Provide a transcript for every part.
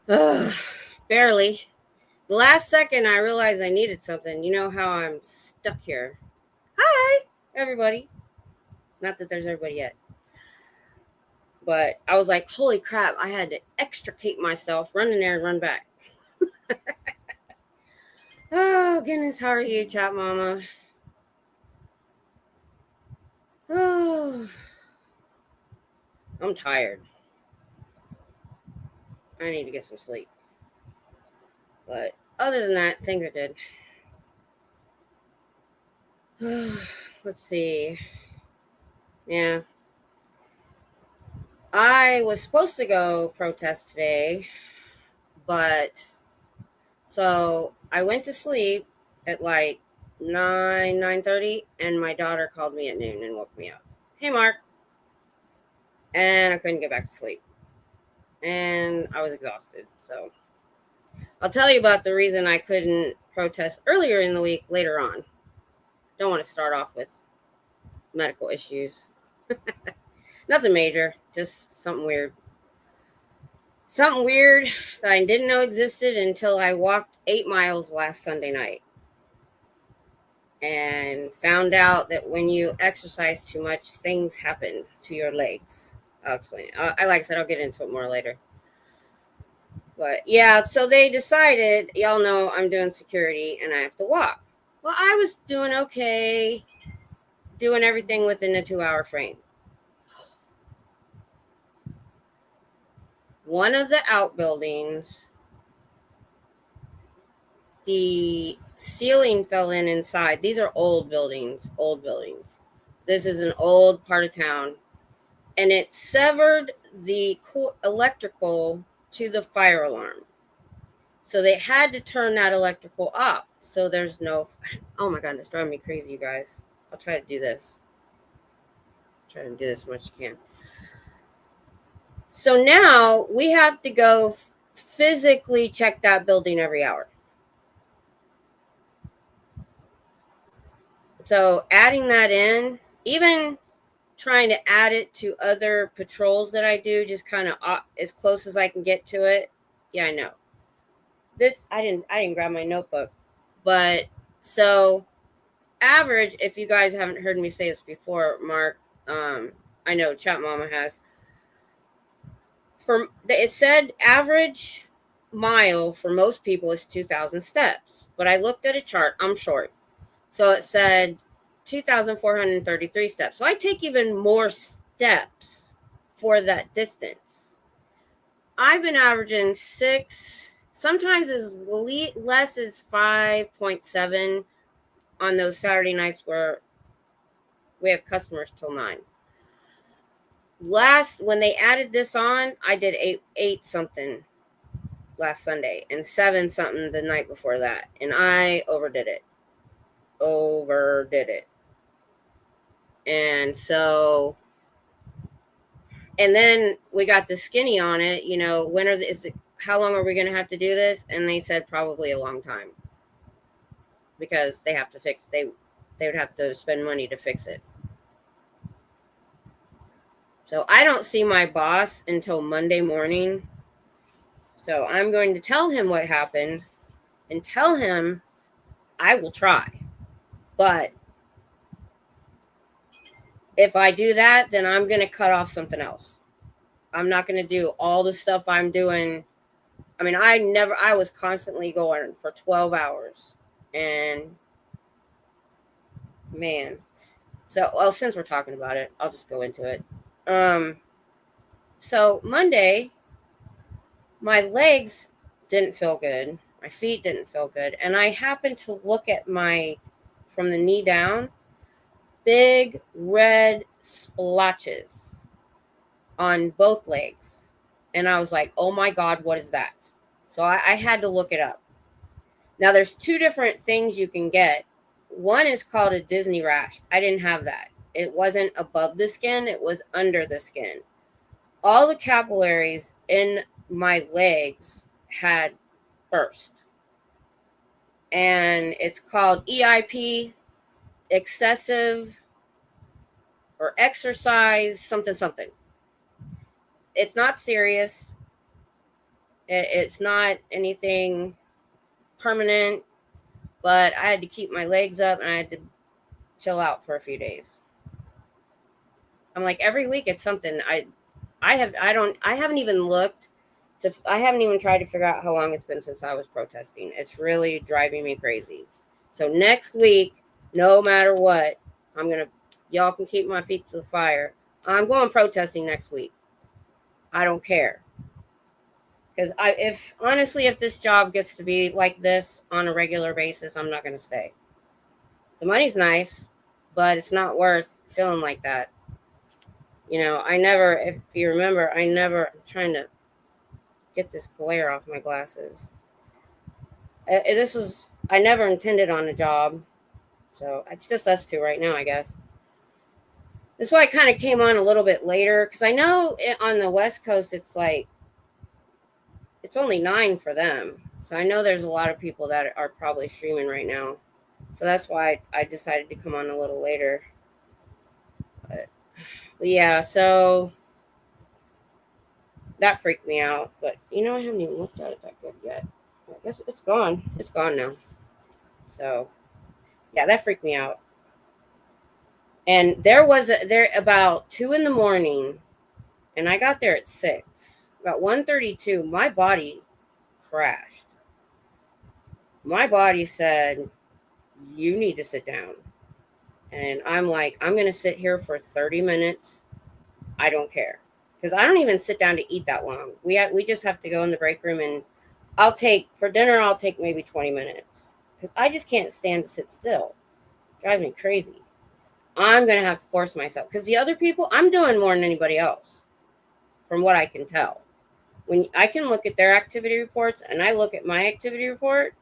Ugh, barely. The last second I realized I needed something. You know how I'm stuck here. Hi, everybody. Not that there's everybody yet. But I was like, holy crap, I had to extricate myself, run in there and run back. Oh, goodness, how are you, Chat Mama? Oh, I'm tired. I need to get some sleep. But other than that, things are good. Let's see. Yeah. I was supposed to go protest today, but so I went to sleep at like 9:30, and my daughter called me at noon and woke me up. Hey, Mark. And I couldn't get back to sleep. And I was exhausted. So I'll tell you about the reason I couldn't protest earlier in the week later on. Don't want to start off with medical issues. Nothing major, just something weird. Something weird that I didn't know existed until I walked 8 miles last Sunday night and found out that when you exercise too much, things happen to your legs. I'll explain it. Like I said, I'll get into it more later. But yeah, so they decided, y'all know I'm doing security and I have to walk. Well, I was doing okay, doing everything within a 2 hour frame. One of the outbuildings, the ceiling fell in inside. These are old buildings, old buildings. This is an old part of town. And it severed the electrical to the fire alarm. So they had to turn that electrical off. So there's no, oh my God, it's driving me crazy, you guys. I'll try to do this. Try to do this as much as you can. So now we have to go physically check that building every hour. So adding that in, even trying to add it to other patrols that I do, just kind of as close as I can get to it. Yeah, I know. This I didn't grab my notebook, but so average. If you guys haven't heard me say this before, Mark, I know Chat Mama has. It said average mile for most people is 2,000 steps, but I looked at a chart. I'm short, so it said 2,433 steps. So I take even more steps for that distance. I've been averaging 6, sometimes as less as 5.7 on those Saturday nights where we have customers till 9. When they added this on, I did eight something last Sunday and 7 something the night before that, and I overdid it. And so, and then we got the skinny on it. How long are we going to have to do this? And they said probably a long time, because they have to fix. They would have to spend money to fix it. So I don't see my boss until Monday morning. So I'm going to tell him what happened and tell him I will try. But if I do that, then I'm going to cut off something else. I'm not going to do all the stuff I'm doing. I mean, I was constantly going for 12 hours. And man, so, well, since we're talking about it, I'll just go into it. So Monday, my legs didn't feel good. My feet didn't feel good. And I happened to look at from the knee down, big red splotches on both legs. And I was like, oh my God, what is that? So I had to look it up. Now, there's 2 different things you can get. One is called a Disney rash. I didn't have that. It wasn't above the skin. It was under the skin. All the capillaries in my legs had burst. And it's called EIP, excessive or exercise something. It's not serious. It's not anything permanent, but I had to keep my legs up and I had to chill out for a few days. I'm like, every week it's something. I haven't even looked I haven't even tried to figure out how long it's been since I was protesting. It's really driving me crazy. So next week, no matter what, y'all can keep my feet to the fire. I'm going protesting next week. I don't care. Because if this job gets to be like this on a regular basis, I'm not going to stay. The money's nice, but it's not worth feeling like that. If you remember, I'm trying to get this glare off my glasses. I never intended on a job. So it's just us two right now, I guess. That's why I kind of came on a little bit later. Because I know on the West Coast, it's only 9 for them. So I know there's a lot of people that are probably streaming right now. So that's why I decided to come on a little later. But yeah, so that freaked me out. But I haven't even looked at it that good yet. I guess it's gone. It's gone now. So yeah, that freaked me out. And there about 2 a.m, and I got there at 6. About 1:32, my body crashed. My body said, "You need to sit down." And I'm like, I'm going to sit here for 30 minutes. I don't care. Because I don't even sit down to eat that long. We just have to go in the break room, and I'll take maybe 20 minutes. Because I just can't stand to sit still. It drives me crazy. I'm going to have to force myself. Because the other people, I'm doing more than anybody else, from what I can tell. When I can look at their activity reports and I look at my activity report,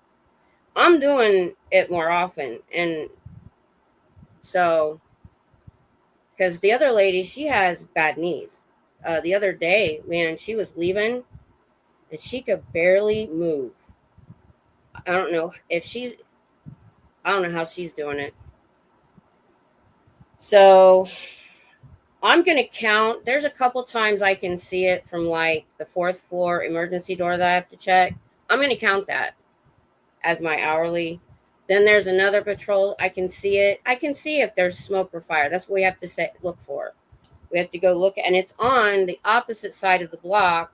I'm doing it more often. And so, because the other lady, she has bad knees. The other day, man, she was leaving and she could barely move. I don't know I don't know how she's doing it. So I'm going to count. There's a couple times I can see it from like the 4th floor emergency door that I have to check. I'm going to count that as my hourly. Then there's another patrol. I can see it. I can see if there's smoke or fire. That's what we have to look for. We have to go look, and it's on the opposite side of the block.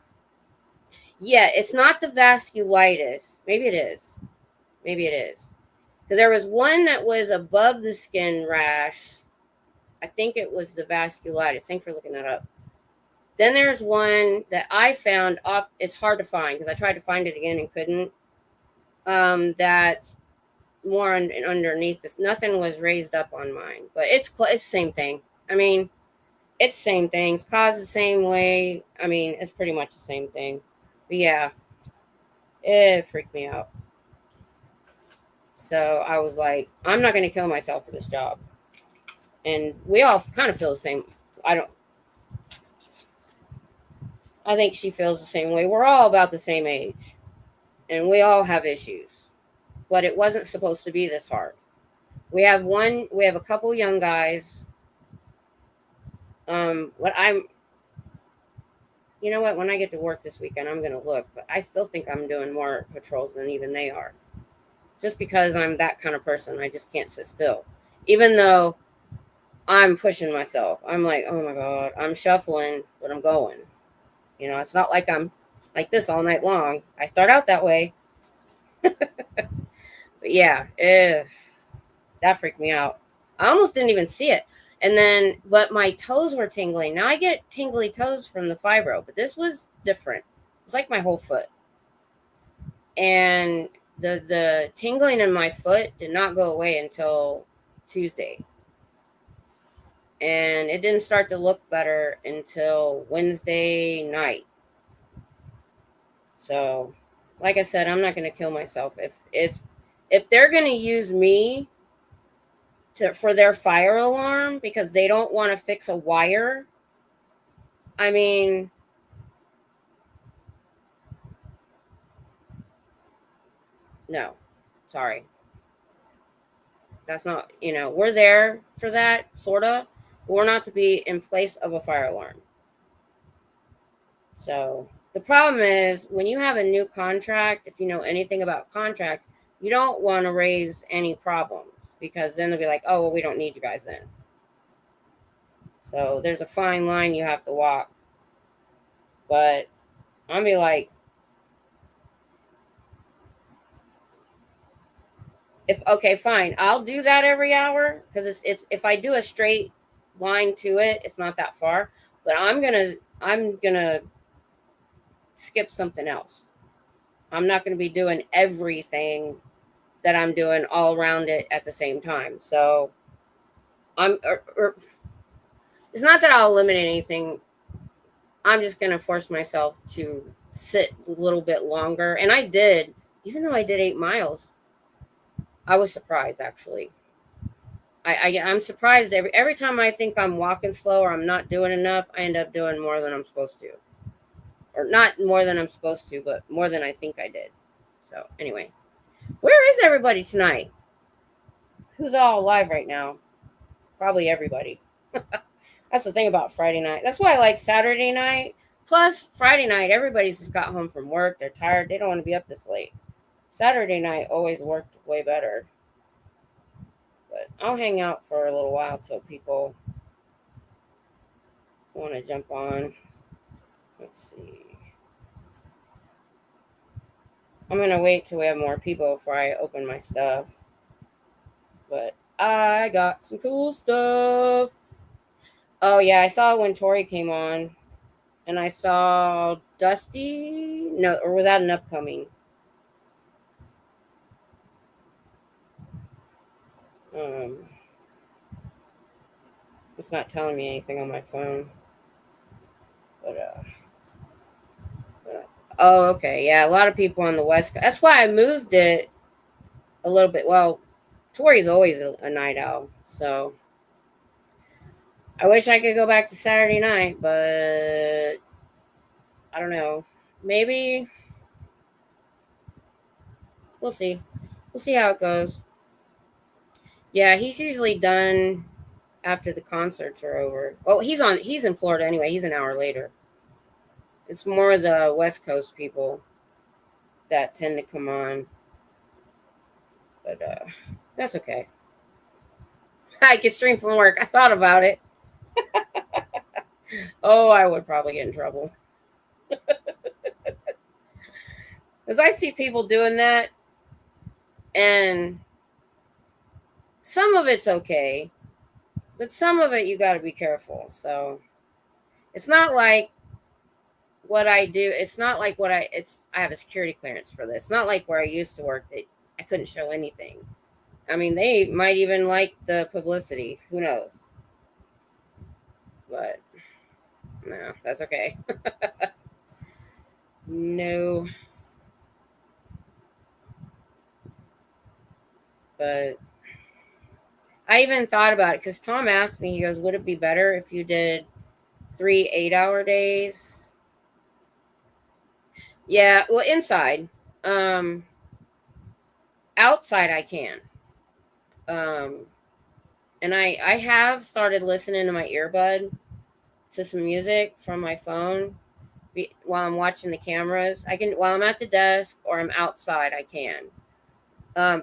Yeah, it's not the vasculitis. Maybe it is. Because there was one that was above the skin rash. I think it was the vasculitis. Thanks for looking that up. Then there's one that I found off. It's hard to find because I tried to find it again and couldn't. That's more underneath this. Nothing was raised up on mine, but it's the same thing. I mean, it's the same thing. It's caused the same way. I mean, it's pretty much the same thing. But yeah, it freaked me out. So I was like, I'm not going to kill myself for this job. And we all kind of feel the same. I think she feels the same way. We're all about the same age. And we all have issues. But it wasn't supposed to be this hard. We have a couple young guys. When I get to work this weekend, I'm going to look. But I still think I'm doing more patrols than even they are. Just because I'm that kind of person. I just can't sit still. Even though I'm pushing myself. I'm like, oh my God, I'm shuffling, but I'm going. It's not like I'm like this all night long. I start out that way. But yeah, that freaked me out. I almost didn't even see it. But my toes were tingling. Now I get tingly toes from the fibro, but this was different. It was like my whole foot. And the tingling in my foot did not go away until Tuesday. And it didn't start to look better until Wednesday night. So, like I said, I'm not going to kill myself. If they're going to use me for their fire alarm because they don't want to fix a wire, I mean, no, sorry. That's not, we're there for that, sort of. But we're not to be in place of a fire alarm. So, The problem is when you have a new contract, if you know anything about contracts, you don't want to raise any problems because then they'll be like, oh, well, we don't need you guys then. So there's a fine line you have to walk. But I'll be like, if okay, fine, I'll do that every hour because it's if I do a straight line to it, it's not that far. But I'm gonna skip something else. I'm not gonna be doing everything that I'm doing all around it at the same time. So it's not that I'll eliminate anything. I'm just gonna force myself to sit a little bit longer, and I did. Even though I did 8 miles, I was surprised actually. I'm surprised every time I think I'm walking slow or I'm not doing enough, I end up doing more than I'm supposed to, or not more than I'm supposed to, but more than I think I did. So anyway, where is everybody tonight? Who's all alive right now? Probably everybody. That's the thing about Friday night. That's why I like Saturday night. Plus, Friday night, everybody's just got home from work. They're tired. They don't want to be up this late. Saturday night always worked way better. But I'll hang out for a little while till people want to jump on. Let's see. I'm going to wait till we have more people before I open my stuff. But I got some cool stuff. Oh, yeah, I saw when Tori came on. And I saw Dusty. No, or was that an upcoming? It's not telling me anything on my phone. But oh, okay, yeah, a lot of people on the West Coast. That's why I moved it a little bit. Well, Tori's always a night owl, so I wish I could go back to Saturday night, but I don't know. Maybe we'll see. We'll see how it goes. Yeah, he's usually done after the concerts are over. Oh, he's in Florida anyway. He's an hour later. It's more the West Coast people that tend to come on. But that's okay. I could stream from work. I thought about it. Oh, I would probably get in trouble. Because I see people doing that, and some of it's okay, but some of it you got to be careful. So it's not like what I do. It's not like I have a security clearance for this. It's not like where I used to work that I couldn't show anything. I mean, they might even like the publicity. Who knows? But no, that's okay. No. But I even thought about it because Tom asked me, he goes, would it be better if you did 3 8-hour days? Yeah, well, inside. Um, Outside I can. Um, and I have started listening to my earbud to some music from my phone while I'm watching the cameras. I can while I'm at the desk or I'm outside. I can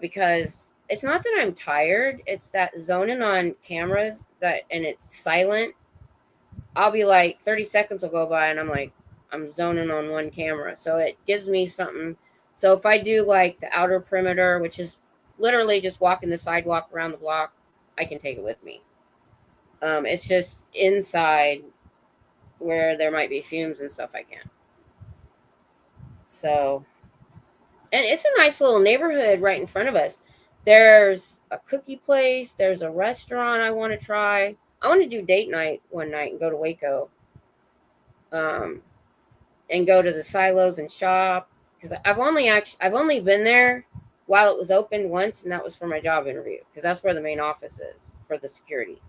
because it's not that I'm tired. It's that zoning on cameras and it's silent. I'll be like 30 seconds will go by and I'm like I'm zoning on one camera, so it gives me something. So if I do like the outer perimeter, which is literally just walking the sidewalk around the block, I can take it with me. It's just inside where there might be fumes and stuff I can't. So, and it's a nice little neighborhood right in front of us. There's a cookie place. There's a restaurant I want to try. I want to do date night one night and go to Waco. And go to the silos and shop because I've only been there while it was open once, and that was for my job interview because that's where the main office is for the security.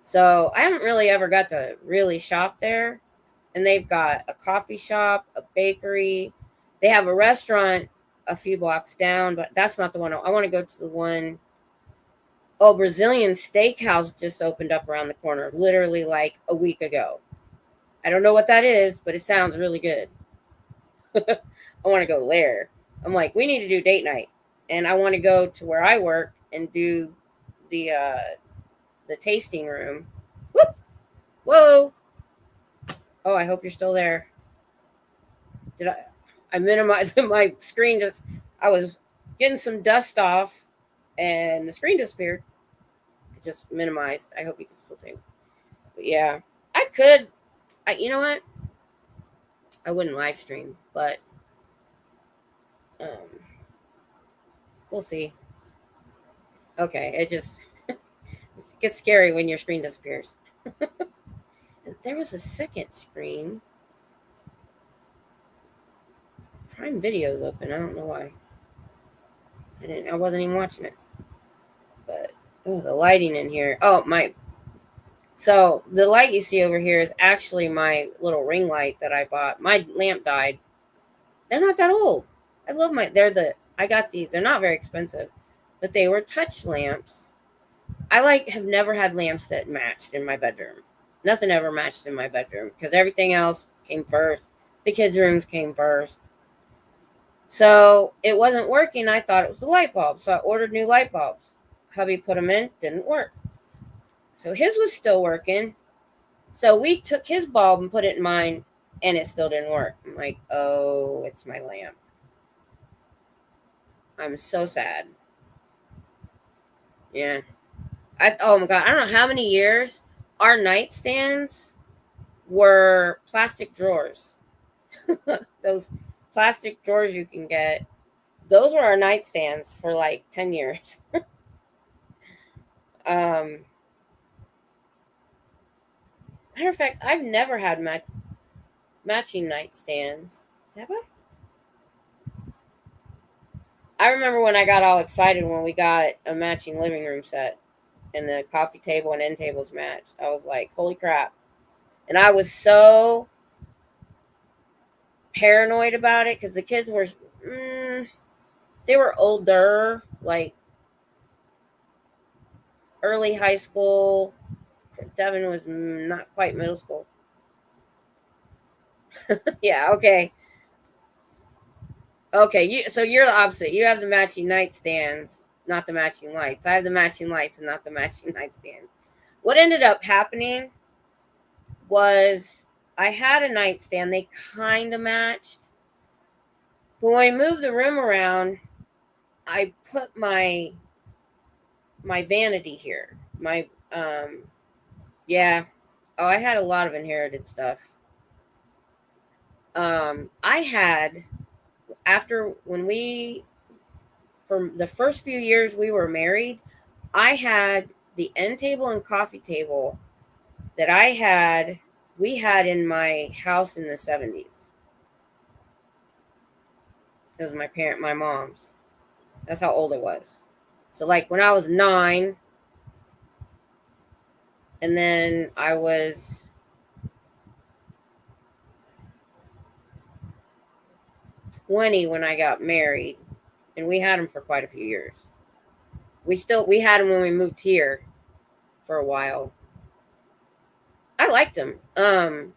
So I haven't really ever got to really shop there. And they've got a coffee shop, a bakery. They have a restaurant a few blocks down, but that's not the one. I want to go to the one. Oh, Brazilian Steakhouse just opened up around the corner, literally like a week ago. I don't know what that is, but it sounds really good. I want to go there. I'm like, we need to do date night, and I want to go to where I work and do the tasting room. Whoop! Whoa! Oh, I hope you're still there. Did I? I minimized my screen. Just I was getting some dust off, and the screen disappeared. It just minimized. I hope you can still think. But yeah, I could. You know what? I wouldn't live stream, but um, we'll see. Okay, it just it gets scary when your screen disappears. And there was a second screen. Prime Video's open. I don't know why. I wasn't even watching it. But oh, the lighting in here. Oh my. So the light you see over here is actually my little ring light that I bought. My lamp died. They're not that old. I love I got these. They're not very expensive, but they were touch lamps. I have never had lamps that matched in my bedroom. Nothing ever matched in my bedroom because everything else came first. The kids' rooms came first. So it wasn't working. I thought it was the light bulb. So I ordered new light bulbs. Hubby put them in, didn't work. So his was still working. So we took his bulb and put it in mine, and it still didn't work. I'm like, oh, it's my lamp. I'm so sad. Yeah. Oh my God. I don't know how many years our nightstands were plastic drawers. Those plastic drawers you can get. Those were our nightstands for like 10 years. Matter of fact, I've never had matching nightstands. Have I? I remember when I got all excited when we got a matching living room set and the coffee table and end tables matched. I was like, holy crap. And I was so paranoid about it because the kids were, they were older, like early high school. Devin was not quite middle school. Yeah, okay. Okay, so you're the opposite. You have the matching nightstands, not the matching lights. I have the matching lights and not the matching nightstands. What ended up happening was I had a nightstand. They kind of matched. But when I moved the room around, I put my vanity here. Yeah. Oh, I had a lot of inherited stuff. I had for the first few years we were married, I had the end table and coffee table that we had in my house in the 70s. It was my mom's. That's how old it was. So like when I was 9, and then I was 20 when I got married, and we had them for quite a few years. We had them when we moved here for a while. I liked them. Because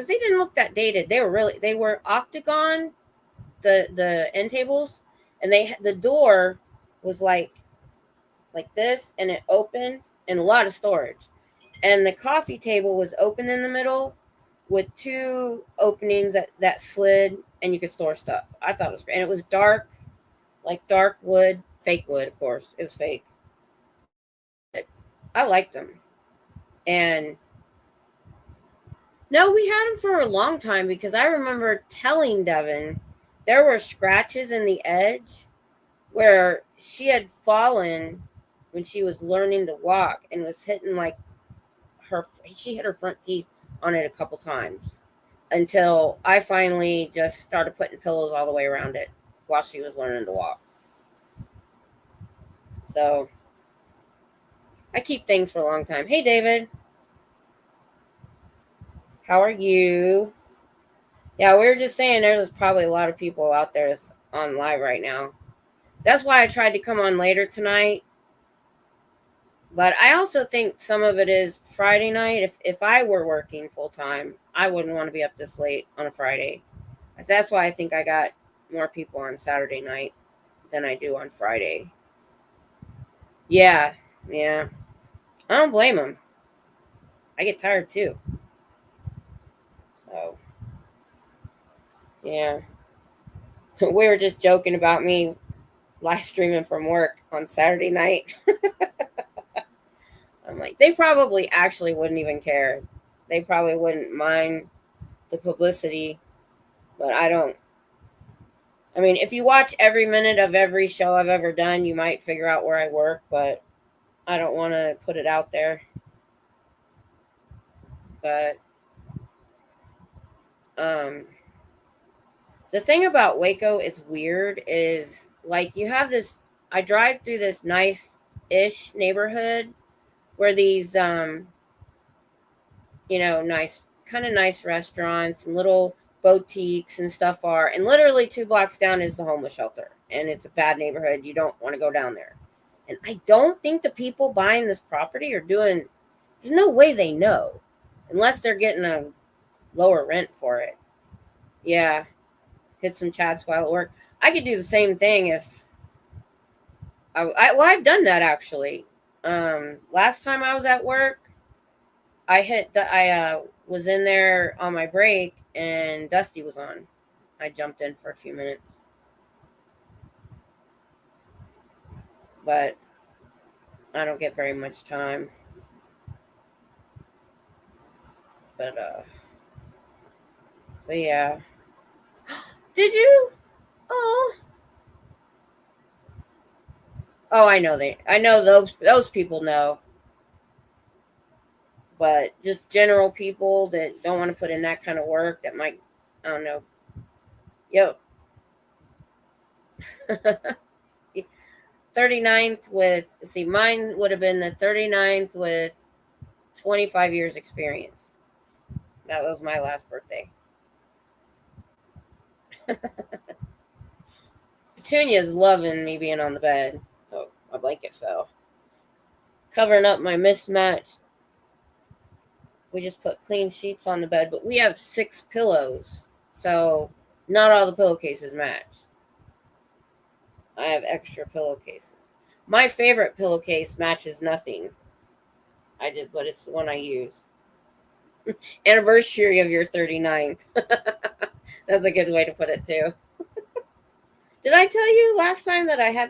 they didn't look that dated. They were octagon, the end tables, and the door was like this, and it opened, and a lot of storage. And the coffee table was open in the middle with 2 openings that slid, and you could store stuff. I thought it was great. And it was dark, like dark wood, fake wood, of course. It was fake. I liked them. And no, we had them for a long time because I remember telling Devin there were scratches in the edge where she had fallen when she was learning to walk and was hitting she hit her front teeth on it a couple times until I finally just started putting pillows all the way around it while she was learning to walk. So I keep things for a long time. Hey, David. How are you? Yeah, we were just saying there's probably a lot of people out there that's on live right now. That's why I tried to come on later tonight. But I also think some of it is Friday night. If I were working full time, I wouldn't want to be up this late on a Friday. That's why I think I got more people on Saturday night than I do on Friday. Yeah, yeah. I don't blame them. I get tired too. So, yeah. We were just joking about me live streaming from work on Saturday night. I'm like, they probably actually wouldn't even care. They probably wouldn't mind the publicity, but I don't. I mean, if you watch every minute of every show I've ever done, you might figure out where I work, but I don't want to put it out there. But um the thing about Waco is weird is like you have this I drive through this nice-ish neighborhood where these nice kind of nice restaurants and little boutiques and stuff are, and literally 2 blocks down is the homeless shelter, and it's a bad neighborhood. You don't want to go down there. And I don't think the people buying this property are doing, there's no way they know unless they're getting a lower rent for it. Yeah, hit some chats while at work. I could do the same thing if well, I've done that actually. Last time I was at work, I was in there on my break and Dusty was on. I jumped in for a few minutes. But I don't get very much time. But yeah. Did you? Oh. Oh, I know those people know. But just general people that don't want to put in that kind of work that might, I don't know. Yep. 39th mine would have been the 39th with 25 years experience. That was my last birthday. Petunia's loving me being on the bed. Oh, my blanket fell. Covering up my mismatched. We just put clean sheets on the bed, but we have 6 pillows. So not all the pillowcases match. I have extra pillowcases. My favorite pillowcase matches nothing. But it's the one I use. Anniversary of your 39th. That's a good way to put it too. Did I tell you last time that I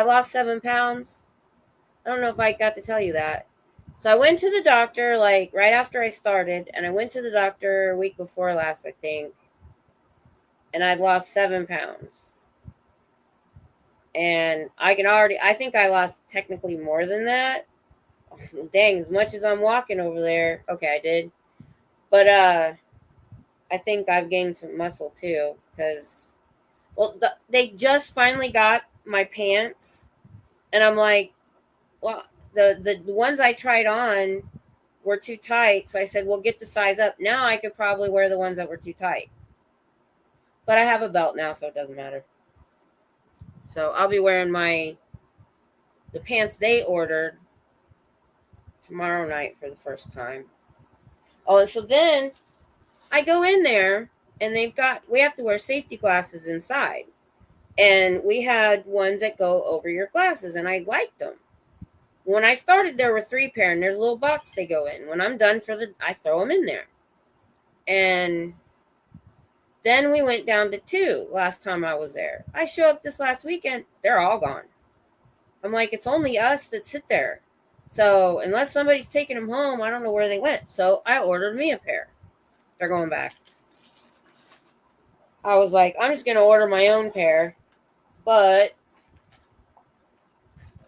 lost 7 pounds? I don't know if I got to tell you that. So I went to the doctor like right after I started, and I went to the doctor a week before last, I think, and I'd lost 7 pounds. And I think I lost technically more than that. Dang, as much as I'm walking over there. Okay, I did. But I think I've gained some muscle too, because they just finally got my pants, and I'm like, well, the ones I tried on were too tight, so I said, well, get the size up. Now I could probably wear the ones that were too tight, but I have a belt now, so it doesn't matter. So I'll be wearing the pants they ordered tomorrow night for the first time. Oh, and so then I go in there, and we have to wear safety glasses inside, and we had ones that go over your glasses, and I liked them. When I started, there were 3 pair, and there's a little box they go in. When I'm done I throw them in there. And then we went down to 2 last time I was there. I show up this last weekend, they're all gone. I'm like, it's only us that sit there. So unless somebody's taking them home, I don't know where they went. So I ordered me a pair. They're going back. I was like, I'm just going to order my own pair. But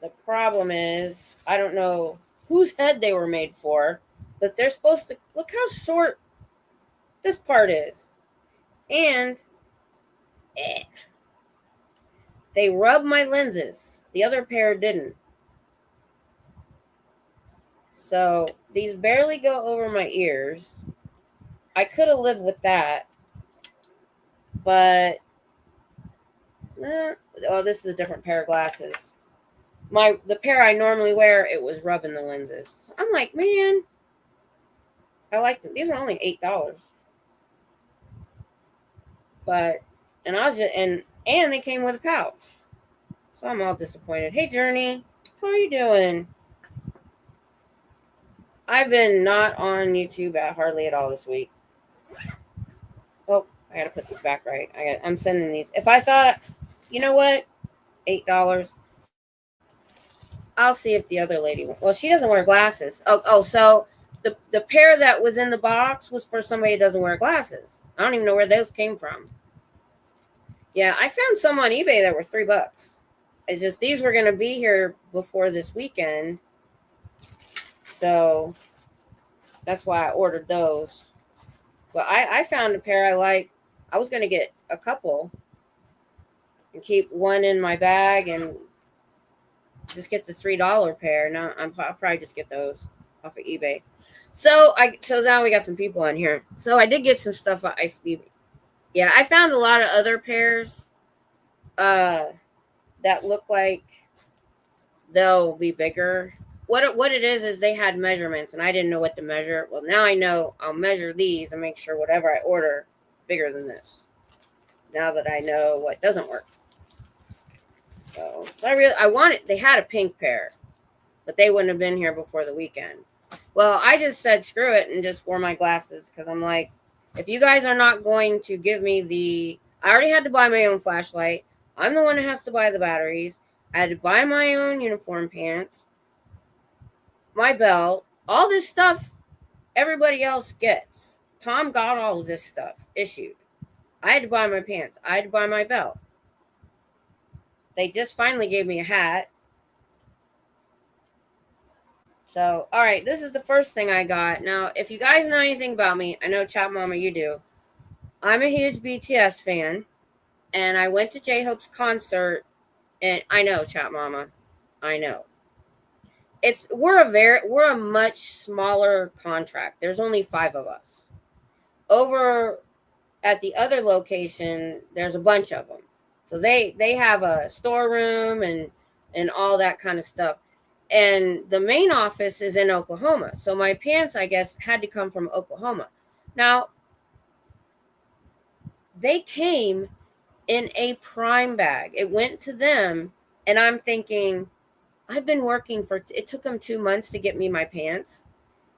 the problem is, I don't know whose head they were made for, but they're supposed to look how short this part is. And they rub my lenses. The other pair didn't. So these barely go over my ears. I could have lived with that. But this is a different pair of glasses. The pair I normally wear, it was rubbing the lenses. I'm like, man, I like them. These are only $8. But and I was just and they came with a pouch. So I'm all disappointed. Hey Journey, how are you doing? I've been not on YouTube at hardly at all this week. Oh, I gotta put these back right. I'm sending these. If I thought, you know what, $8. I'll see if the other lady. Well, she doesn't wear glasses. So the pair that was in the box was for somebody who doesn't wear glasses. I don't even know where those came from. Yeah, I found some on eBay that were $3. It's just these were gonna be here before this weekend, so that's why I ordered those. But I found a pair I like. I was gonna get a couple and keep one in my bag and just get the $3 pair. Now I'll probably just get those off of eBay. So now we got some people on here. So I did get some stuff. I found a lot of other pairs that look like they'll be bigger. What it is they had measurements and I didn't know what to measure. Well, now I know. I'll measure these and make sure whatever I order bigger than this. Now that I know what doesn't work. So I wanted. They had a pink pair, but they wouldn't have been here before the weekend. Well, I just said screw it and just wore my glasses because I'm like, if you guys are not going to give me I already had to buy my own flashlight. I'm the one that has to buy the batteries. I had to buy my own uniform pants, my belt, all this stuff everybody else gets. Tom got all of this stuff issued. I had to buy my pants. I had to buy my belt. They just finally gave me a hat. So, all right, this is the first thing I got. Now, if you guys know anything about me, I know Chat Mama, you do. I'm a huge BTS fan, and I went to J-Hope's concert, and I know, Chat Mama, I know. We're a much smaller contract. There's only 5 of us. Over at the other location, there's a bunch of them. So they have a storeroom and all that kind of stuff. And the main office is in Oklahoma. So my pants, I guess, had to come from Oklahoma. Now, they came in a Prime bag. It went to them, and I'm thinking, I've been working it took them 2 months to get me my pants,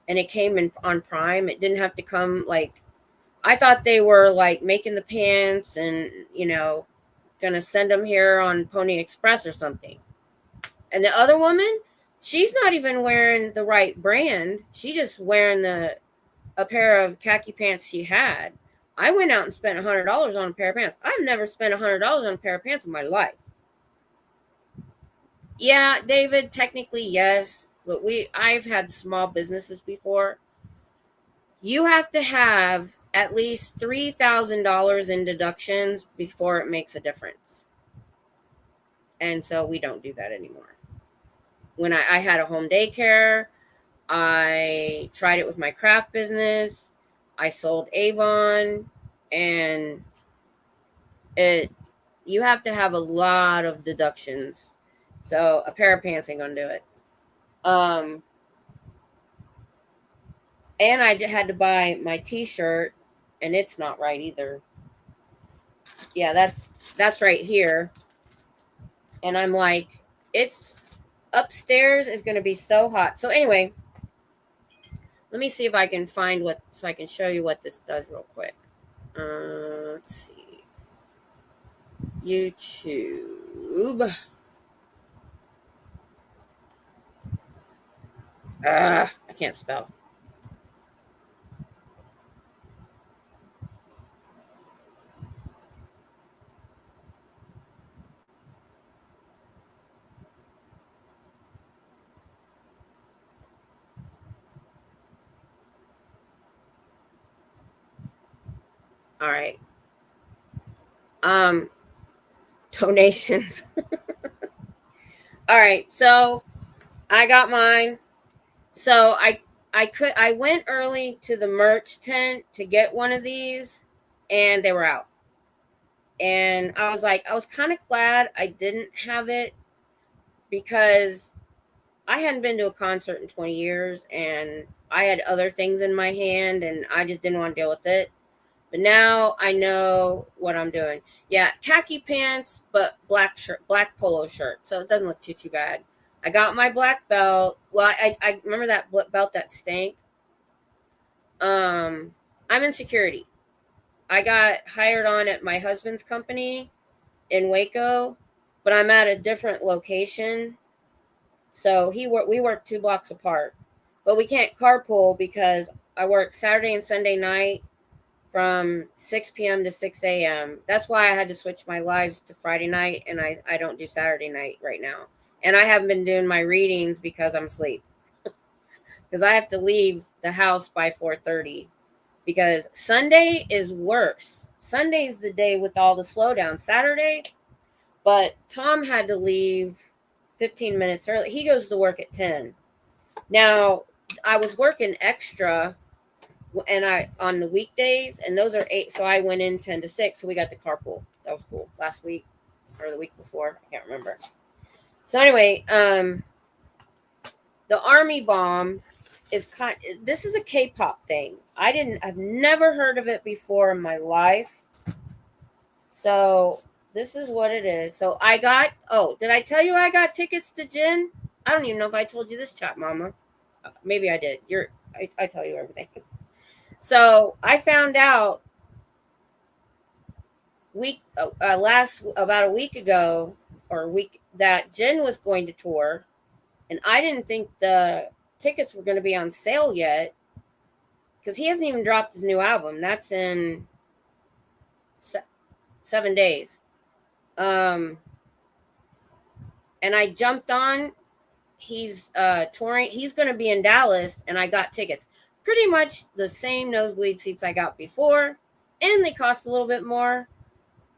and it came in on Prime. It didn't have to come I thought they were making the pants and, gonna send them here on Pony Express or something. And the other woman, she's not even wearing the right brand. She just wearing a pair of khaki pants she had. I went out and spent $100 on a pair of pants. I've never spent $100 on a pair of pants in my life. Yeah, David, technically yes, but I've had small businesses before. You have to have at least $3,000 in deductions before it makes a difference. And so we don't do that anymore. When I had a home daycare, I tried it with my craft business. I sold Avon, and you have to have a lot of deductions. So a pair of pants ain't gonna do it. And I had to buy my t-shirt, and it's not right either. Yeah, that's right here. And I'm like, it's upstairs is going to be so hot. So anyway, let me see if I can find so I can show you what this does real quick. Let's see. YouTube. I can't spell. All right. Donations. All right. So I got mine. So I went early to the merch tent to get one of these, and they were out. And I was kind of glad I didn't have it because I hadn't been to a concert in 20 years, and I had other things in my hand, and I just didn't want to deal with it. But now I know what I'm doing. Yeah, khaki pants, but black shirt, black polo shirt. So it doesn't look too bad. I got my black belt. Well, I remember that belt that stank. Um, I'm in security. I got hired on at my husband's company in Waco, but I'm at a different location. So we work 2 blocks apart, but we can't carpool because I work Saturday and Sunday night from 6 p.m. to 6 a.m. That's why I had to switch my lives to Friday night, and I don't do Saturday night right now. And I haven't been doing my readings because I'm asleep. Because I have to leave the house by 4:30. Because Sunday is worse. Sunday is the day with all the slowdown. Saturday, but Tom had to leave 15 minutes early. He goes to work at 10. Now, I was working extra and I on the weekdays, and those are 8, so I went in 10 to 6, so we got the carpool. That was cool. Last week or the week before, I can't remember. So anyway, the army bomb is this is a K-pop thing. I've never heard of it before in my life. So this is what it is. So did I tell you I got tickets to Gin? I don't even know if I told you this, chat mama. Maybe I did. I tell you everything. So I found out last about a week ago or a week that Jen was going to tour, and I didn't think the tickets were going to be on sale yet because he hasn't even dropped his new album. That's in 7 days. And I jumped on. He's touring. He's going to be in Dallas, and I got tickets. Pretty much the same nosebleed seats I got before, and they cost a little bit more,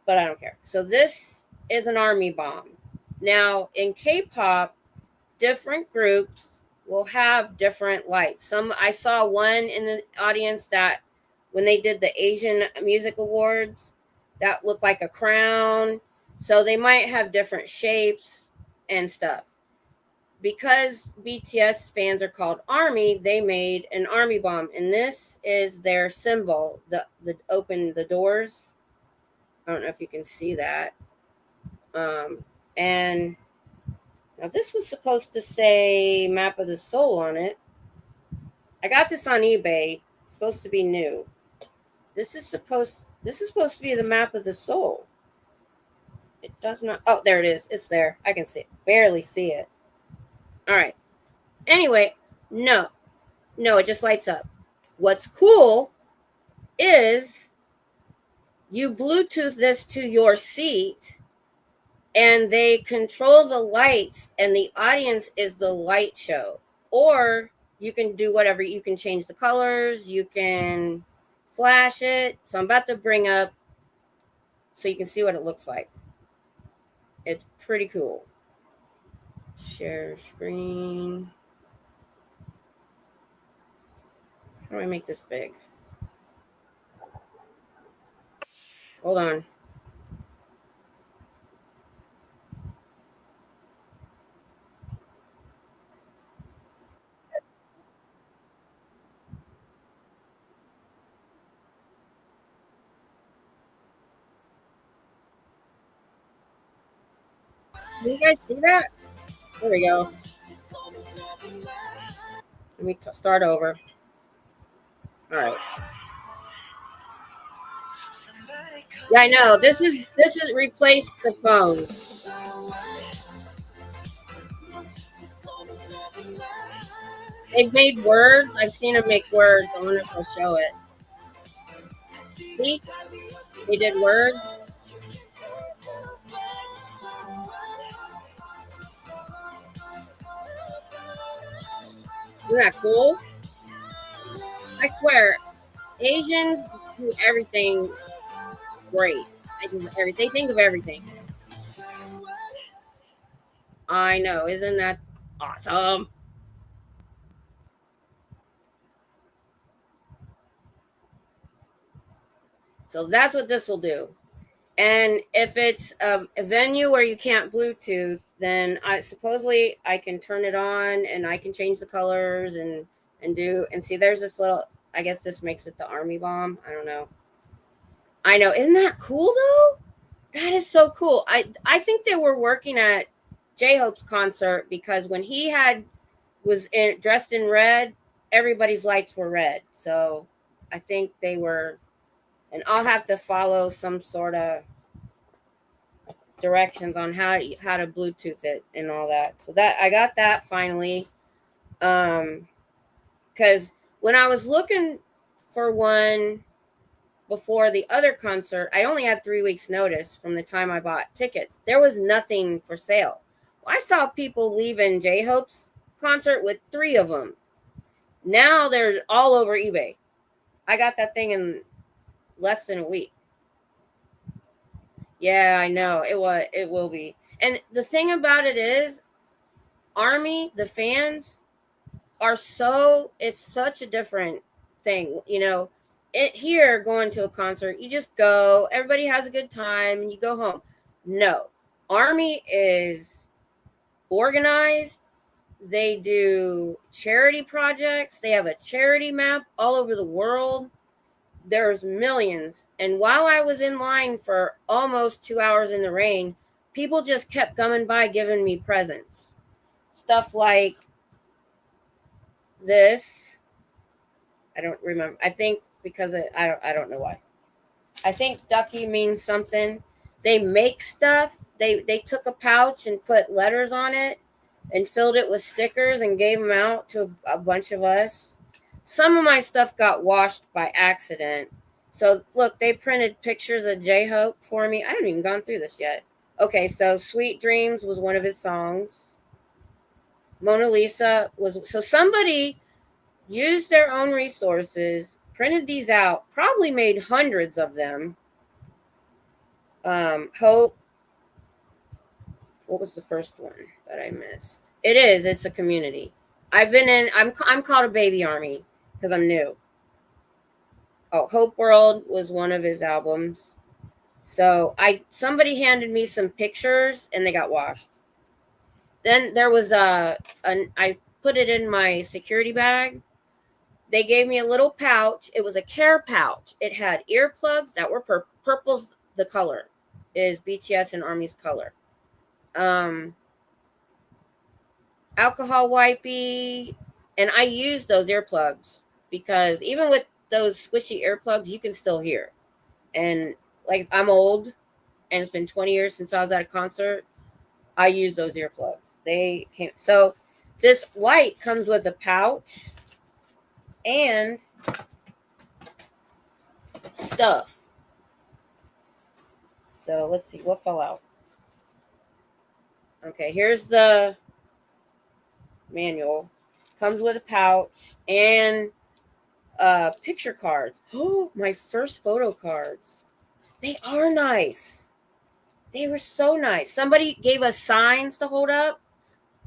but I don't care. So this is an army bomb. Now, in K-pop, different groups will have different lights. I saw one in the audience that when they did the Asian Music Awards, that looked like a crown. So they might have different shapes and stuff. Because BTS fans are called Army, they made an army bomb, and this is their symbol. The open the doors. I don't know if you can see that. And now this was supposed to say Map of the Soul on it. I got this on eBay. It's supposed to be new. This is supposed to be the Map of the Soul. It does not. Oh, there it is. It's there. I can see it. Barely see it. All right. Anyway, no, it just lights up. What's cool is you Bluetooth this to your seat, and they control the lights, and the audience is the light show. Or you can do whatever. You can change the colors. You can flash it. So I'm about to bring up so you can see what it looks like. It's pretty cool. Share screen. How do I make this big? Hold on. Can you guys see that? There we go. Let me start over. All right. Yeah, I know. This is replaced the phone. They've made words. I've seen them make words. I wonder if I'll show it. See? They did words. Isn't that cool? I swear, Asians do everything great. They think of everything. I know. Isn't that awesome? So that's what this will do. And if it's a venue where you can't Bluetooth, then I can turn it on and I can change the colors and see. There's this little. I guess this makes it the army bomb. I don't know. I know. Isn't that cool though? That is so cool. I think they were working at J-Hope's concert because when he dressed in red, everybody's lights were red. So I think they were, and I'll have to follow some sort of directions on how to Bluetooth it and all that. So that I got that finally. Because when I was looking for one before the other concert, I only had 3 weeks notice from the time I bought tickets. There was nothing for sale. Well, I saw people leaving J-Hope's concert with 3 of them. Now they're all over eBay. I got that thing in less than a week. Yeah, I know. It will be. And the thing about it is, Army, the fans are it's such a different thing. It here going to a concert, you just go, everybody has a good time, and you go home. No, Army is organized. They do charity projects. They have a charity map all over the world. There's millions. And while I was in line for almost 2 hours in the rain, people just kept coming by giving me presents. Stuff like this. I don't remember. I think because I don't know why. I think Ducky means something. They make stuff. They took a pouch and put letters on it and filled it with stickers and gave them out to a bunch of us. Some of my stuff got washed by accident. So look, they printed pictures of J-Hope for me. I haven't even gone through this yet. Okay, so Sweet Dreams was one of his songs. Mona Lisa was, so somebody used their own resources, printed these out, probably made hundreds of them. Hope. What was the first one that I missed? It's a community. I'm called a baby Army because I'm new. Oh, Hope World was one of his albums. So somebody handed me some pictures and they got washed. Then there was I put it in my security bag. They gave me a little pouch. It was a care pouch. It had earplugs that were purple's the color, is BTS and Army's color. Alcohol wipey, and I use those earplugs because even with those squishy earplugs, you can still hear. And like, I'm old, and it's been 20 years since I was at a concert. I use those earplugs. They came. So this light comes with a pouch and stuff. So let's see what fell out. Okay, here's the manual. Comes with a pouch and picture cards. Oh, my first photo cards. They are nice. They were so nice. Somebody gave us signs to hold up.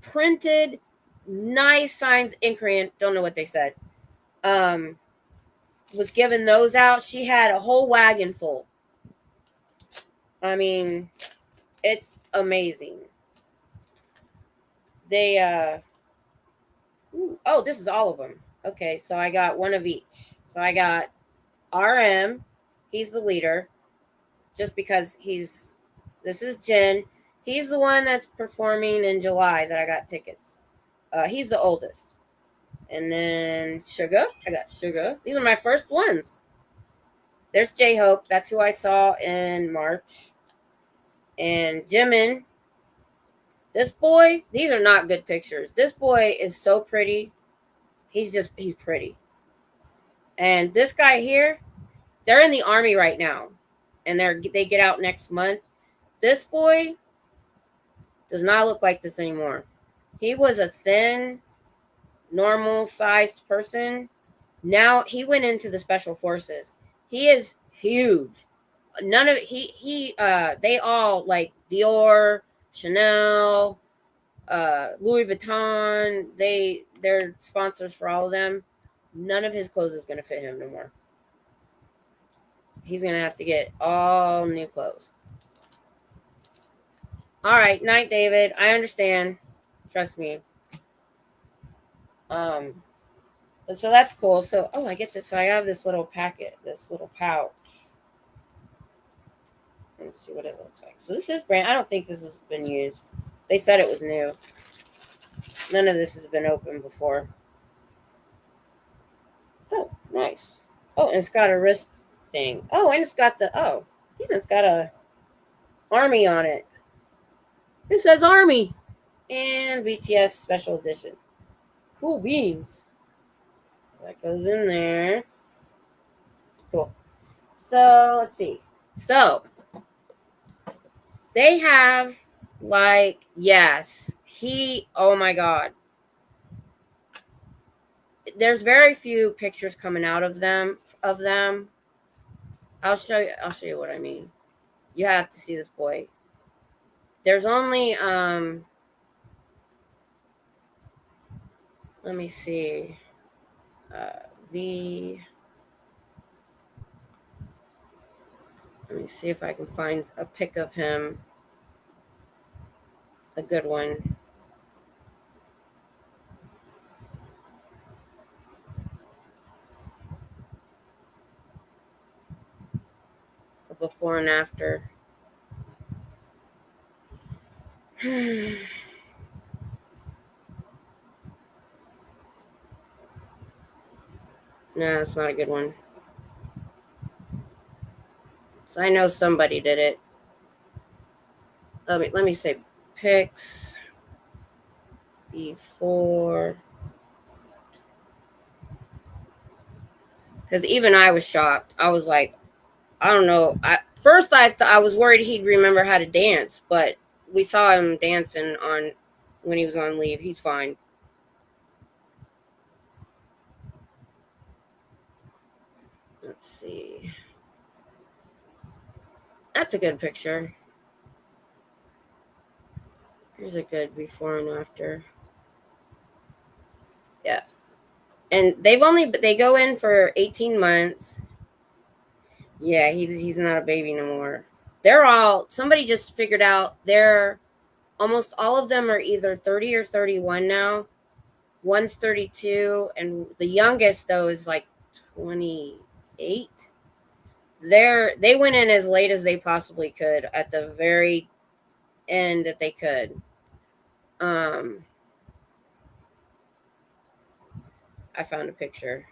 Printed nice signs in Korean. Don't know what they said. Was giving those out. She had a whole wagon full. I mean, it's amazing. They oh, this is all of them. Okay, so I got one of each. So I got RM. He's the leader. Just because this is Jin. He's the one that's performing in July that I got tickets. He's the oldest. And then Suga. I got Suga. These are my first ones. There's J-Hope. That's who I saw in March. And Jimin. This boy, these are not good pictures. This boy is so pretty. He's pretty. And this guy here, they're in the Army right now. And they get out next month. This boy does not look like this anymore. He was a thin, normal sized person. Now he went into the special forces. He is huge. They all like Dior, Chanel, Louis Vuitton. They're sponsors for all of them. None of his clothes is gonna fit him no more. He's gonna have to get all new clothes. All right, night, David. I understand. Trust me. So that's cool. So, I get this. So I have this little packet, this little pouch. Let's see what it looks like. So this is brand. I don't think this has been used. They said it was new. None of this has been opened before. Oh, nice. Oh, and it's got a wrist thing. Oh, and it's got it's got a army on it. It says army and BTS special edition. Cool beans. So that goes in there. Cool. So let's see. So they have oh my God. There's very few pictures coming out of them. I'll show you what I mean. You have to see this boy. There's only let me see. Let me see if I can find a pic of him. A good one. A before and after. No, it's not a good one. So I know somebody did it. Let me say pics before, because even I was shocked. I was like, I don't know. First I was worried he'd remember how to dance, but we saw him dancing when he was on leave. He's fine. Let's see. That's a good picture. Here's a good before and after. Yeah. And they go in for 18 months. Yeah, he's not a baby no more. Somebody just figured out almost all of them are either 30 or 31 now. One's 32, and the youngest though is like 28. They went in as late as they possibly could at the very end that they could. I found a picture.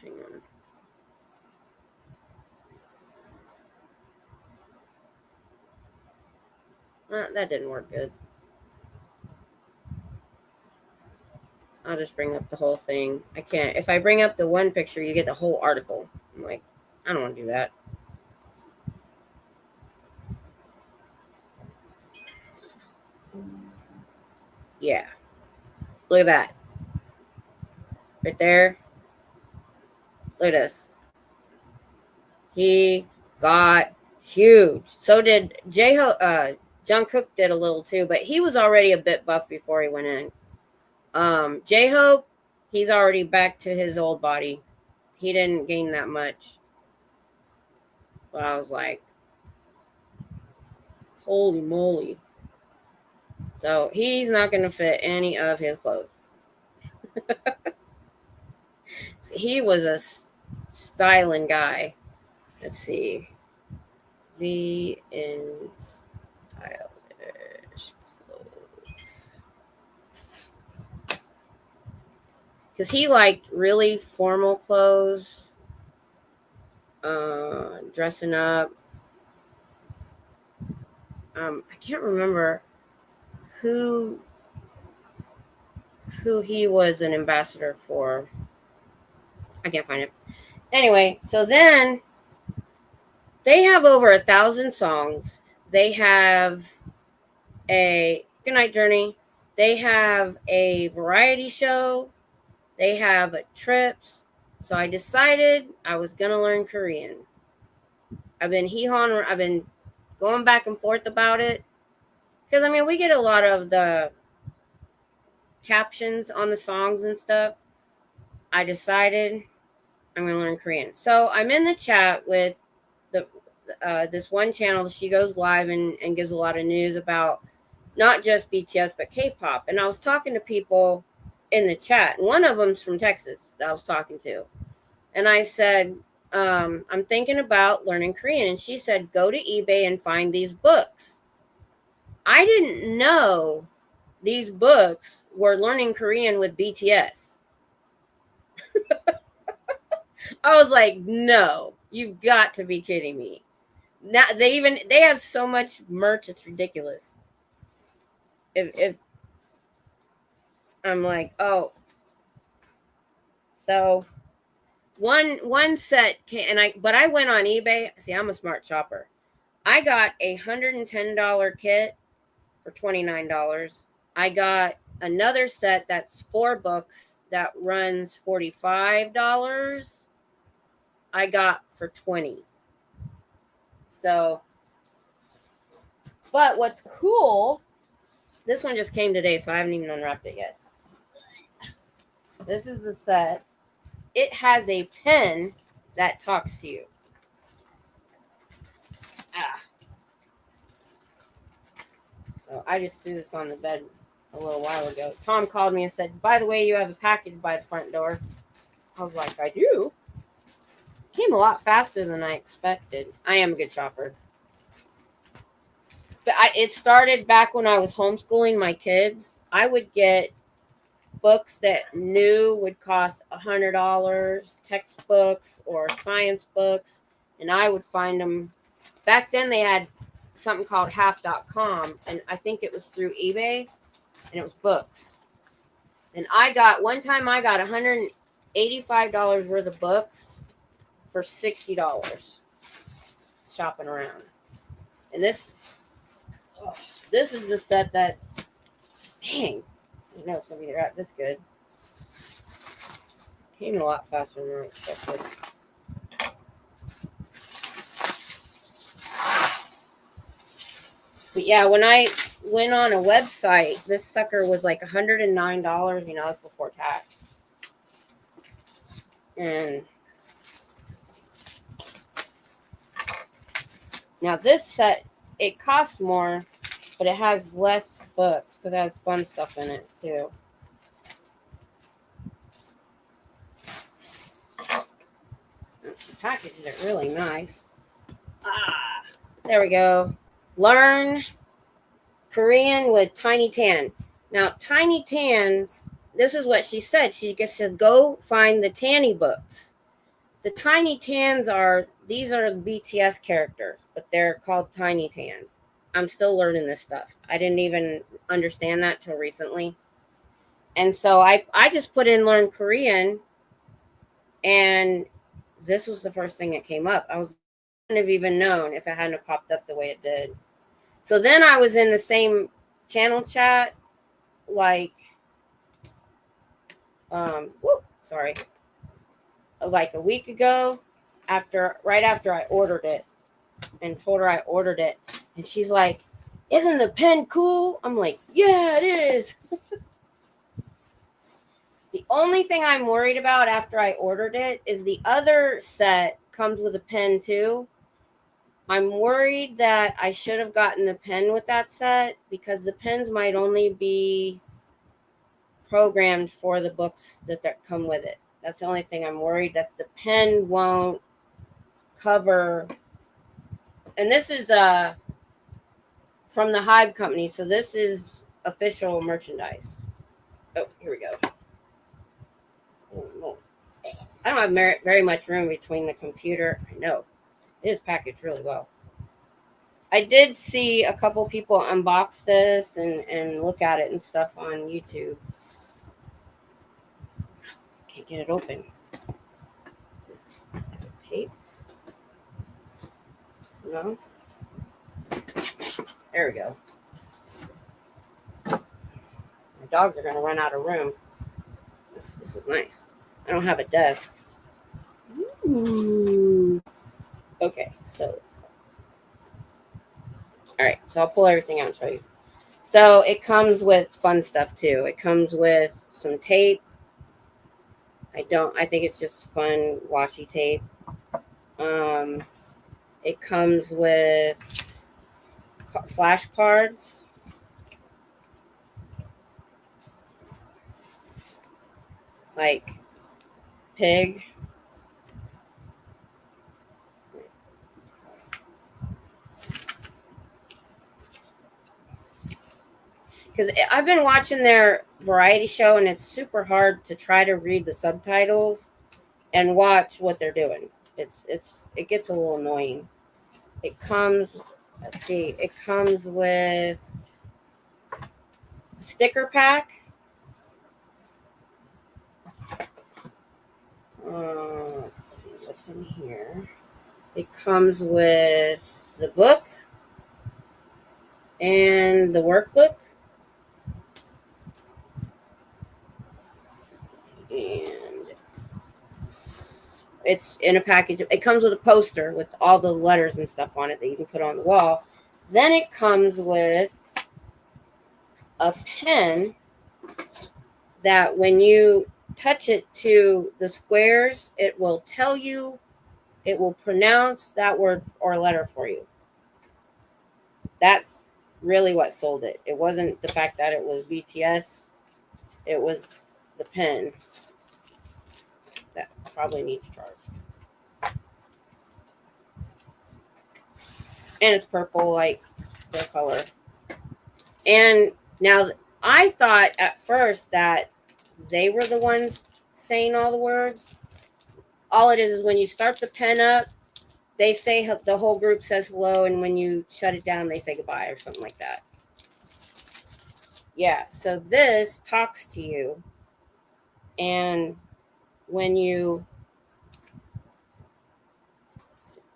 Hang on. That didn't work good. I'll just bring up the whole thing. I can't. If I bring up the one picture, you get the whole article. I'm like, I don't want to do that. Yeah. Look at that. Right there. Look at this. He got huge. So did Jungkook did a little too, but he was already a bit buff before he went in. J-Hope, he's already back to his old body. He didn't gain that much. But I was like, holy moly. So he's not going to fit any of his clothes. So he was a styling guy. Let's see. V in stylish clothes. Because he liked really formal clothes. Dressing up. I can't remember who he was an ambassador for. I can't find it. Anyway, so then they have over 1,000 songs. They have a Goodnight Journey. They have a variety show. They have trips. So I decided I was going to learn Korean. I've been going back and forth about it. Because, we get a lot of the captions on the songs and stuff. I decided I'm going to learn Korean. So I'm in the chat with this one channel. She goes live and gives a lot of news about not just BTS, but K-pop. And I was talking to people. in the chat. One of them's from Texas that I was talking to. And I said, I'm thinking about learning Korean. And she said, go to eBay and find these books. I didn't know these books were learning Korean with BTS. I was like, no, you've got to be kidding me. Now they have so much merch, it's ridiculous. If I'm like, oh, so one set but I went on eBay. See, I'm a smart shopper. I got a $110 kit for $29. I got another set that's 4 books that runs $45. I got for $20. So, but what's cool, this one just came today, so I haven't even unwrapped it yet. This is the set. It has a pen that talks to you. So I just threw this on the bed a little while ago. Tom called me and said, by the way, you have a package by the front door. I was like, I do? Came a lot faster than I expected. I am a good shopper. But it started back when I was homeschooling my kids. I would get books that new would cost $100, textbooks or science books, and I would find them. Back then they had something called half.com, and I think it was through eBay, and it was books. And one time I got $185 worth of books for $60 shopping around. And this is the set that's, dang, I know it's going to be this good. Came a lot faster than I expected. But yeah, when I went on a website, this sucker was like $109, that's before tax. And now this set, it costs more, but it has less books because it has fun stuff in it too. The packages are really nice. There we go. Learn Korean with Tiny Tan. Now, Tiny Tans, this is what she said. She just said, go find the Tanny books. The Tiny Tans these are BTS characters, but they're called Tiny Tans. I'm still learning this stuff. I didn't even understand that till recently. And so I just put in learn Korean, and this was the first thing that came up. I wouldn't have even known if it hadn't popped up the way it did. So then I was in the same channel chat, like, like a week ago, right after I ordered it, and told her I ordered it, and she's like, "Isn't the pen cool?" I'm like, "Yeah, it is." The only thing I'm worried about after I ordered it is the other set comes with a pen too. I'm worried that I should have gotten the pen with that set because the pens might only be programmed for the books that come with it. That's the only thing I'm worried, that the pen won't cover. And this is from the Hive company, so this is official merchandise. Oh, here we go. I don't have very much room between the computer. I know. It is packaged really well. I did see a couple people unbox this and look at it and stuff on YouTube. Can't get it open. Is it tape? No? There we go. My dogs are going to run out of room. This is nice. I don't have a desk. Ooh. Okay, so. All right, so I'll pull everything out and show you. So it comes with fun stuff too. It comes with some tape. I think it's just fun washi tape. It comes with flashcards. like pig. Because I've been watching their variety show, and it's super hard to try to read the subtitles and watch what they're doing. It gets a little annoying. It comes, let's see, it comes with a sticker pack. Let's see what's in here. It comes with the book and the workbook. And it's in a package. It comes with a poster with all the letters and stuff on it that you can put on the wall. Then it comes with a pen that when you touch it to the squares, it will tell you, it will pronounce that word or letter for you. That's really what sold it. It wasn't the fact that it was BTS. It was the pen that probably needs charge. And it's purple, like their color. And now I thought at first that they were the ones saying all the words. All it is when you start the pen up, they say, the whole group says hello, and when you shut it down, they say goodbye or something like that. Yeah, so this talks to you, and when you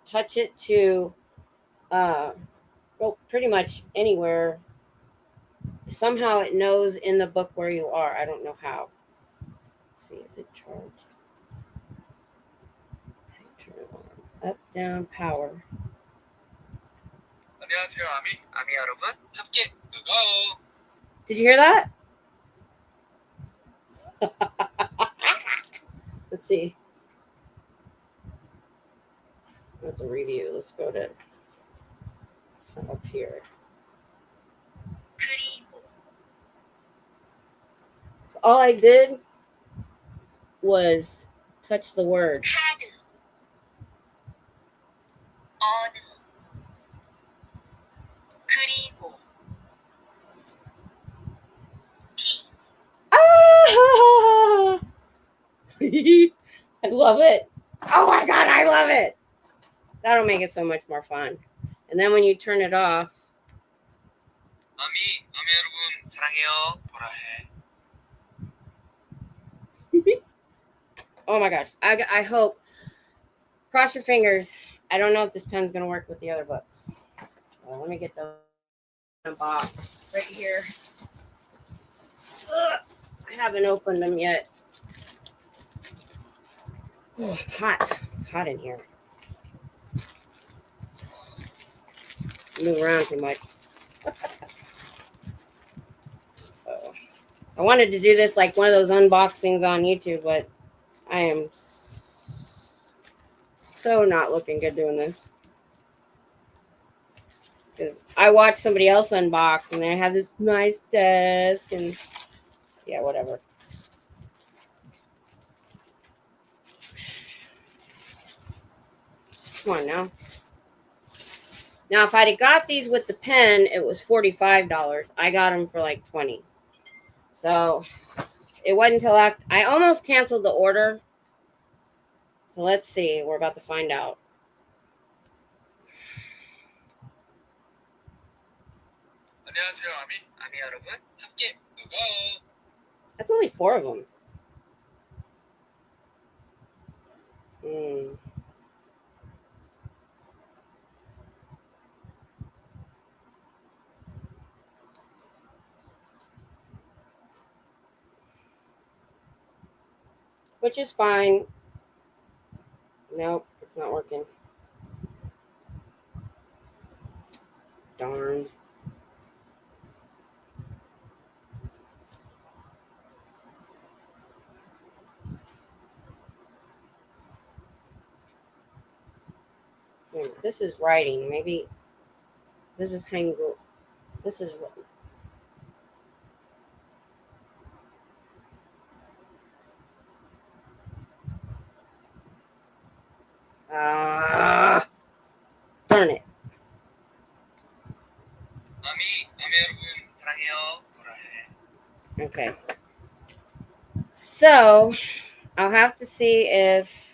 touch it to pretty much anywhere, somehow it knows in the book where you are. I don't know how. Let's see, is it charged? Turn it on. Up, down, power. 안녕하세요, 아미 여러분. 함께 뜨거워. Did you hear that? Let's see. That's a review. Let's go to up here. So all I did was touch the word. Ah! I love it. Oh my God, I love it. That'll make it so much more fun. And then when you turn it off. 아미 여러분 사랑해요. 보라 해. Oh my gosh. I hope. Cross your fingers. I don't know if this pen's going to work with the other books. Well, let me get the box right here. Ugh, I haven't opened them yet. Oh, hot. It's hot in here. Move around too much. So, I wanted to do this like one of those unboxings on YouTube, but I am so not looking good doing this. Because I watched somebody else unbox and they have this nice desk and yeah, whatever. Come on now. Now, if I'd have got these with the pen, it was $45. I got them for like $20. So it wasn't until after I almost canceled the order. So let's see. We're about to find out. 안녕하세요, 아미 여러분. 함께 뜨거워. That's only 4 of them. Which is fine. Nope, it's not working. Darn. This is writing. Maybe this is Hangul. This is Darn it. 아미 여러분 사랑해요. 보라해. Okay. So I'll have to see if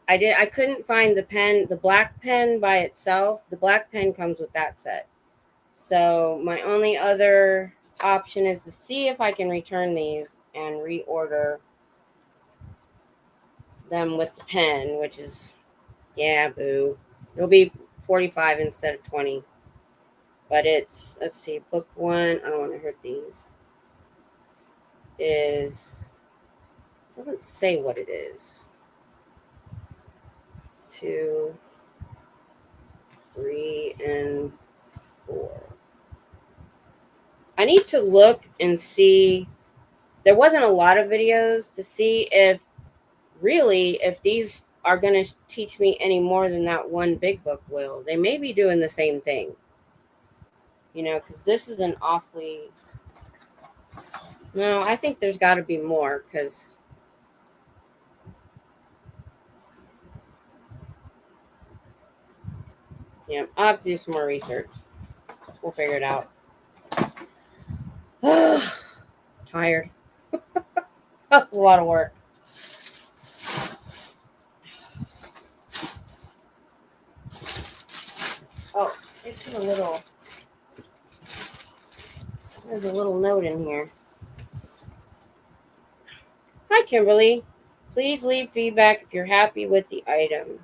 I couldn't find the pen, the black pen by itself. The black pen comes with that set. So my only other option is to see if I can return these and reorder them with the pen, which is, yeah, boo. It'll be 45 instead of 20. But it's, let's see, book one, I don't want to hurt these, is, doesn't say what it is. 2, 3, and 4. I need to look and see. There wasn't a lot of videos to see if really, if these are going to teach me any more than that one big book will. They may be doing the same thing, you know, because this is an awfully, no, I think there's got to be more, because yeah, I'll have to do some more research. We'll figure it out. Tired. A lot of work. Oh, there's a little note in here. Hi, Kimberly. Please leave feedback if you're happy with the item.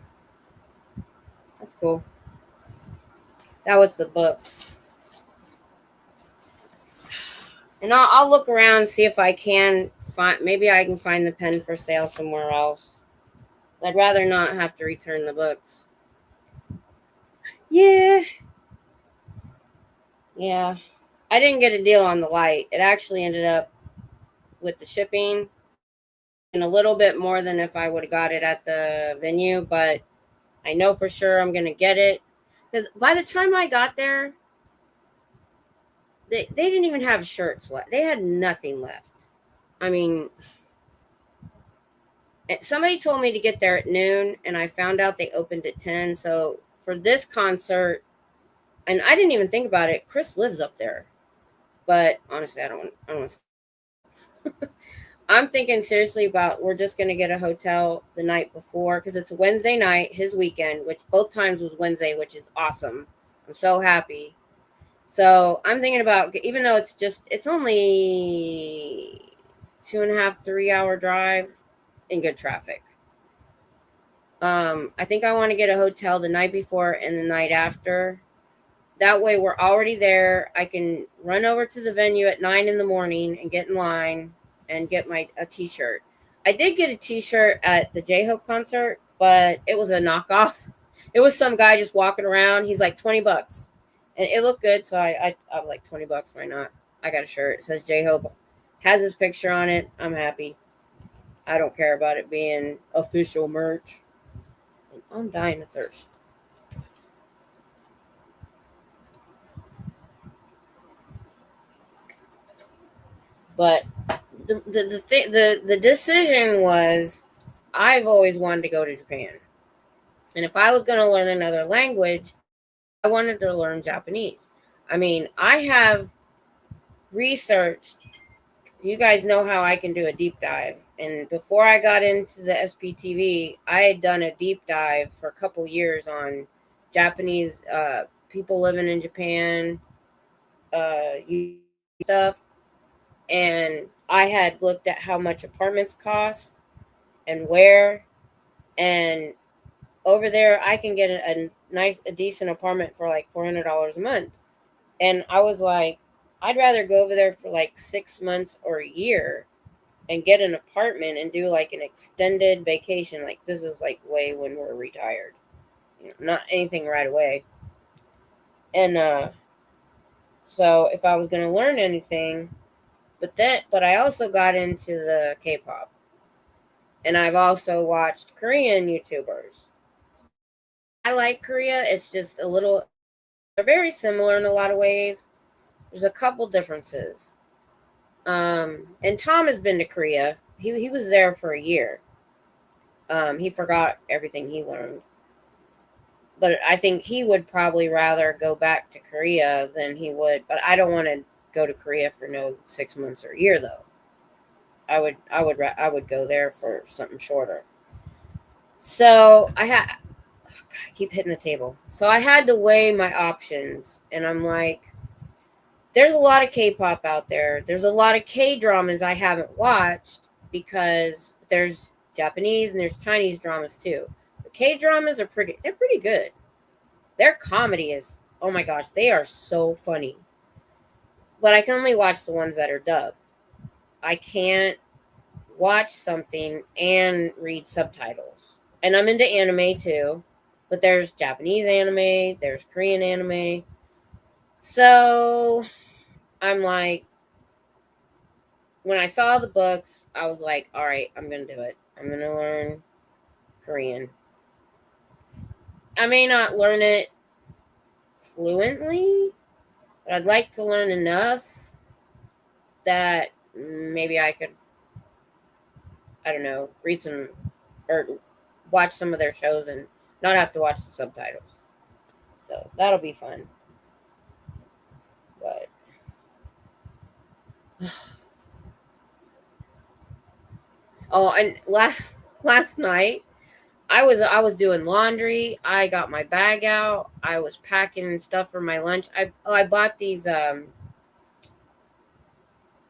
That's cool. That was the book. And I'll look around, see if I can find, maybe I can find the pen for sale somewhere else. I'd rather not have to return the books. Yeah. Yeah. I didn't get a deal on the light. It actually ended up with the shipping and a little bit more than if I would have got it at the venue, but I know for sure I'm going to get it. Because by the time I got there, they didn't even have shirts left. They had nothing left. I mean, somebody told me to get there at noon, and I found out they opened at 10. So for this concert, and I didn't even think about it, Chris lives up there. But honestly, I don't want to. I'm thinking seriously about, we're just going to get a hotel the night before, because it's a Wednesday night, his weekend, which both times was Wednesday, which is awesome. I'm so happy. So I'm thinking about, even though it's only 2.5, 3 hour drive in good traffic. I think I want to get a hotel the night before and the night after. That way we're already there. I can run over to the venue at 9 in the morning and get in line and get a t-shirt. I did get a t-shirt at the J-Hope concert, but it was a knockoff. It was some guy just walking around. He's like $20. And it looked good, so I was like, $20, why not? I got a shirt. It says J-Hope. Has his picture on it. I'm happy. I don't care about it being official merch. I'm dying of thirst. But the decision was, I've always wanted to go to Japan. And if I was going to learn another language, I wanted to learn Japanese. I mean, I have researched, you guys know how I can do a deep dive. And before I got into the SPTV, I had done a deep dive for a couple years on Japanese people living in Japan, stuff. And I had looked at how much apartments cost and where. And over there, I can get a decent apartment for like $400 a month. And I was like, I'd rather go over there for like 6 months or a year and get an apartment and do like an extended vacation. Like, this is like way when we're retired, not anything right away. And so if I was going to learn anything, but I also got into the K-pop, and I've also watched Korean YouTubers. I like Korea. It's just they're very similar in a lot of ways. There's a couple differences. And Tom has been to Korea. He was there for a year. He forgot everything he learned. But I think he would probably rather go back to Korea than he would. But I don't want to go to Korea for no 6 months or a year though. I would go there for something shorter. So I keep hitting the table. So I had to weigh my options, and I'm like, there's a lot of K-pop out there. There's a lot of K-dramas I haven't watched because there's Japanese and there's Chinese dramas too. The K-dramas they're pretty good. Their comedy is, oh my gosh, they are so funny. But I can only watch the ones that are dubbed. I can't watch something and read subtitles. And I'm into anime too, but there's Japanese anime, there's Korean anime. So I'm like, when I saw the books, I was like, all right, I'm going to do it. I'm going to learn Korean. I may not learn it fluently, but I'd like to learn enough that maybe I could, I don't know, read some or watch some of their shows and not have to watch the subtitles. So that'll be fun. But oh, and last night I was doing laundry. I got my bag out. I was packing stuff for my lunch. I bought these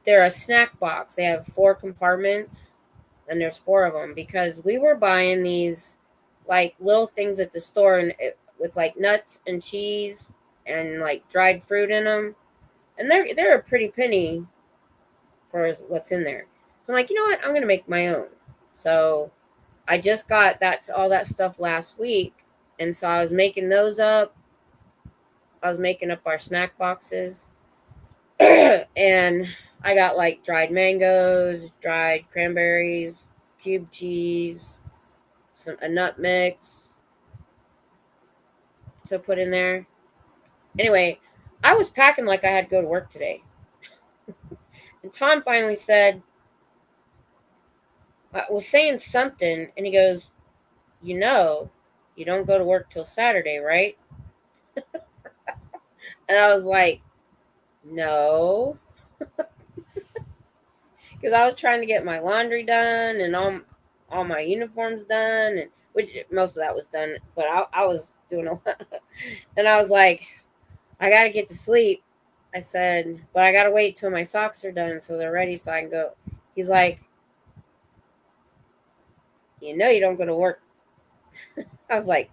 they're a snack box. They have 4 compartments and there's 4 of them because we were buying these like little things at the store and with like nuts and cheese and like dried fruit in them. And they're a pretty penny for what's in there. So I'm like, you know what? I'm going to make my own. So I just got all that stuff last week. And so I was making those up. I was making up our snack boxes. And I got like dried mangoes, dried cranberries, cube cheese, a nut mix to put in there. Anyway, I was packing like I had to go to work today. And Tom finally said, I was saying something, and he goes, you don't go to work till Saturday, right? And I was like, no. Because I was trying to get my laundry done and all my uniforms done, and which most of that was done, but I was doing a lot. And I was like, I got to get to sleep. I said, but I got to wait till my socks are done so they're ready so I can go. He's like, you don't go to work. I was like,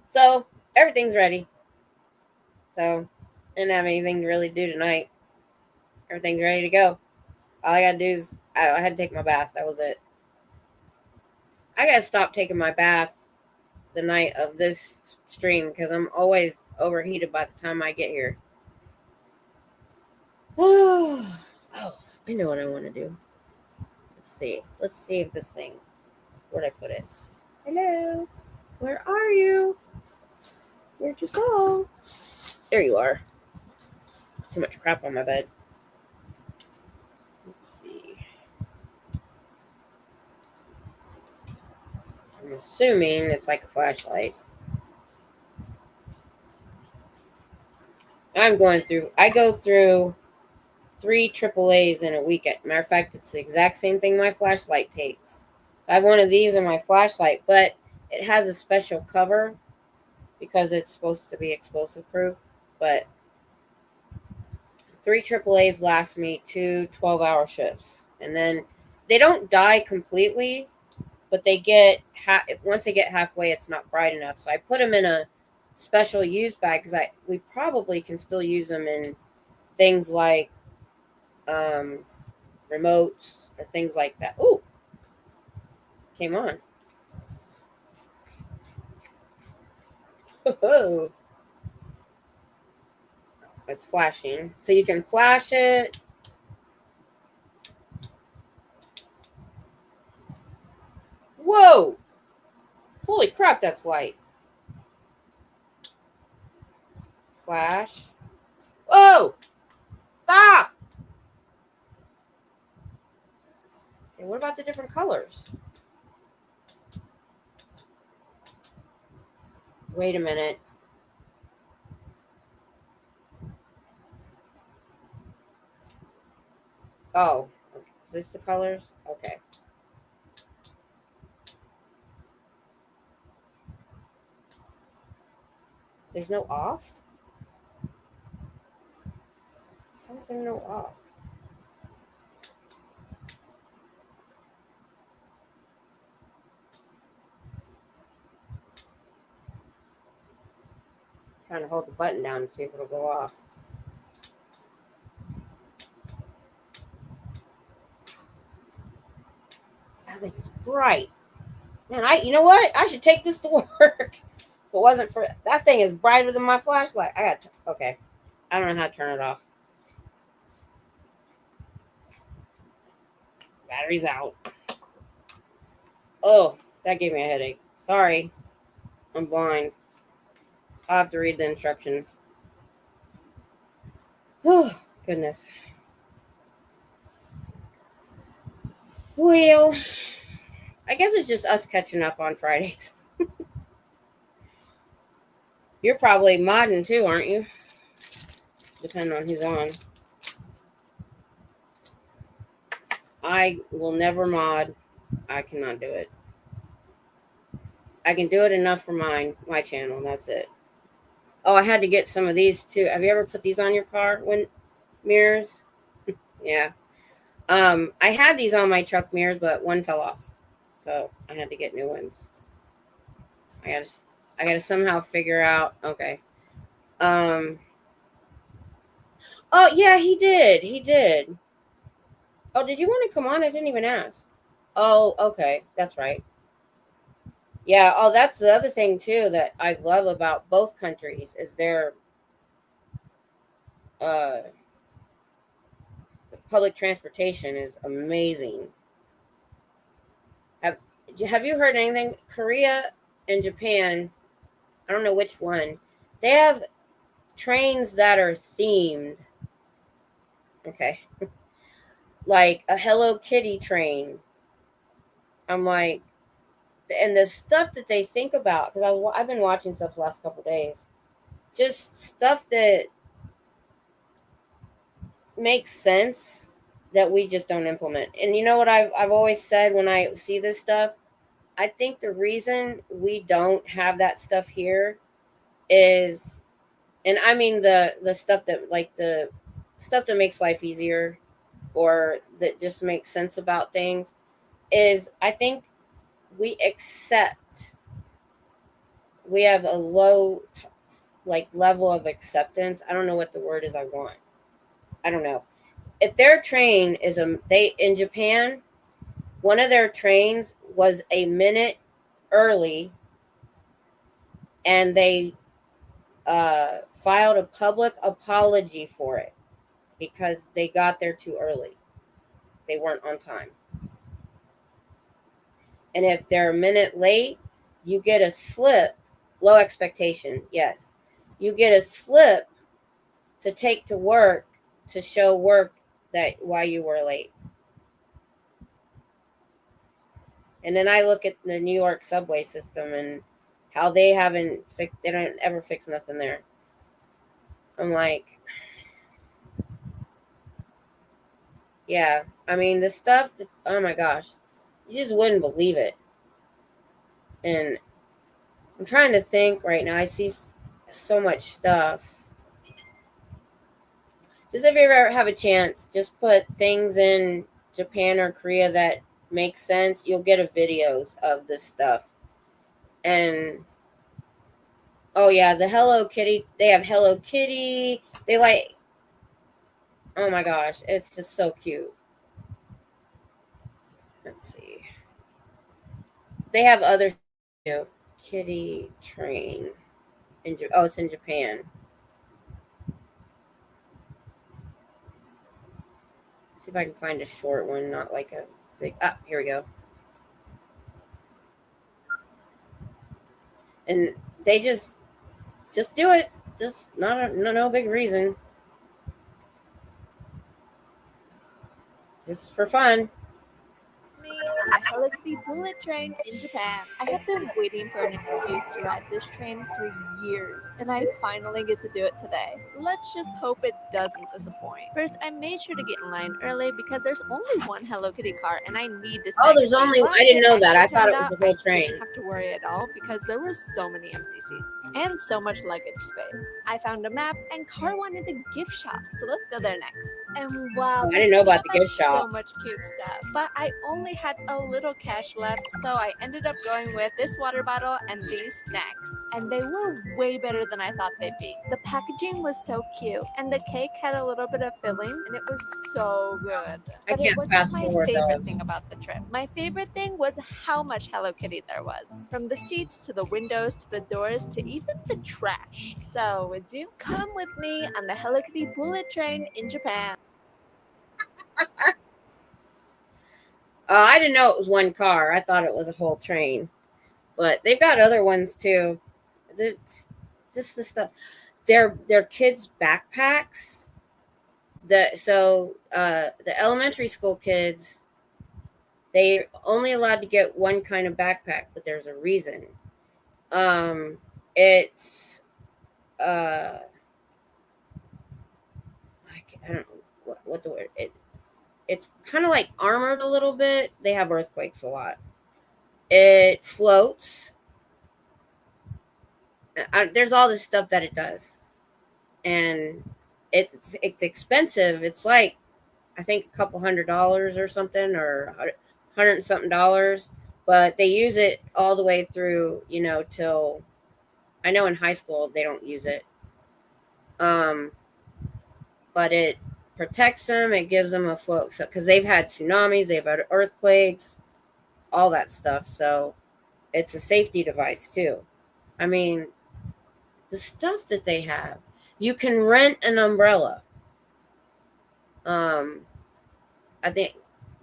so everything's ready. So I didn't have anything to really do tonight. Everything's ready to go. All I got to do is I had to take my bath. That was it. I got to stop taking my bath the night of this stream because I'm always overheated by the time I get here. Oh, I know what I want to do. Let's see if this thing, where'd I put it? Hello, where are you? Where'd you go? There you are. Too much crap on my bed. Let's see. I'm assuming it's like a flashlight. I go through 3 AAAs in a week. Matter of fact, it's the exact same thing my flashlight takes. I have one of these in my flashlight, but it has a special cover because it's supposed to be explosive proof. But 3 AAAs last me 2 12-hour shifts. And then they don't die completely, but they get once they get halfway, it's not bright enough. So I put them in a special use bag because we probably can still use them in things like remotes or things like that. Ooh, came on. Oh, it's flashing. So you can flash it. Whoa! Holy crap, that's light. Flash. Whoa! Stop! Okay, what about the different colors? Wait a minute. Oh, okay. Is this the colors? Okay. There's no off? How is there no off? I'm trying to hold the button down and see if it'll go off. That thing is bright. Man, you know what? I should take this to work. If it wasn't for that thing is brighter than my flashlight. Okay. I don't know how to turn it off. Battery's out. Oh, that gave me a headache. Sorry. I'm blind. I'll have to read the instructions. Oh, goodness. Well, I guess it's just us catching up on Fridays. You're probably modding too, aren't you? Depending on who's on. I will never mod. I cannot do it. I can do it enough for my channel, and that's it. Oh, I had to get some of these too. Have you ever put these on your car mirrors? Yeah. I had these on my truck mirrors, but one fell off, so I had to get new ones. I gotta somehow figure out. Okay. Oh yeah, he did. He did. Oh, did you want to come on? I didn't even ask. Oh, okay, that's right. Yeah. Oh, that's the other thing too that I love about both countries is their uh public transportation is amazing. Have you heard anything? Korea and Japan, I don't know which one. They have trains that are themed. Okay. Like a Hello Kitty train. I'm like, and the stuff that they think about, because I've been watching stuff the last couple days, just stuff that makes sense that we just don't implement. And you know what I've always said when I see this stuff? I think the reason we don't have that stuff here is, and I mean the stuff that like the stuff that makes life easier or that just makes sense about things, is I think we accept, we have a low like level of acceptance. I don't know what the word is I want. I don't know. If their train is they in Japan, one of their trains was a minute early, and they filed a public apology for it because they got there too early. They weren't on time. And if they're a minute late, you get a slip. Low expectation, yes. You get a slip to take to work to show work that why you were late. And then I look at the New York subway system and how they don't ever fix nothing there. I'm like, yeah. I mean, the stuff that, oh my gosh, you just wouldn't believe it. And I'm trying to think right now. I see so much stuff. Just if you ever have a chance, just put things in Japan or Korea that make sense. You'll get a videos of this stuff. And oh yeah, the Hello Kitty. They have Hello Kitty. They like. Oh my gosh, it's just so cute. Let's see. They have other kitty train. It's in Japan. See if I can find a short one, not like a big. Ah, here we go. And they just do it. Just no big reason. Just for fun. on the Hello Kitty bullet train in Japan. I have been waiting for an excuse to ride this train for years, and I finally get to do it today. Let's just hope it doesn't disappoint. First, I made sure to get in line early because there's only one Hello Kitty car, and I need to Oh, snag a there's seat. only. But I didn't know that. I actually thought turned it was out the whole I train. didn't have to worry at all because there were so many empty seats and so much luggage space. I found a map, and Car One is a gift shop, so let's go there next. And wow, I didn't know about the gift so shop. much cute stuff. But I only had a little cash left, so I ended up going with this water bottle and these snacks. And they were way better than I thought they'd be. The packaging was so cute, and the cake had a little bit of filling, and it was so good. But it wasn't my favorite thing about the trip. My favorite thing was how much Hello Kitty there was. From the seats to the windows to the doors to even the trash. So would you come with me on the Hello Kitty bullet train in Japan? I didn't know it was one car. I thought it was a whole train. But they've got other ones too. It's just the stuff. They're kids' backpacks. The elementary school kids, they're only allowed to get one kind of backpack, but there's a reason. It's I don't know what the word. It's kind of like armored a little bit. They have earthquakes a lot. It floats. There's all this stuff that it does, and it's expensive. It's like, I think, a couple $100 or something, or $100 and something dollars. But they use it all the way through, till, I know in high school they don't use it. But it protects them. It gives them a float, because they've had tsunamis, they've had earthquakes, all that stuff. So it's a safety device too. I mean, the stuff that they have. You can rent an umbrella. I think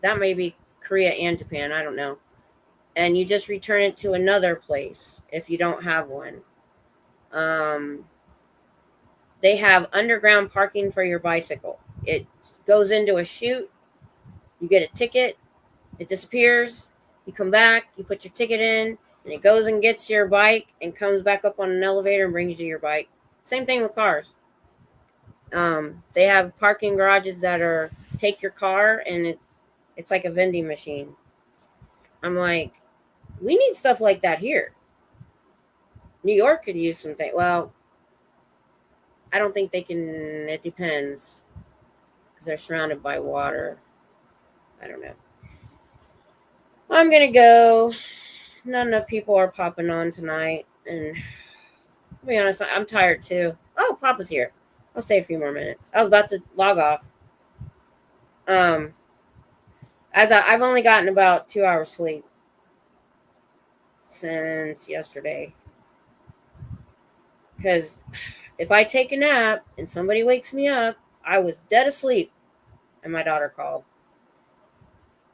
that may be Korea and Japan. I don't know. And you just return it to another place if you don't have one. They have underground parking for your bicycle. It goes into a chute. You get a ticket. It disappears. You come back. You put your ticket in. And it goes and gets your bike and comes back up on an elevator and brings you your bike. Same thing with cars. They have parking garages that are take your car, and it's like a vending machine. I'm like, we need stuff like that here. New York could use something. Well, I don't think they can. It depends, because they're surrounded by water. I don't know. I'm gonna go. Not enough people are popping on tonight, and to be honest, I'm tired too. Oh, Papa's here. I'll stay a few more minutes. I was about to log off. I've only gotten about 2 hours sleep since yesterday. Because if I take a nap and somebody wakes me up, I was dead asleep, and my daughter called.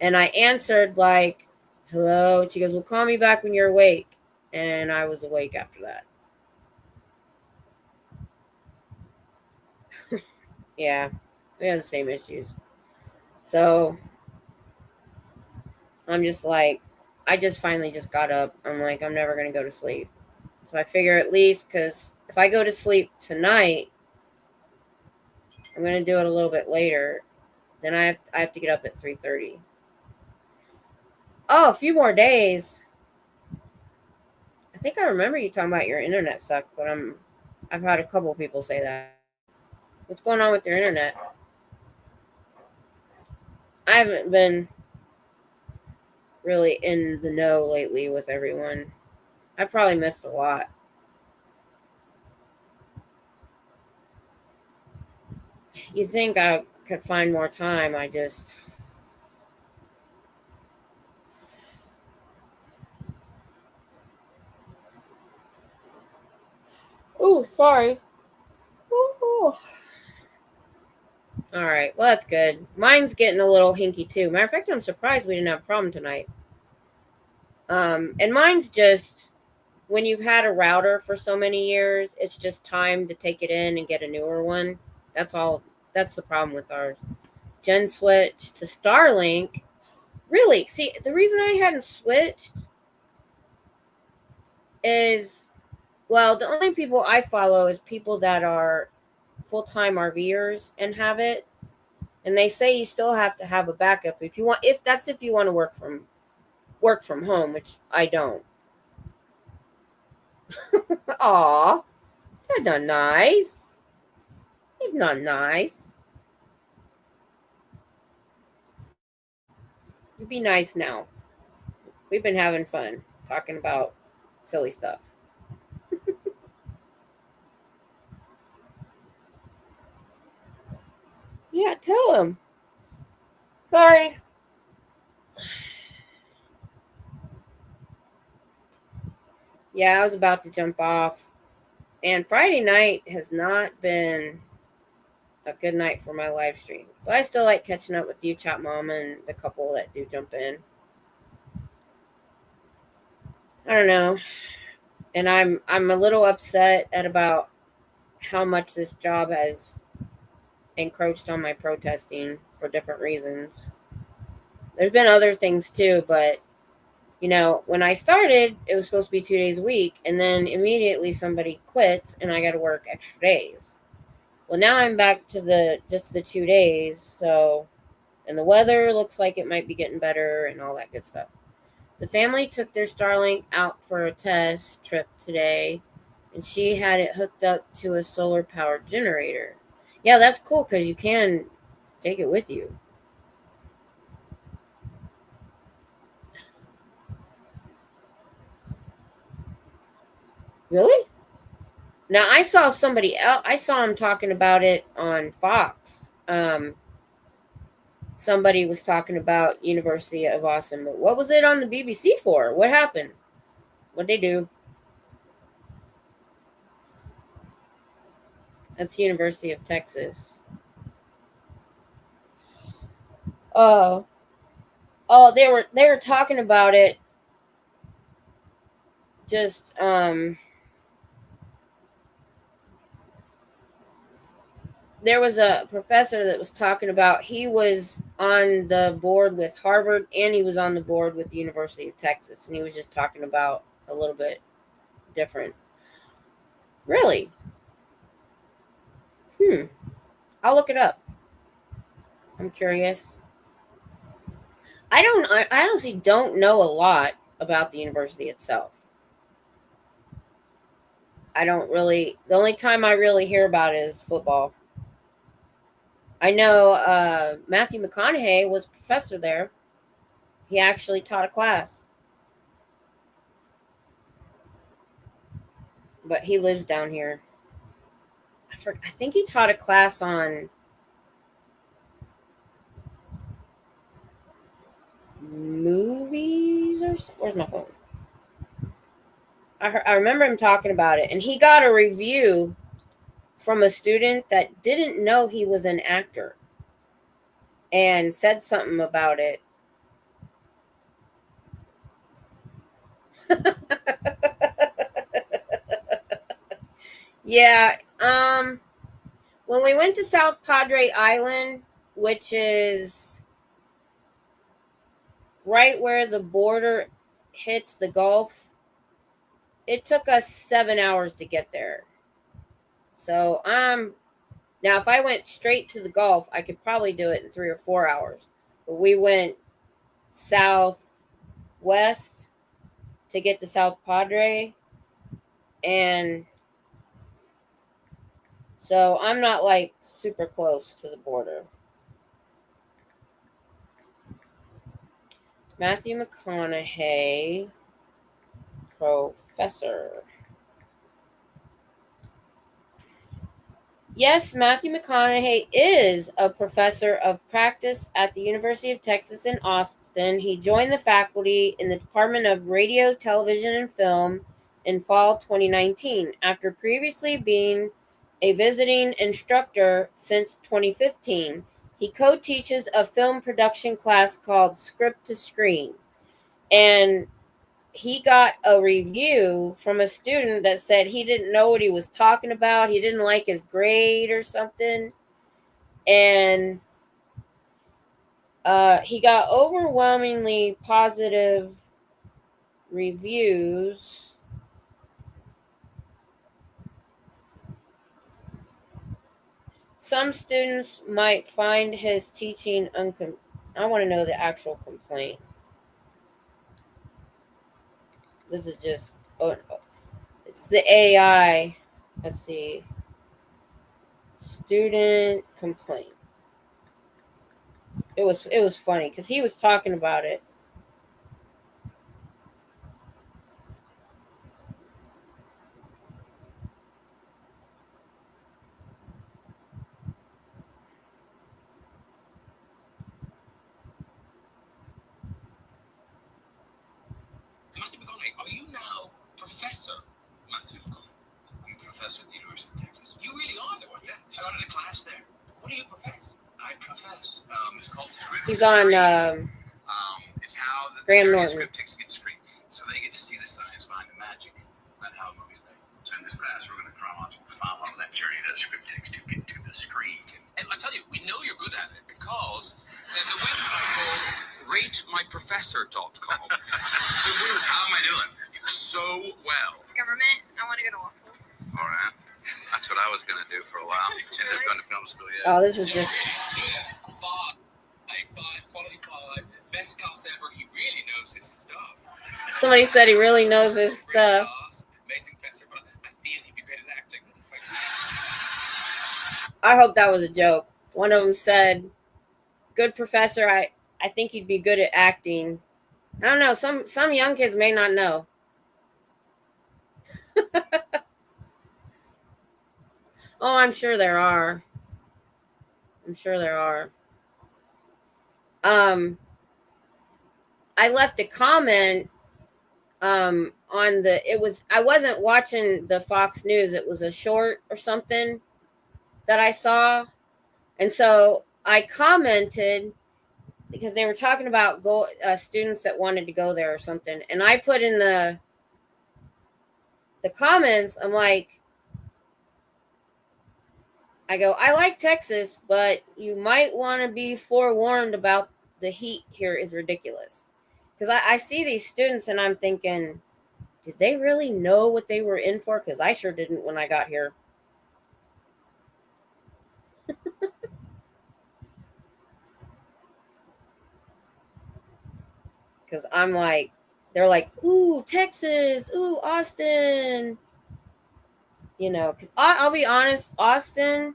And I answered like, hello. And she goes, well, call me back when you're awake. And I was awake after that. Yeah, we have the same issues. So I'm just like, I just finally just got up. I'm like, I'm never going to go to sleep. So I figure, at least, because if I go to sleep tonight, I'm going to do it a little bit later. Then I have to get up at 3:30. Oh, a few more days. I think I remember you talking about your internet sucked, but I've had a couple of people say that. What's going on with your internet? I haven't been really in the know lately with everyone. I probably missed a lot. You'd think I could find more time. I just... Oh, sorry. Ooh. All right. Well, that's good. Mine's getting a little hinky too. Matter of fact, I'm surprised we didn't have a problem tonight. And mine's just, when you've had a router for so many years, it's just time to take it in and get a newer one. That's all. That's the problem with ours. Gen switch to Starlink, Really, see, the reason I hadn't switched is, well, the only people I follow is people that are full-time RVers and have it. And they say you still have to have a backup if you want, if you want to work from home, which I don't. Aw, that's not nice. It's not nice. You be nice now. We've been having fun talking about silly stuff. Yeah, tell him. Sorry. Yeah, I was about to jump off. And Friday night has not been a good night for my live stream. But I still like catching up with you, Chat Mama, and the couple that do jump in. I don't know. And I'm a little upset at about how much this job has encroached on my protesting for different reasons. There's been other things too, but when I started, it was supposed to be 2 days a week, and then immediately somebody quits and I got to work extra days. Well, now I'm back to just the 2 days, so, and the weather looks like it might be getting better and all that good stuff. The family took their Starlink out for a test trip today, and she had it hooked up to a solar powered generator. Yeah, that's cool because you can take it with you. Really? Now I saw somebody else. I saw him talking about it on Fox. Somebody was talking about University of Austin. But what was it on the BBC for? What happened? What'd they do? That's University of Texas. Oh, they were talking about it. Just there was a professor that was talking about, he was on the board with Harvard and he was on the board with the University of Texas, and he was just talking about a little bit different. Really? I'll look it up. I'm curious. I honestly don't know a lot about the university itself. I don't really, the only time I really hear about it is football. I know Matthew McConaughey was a professor there. He actually taught a class. But he lives down here. I think he taught a class on movies or where's my phone? I remember him talking about it, and he got a review from a student that didn't know he was an actor and said something about it. Yeah, when we went to South Padre Island, which is right where the border hits the Gulf, it took us 7 hours to get there. So now if I went straight to the Gulf, I could probably do it in 3 or 4 hours. But we went southwest to get to South Padre, and so I'm not like super close to the border. Matthew McConaughey, professor. Yes, Matthew McConaughey is a professor of practice at the University of Texas in Austin. He joined the faculty in the Department of Radio, Television, and Film in fall 2019, after previously being a visiting instructor since 2015. He co-teaches a film production class called Script to Screen. And he got a review from a student that said he didn't know what he was talking about. He didn't like his grade or something. And He got overwhelmingly positive reviews. Some students might find his teaching I want to know the actual complaint. This is just, it's the AI. Let's see. Student complaint. It was funny because he was talking about it. Matthew McConaughey, are you now Professor Matthew McConaughey? I'm a professor at the University of Texas. You really are the one, yeah? Started a class there. What do you profess? I profess. It's called script. He's on it's how the Graham journey of Norton. script takes to get to screen. So they get to see the science behind the magic and how a movie's made. So in this class, we're going to chronologically follow that journey that a script takes to get to the screen. And I tell you, we know you're good at it because there's a website called ratemyprofessor.com. How am I doing? So well. Government, I want to go to law school. All right. That's what I was going to do for a while. Ended up going to film school, yeah. Oh, this is just. Quality 5, best class ever. He really knows his stuff. Somebody said he really knows his stuff. Amazing professor, but I feel he'd be great at acting. I hope that was a joke. One of them said, "Good professor. I think he'd be good at acting." I don't know. Some young kids may not know. Oh, I'm sure there are. I left a comment on I wasn't watching the Fox News. It was a short or something that I saw. And so I commented because they were talking about students that wanted to go there or something. And I put in the comments, I'm like, I go, I like Texas, but you might want to be forewarned about the heat here is ridiculous. Because I see these students and I'm thinking, did they really know what they were in for? Because I sure didn't when I got here. Because I'm like, they're like, ooh, Texas, ooh, Austin. You know, because I'll be honest, Austin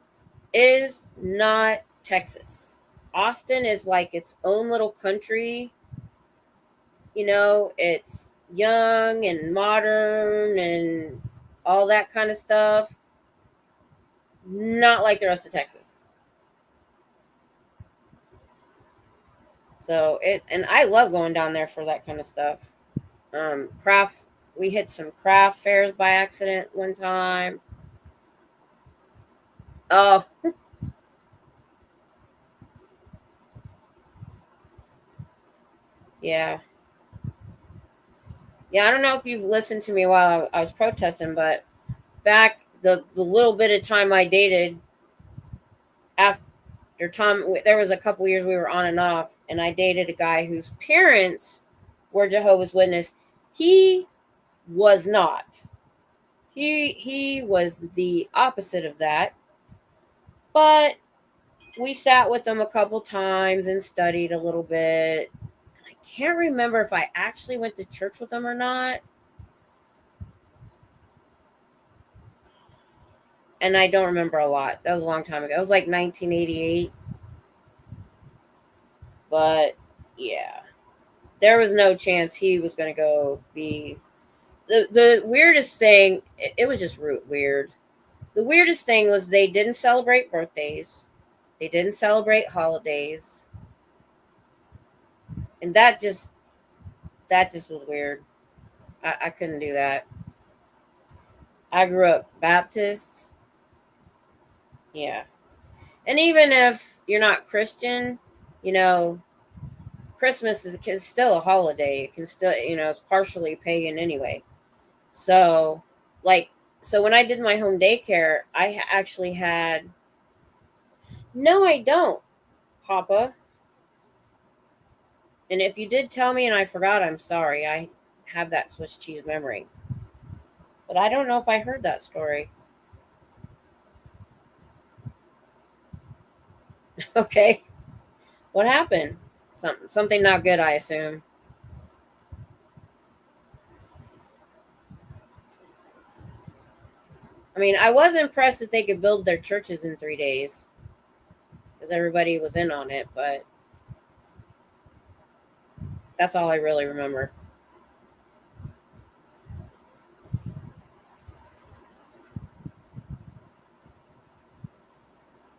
is not Texas. Austin is like its own little country. You know, it's young and modern and all that kind of stuff. Not like the rest of Texas. So and I love going down there for that kind of stuff. We hit some craft fairs by accident one time. Oh. Yeah. Yeah, I don't know if you've listened to me while I was protesting, but back the little bit of time I dated after Tom, there was a couple years we were on and off, and I dated a guy whose parents were Jehovah's Witness. He was not. He was the opposite of that. But we sat with him a couple times and studied a little bit. I can't remember if I actually went to church with him or not. And I don't remember a lot. That was a long time ago. It was like 1988. But yeah, there was no chance he was going to go be the weirdest thing. It was just weird. The weirdest thing was they didn't celebrate birthdays. They didn't celebrate holidays. And that just was weird. I couldn't do that. I grew up Baptist. Yeah. And even if you're not Christian, you know, Christmas is still a holiday. It can still, you know, it's partially pagan anyway. So when I did my home daycare, I actually had, no, I don't, Papa. And if you did tell me and I forgot, I'm sorry. I have that Swiss cheese memory. But I don't know if I heard that story. Okay. What happened? Something not good, I assume. I mean, I was impressed that they could build their churches in 3 days because everybody was in on it, but that's all I really remember.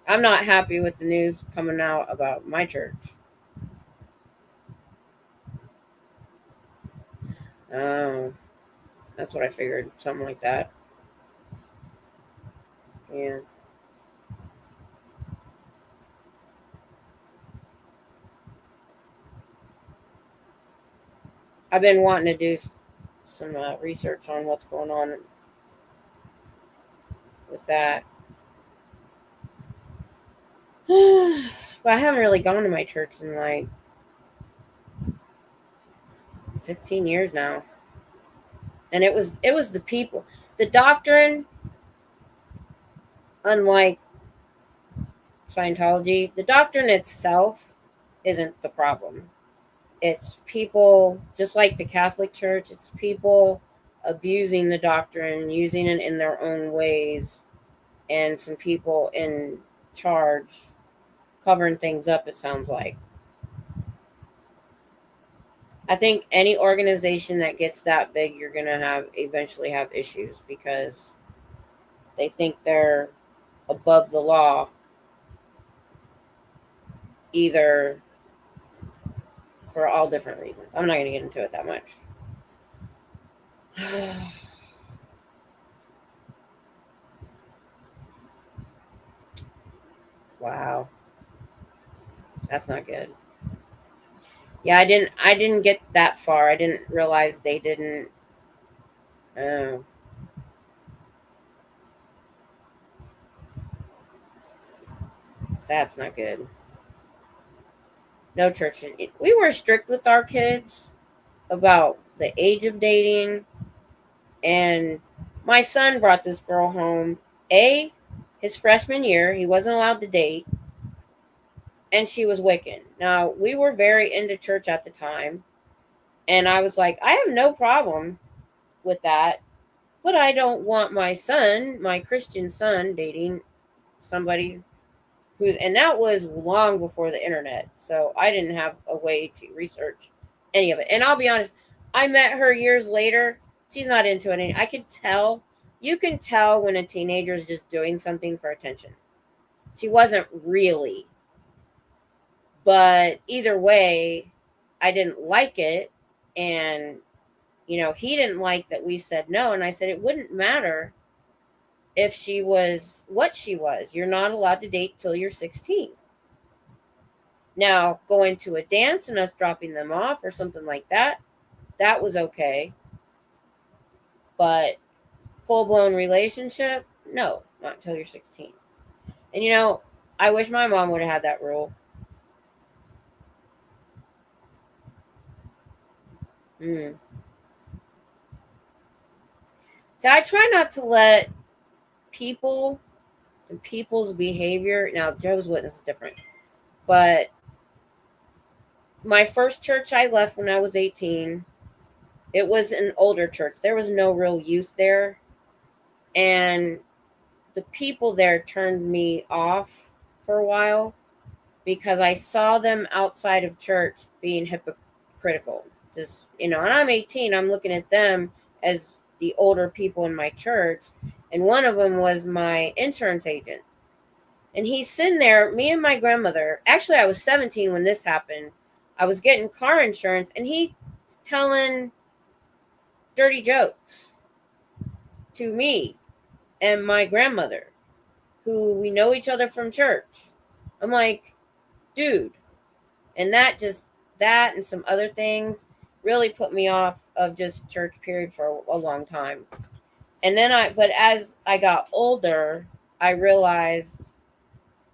I'm not happy with the news coming out about my church. Oh, that's what I figured. Something like that. Yeah. I've been wanting to do some research on what's going on with that. But I haven't really gone to my church in like 15 years now. And it was the people. The doctrine, unlike Scientology, the doctrine itself isn't the problem. It's people, just like the Catholic Church, it's people abusing the doctrine, using it in their own ways, and some people in charge covering things up, it sounds like. I think any organization that gets that big, you're going to eventually have issues because they think they're above the law, either for all different reasons. I'm not going to get into it that much. Wow. That's not good. Yeah, I didn't get that far. I didn't realize they didn't. Oh, that's not good. No church. We were strict with our kids about the age of dating, and my son brought this girl home. His freshman year, he wasn't allowed to date, and she was Wiccan. Now, we were very into church at the time, and I was like, I have no problem with that, but I don't want my son, my Christian son, dating somebody who, and that was long before the internet, so I didn't have a way to research any of it. And I'll be honest, I met her years later. She's not into it. I could tell. You can tell when a teenager is just doing something for attention. She wasn't really. But either way, I didn't like it. And, he didn't like that we said no. And I said it wouldn't matter if she was what she was. You're not allowed to date till you're 16. Now, going to a dance and us dropping them off or something like that, that was okay. But full-blown relationship, no, not until you're 16. And, I wish my mom would have had that rule. So I try not to let people and people's behavior. Now, Jehovah's Witness is different. But my first church I left when I was 18, it was an older church. There was no real youth there. And the people there turned me off for a while because I saw them outside of church being hypocritical. Just, and I'm 18, I'm looking at them as the older people in my church. And one of them was my insurance agent. And he's sitting there, me and my grandmother. Actually, I was 17 when this happened. I was getting car insurance, and he's telling dirty jokes to me and my grandmother, who we know each other from church. I'm like, dude. And that and some other things really put me off of just church, period, for a long time. And then but as I got older, I realized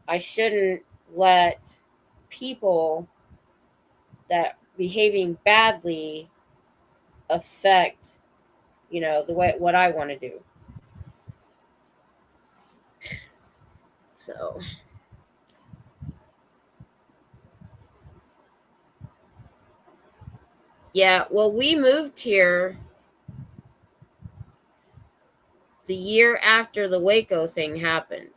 I shouldn't let people that behaving badly affect, the way what I want to do. So yeah, well, we moved here the year after the Waco thing happened.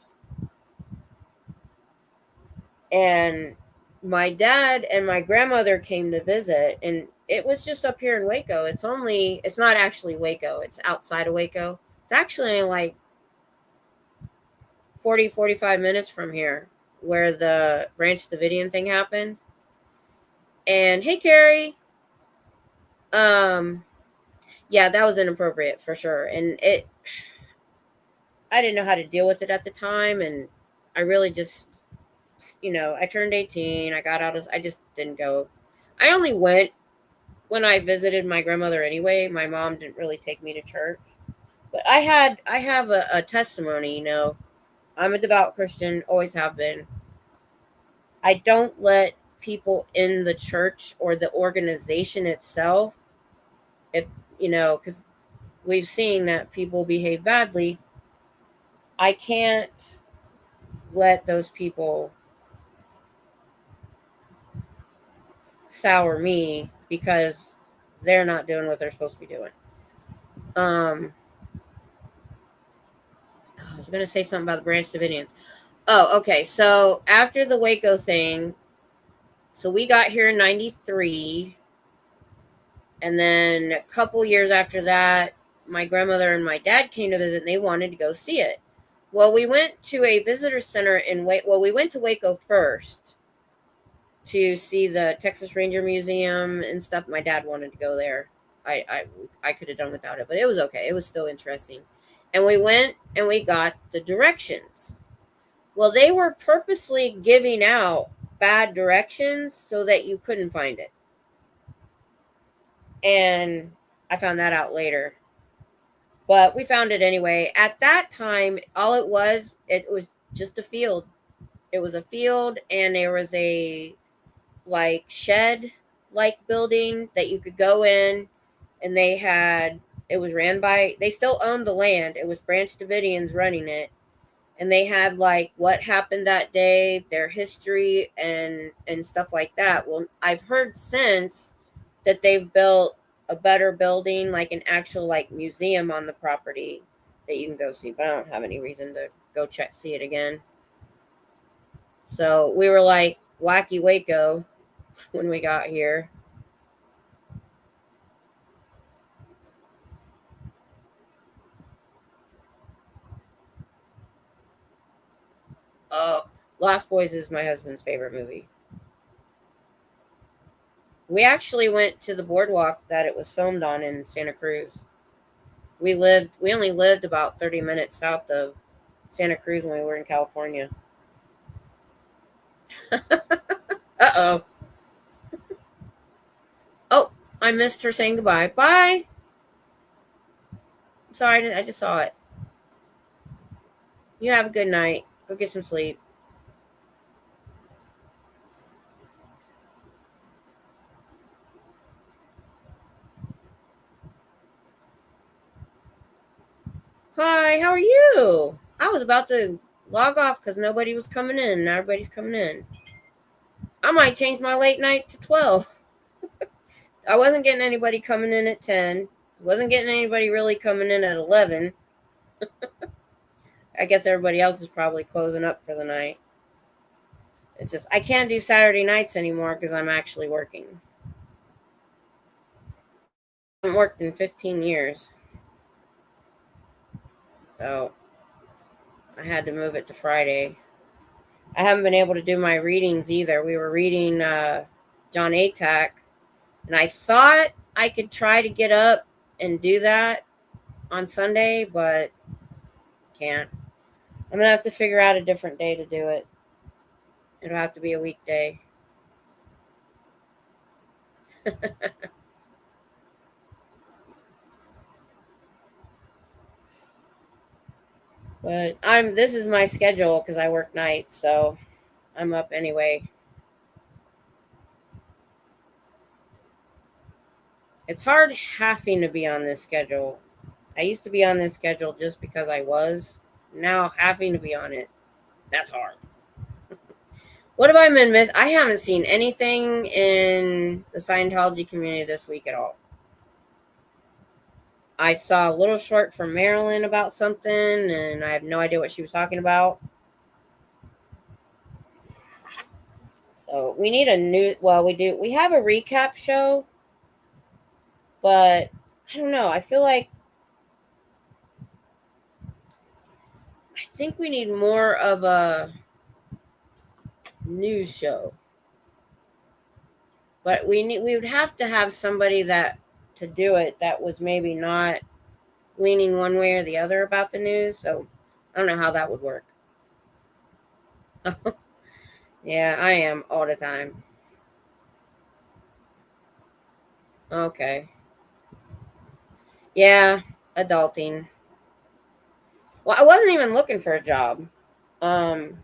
And my dad and my grandmother came to visit, and it was just up here in Waco. It's not actually Waco, it's outside of Waco. It's actually like 45 minutes from here, where the Branch Davidian thing happened. And hey, Carrie. Yeah, that was inappropriate for sure. And I didn't know how to deal with it at the time. And I really just, I turned 18. I just didn't go. I only went when I visited my grandmother anyway. My mom didn't really take me to church. But I have a testimony, I'm a devout Christian, always have been. I don't let people in the church or the organization itself, if, because we've seen that people behave badly. I can't let those people sour me because they're not doing what they're supposed to be doing. I was going to say something about the Branch Davidians. Oh, okay. So after the Waco thing, so we got here in 93. And then a couple years after that, my grandmother and my dad came to visit, and they wanted to go see it. Well, we went to a visitor center in Waco. Well, we went to Waco first to see the Texas Ranger Museum and stuff. My dad wanted to go there. I could have done without it, but it was okay. It was still interesting. And we went and we got the directions. Well, they were purposely giving out bad directions so that you couldn't find it. And I found that out later. But we found it anyway. At that time, it was just a field. It was a field, and there was a like shed like building that you could go in, and it was ran by, they still owned the land. It was Branch Davidians running it. And they had like what happened that day, their history and stuff like that. Well, I've heard since that they've built a better building, like an actual like museum on the property that you can go see, but I don't have any reason to go see it again. So we were like wacky Waco when we got here. Oh, Lost Boys is my husband's favorite movie. We actually went to the boardwalk that it was filmed on in Santa Cruz. We only lived about 30 minutes south of Santa Cruz when we were in California. Uh-oh. Oh, I missed her saying goodbye. Bye. Sorry, I just saw it. You have a good night. Go get some sleep. Hi, how are you? I was about to log off because nobody was coming in. Now everybody's coming in. I might change my late night to 12. I wasn't getting anybody coming in at 10. Wasn't getting anybody really coming in at 11. I guess everybody else is probably closing up for the night. It's just, I can't do Saturday nights anymore because I'm actually working. I haven't worked in 15 years. So I had to move it to Friday. I haven't been able to do my readings either. We were reading John Atack, and I thought I could try to get up and do that on Sunday, but can't. I'm going to have to figure out a different day to do it. It'll have to be a weekday. But this is my schedule because I work nights, so I'm up anyway. It's hard having to be on this schedule. I used to be on this schedule just because I was. Now having to be on it, that's hard. What have I been missing? I haven't seen anything in the Scientology community this week at all. I saw a little short from Marilyn about something, and I have no idea what she was talking about. So we need a new, well, we have a recap show, but I don't know. I feel like, I think we need more of a news show. But we would have to have somebody that to do it that was maybe not leaning one way or the other about the news. So I don't know how that would work. Yeah, I am all the time. Okay. Yeah, adulting. Well, I wasn't even looking for a job. Um,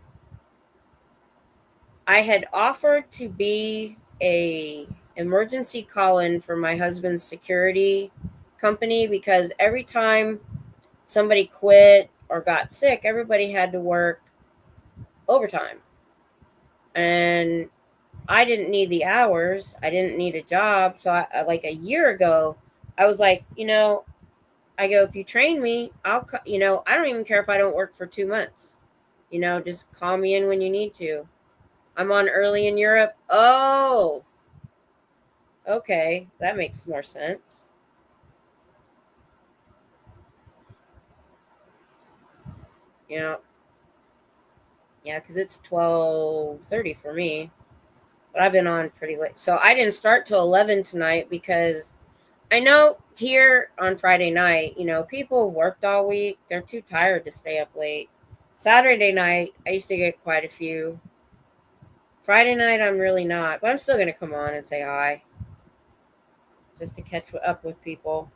I had offered to be a emergency call-in for my husband's security company because every time somebody quit or got sick, everybody had to work overtime. And I didn't need the hours. I didn't need a job. So like a year ago, I was like, I go, if you train me, I don't even care if I don't work for 2 months. Just call me in when you need to. I'm on early in Europe. Oh, okay. That makes more sense. Yeah, because it's 12:30 for me. But I've been on pretty late. So I didn't start till 11 tonight because I know here on Friday night, people worked all week. They're too tired to stay up late. Saturday night, I used to get quite a few. Friday night, I'm really not. But I'm still going to come on and say hi just to catch up with people.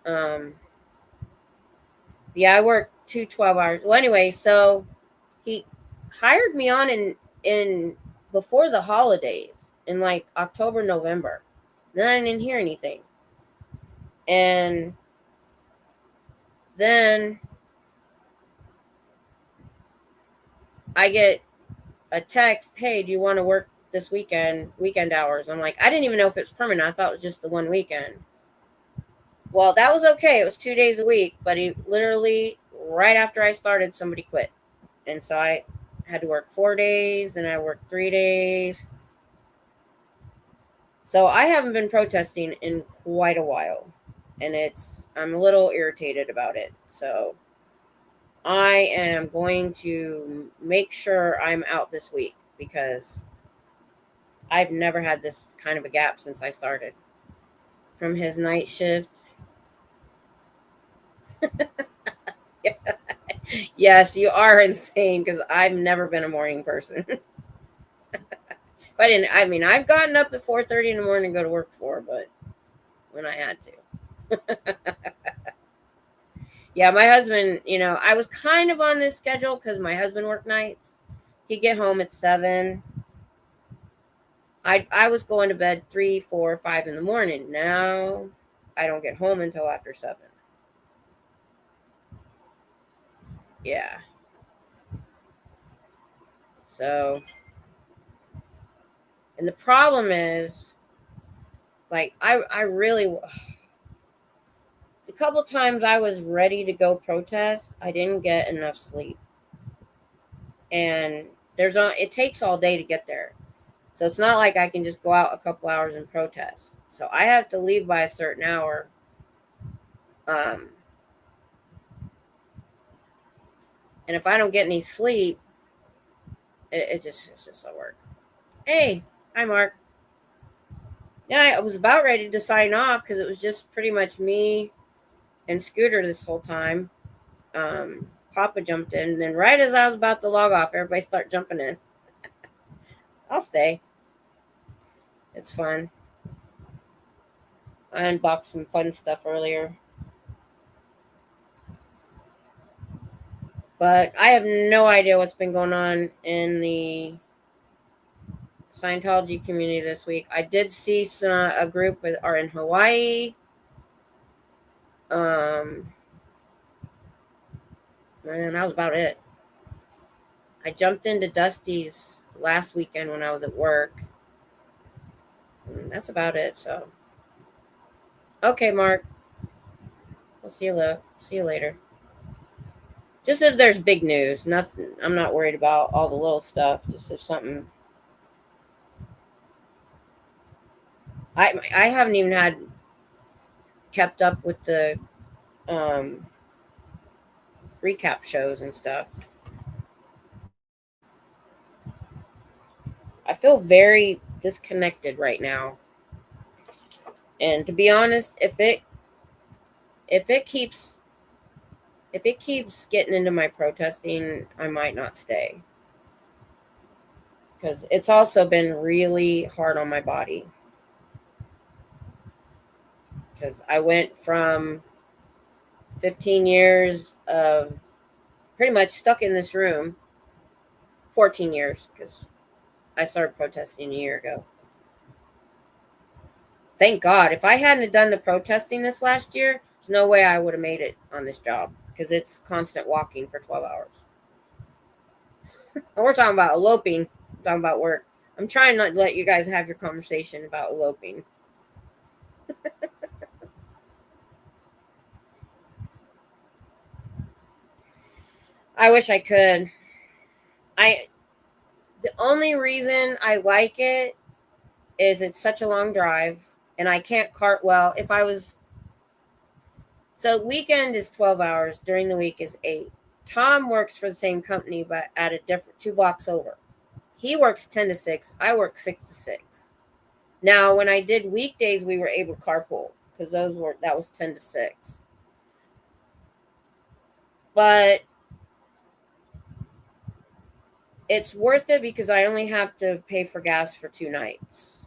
Um, yeah, I work 12 hours. Well, anyway, so he hired me on in before the holidays in like October, November. Then I didn't hear anything. And then I get a text, hey, do you want to work this weekend hours? I'm like, I didn't even know if it was permanent. I thought it was just the one weekend. Well, that was okay. It was 2 days a week, but he literally, right after I started, somebody quit. And so I had to work 4 days and I worked 3 days. So I haven't been protesting in quite a while. And I'm a little irritated about it. So I am going to make sure I'm out this week because I've never had this kind of a gap since I started. From his night shift. Yes, you are insane because I've never been a morning person. I've gotten up at 4:30 in the morning to go to work before, but when I had to. Yeah, my husband, I was kind of on this schedule because my husband worked nights. He'd get home at 7. I was going to bed 3, 4, 5 in the morning. Now I don't get home until after 7. Yeah. So, and the problem is, like, I really, the couple times I was ready to go protest, I didn't get enough sleep. And it takes all day to get there. So it's not like I can just go out a couple hours and protest. So I have to leave by a certain hour. And if I don't get any sleep, it's just a work. Hey, hi Mark. Yeah, I was about ready to sign off because it was just pretty much me and Scooter this whole time. Papa jumped in, and then right as I was about to log off, everybody started jumping in. I'll stay. It's fun. I unboxed some fun stuff earlier. But I have no idea what's been going on in the Scientology community this week. I did see a group that are in Hawaii. And that was about it. I jumped into Dusty's last weekend when I was at work. And that's about it. So, okay, Mark. I'll see you later. Just if there's big news, nothing. I'm not worried about all the little stuff. Just if something. I haven't even kept up with the recap shows and stuff. I feel very disconnected right now. And to be honest, if it keeps getting into my protesting, I might not stay. Because it's also been really hard on my body. Because I went from 15 years of pretty much stuck in this room, 14 years, because I started protesting a year ago. Thank God. If I hadn't done the protesting this last year, there's no way I would have made it on this job, because it's constant walking for 12 hours. And we're talking about eloping, talking about work. I'm trying not to let you guys have your conversation about eloping. I wish I could. The only reason I like it is it's such a long drive, and I can't cart well. So weekend is 12 hours. During the week is 8. Tom works for the same company, but at a different 2 blocks over. He works 10 to 6. I work 6 to 6. Now, when I did weekdays, we were able to carpool because that was 10 to 6. But it's worth it because I only have to pay for gas for 2 nights.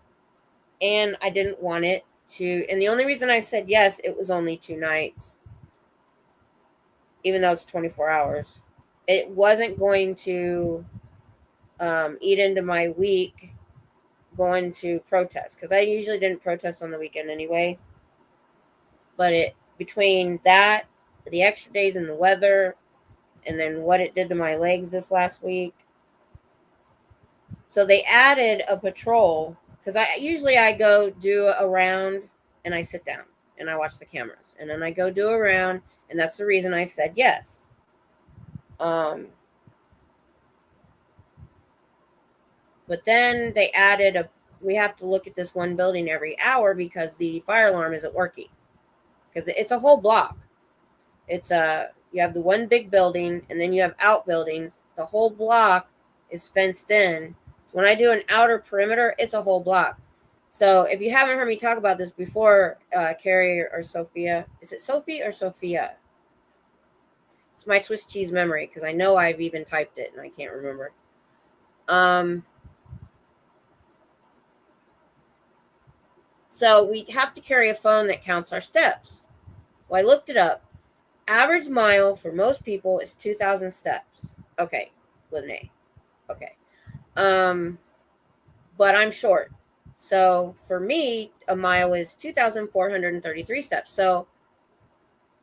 And I didn't want it to. And the only reason I said yes, it was only 2 nights. Even though it's 24 hours. It wasn't going to eat into my week going to protest. Because I usually didn't protest on the weekend anyway. But between that, the extra days in the weather, and then what it did to my legs this last week. So they added a patrol, because I go do a round and I sit down and I watch the cameras, and then I go do a round, and that's the reason I said yes. But then they added we have to look at this one building every hour because the fire alarm isn't working, because it's a whole block. You have the one big building, and then you have outbuildings. The whole block is fenced in. So when I do an outer perimeter, it's a whole block. So if you haven't heard me talk about this before, Carrie or Sophia, is it Sophie or Sophia? It's my Swiss cheese memory, because I know I've even typed it and I can't remember. So we have to carry a phone that counts our steps. Well, I looked it up. Average mile for most people is 2,000 steps. Okay, with an A. Okay. But I'm short. So for me, a mile is 2,433 steps. So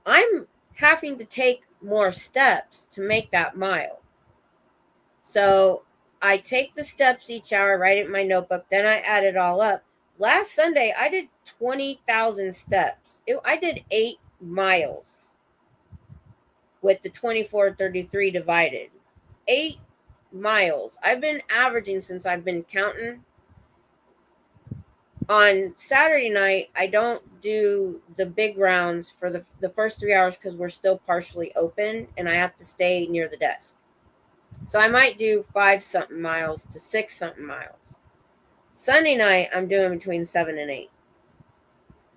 I'm having to take more steps to make that mile. So I take the steps each hour, write it in my notebook, then I add it all up. Last Sunday, I did 20,000 steps. I did 8 miles with the 2433 divided. 8 miles. I've been averaging since I've been counting. On Saturday night, I don't do the big rounds for the first 3 hours because we're still partially open and I have to stay near the desk. So I might do 5-something miles to 6-something miles. Sunday night, I'm doing between 7 and 8.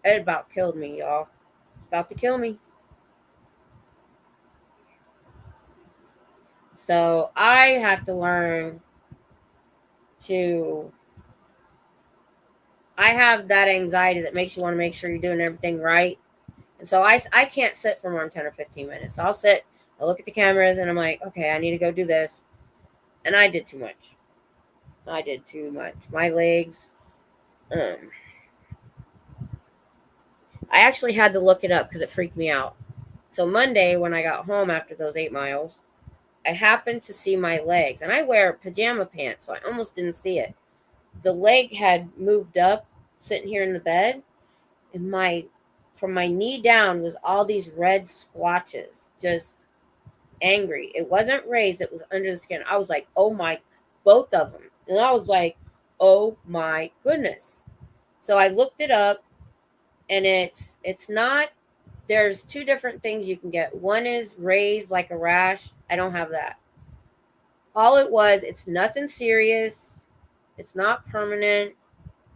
It about killed me, y'all. It's about to kill me. So I have to learn to... I have that anxiety that makes you want to make sure you're doing everything right. And so I can't sit for more than 10 or 15 minutes. So I'll sit, I'll look at the cameras, and I'm like, okay, I need to go do this. And I did too much. I did too much. My legs. Um, I actually had to look it up because it freaked me out. So Monday, when I got home after those 8 miles, I happened to see my legs, and I wear pajama pants, so I almost didn't see it. The leg had moved up, sitting here in the bed, and my from my knee down was all these red splotches, just angry. It wasn't raised; it was under the skin. I was like, "Oh my!" Both of them, and I was like, "Oh my goodness!" So I looked it up, and it's not. There's two different things you can get. One is raised like a rash. I don't have that. All it was, it's nothing serious. It's not permanent.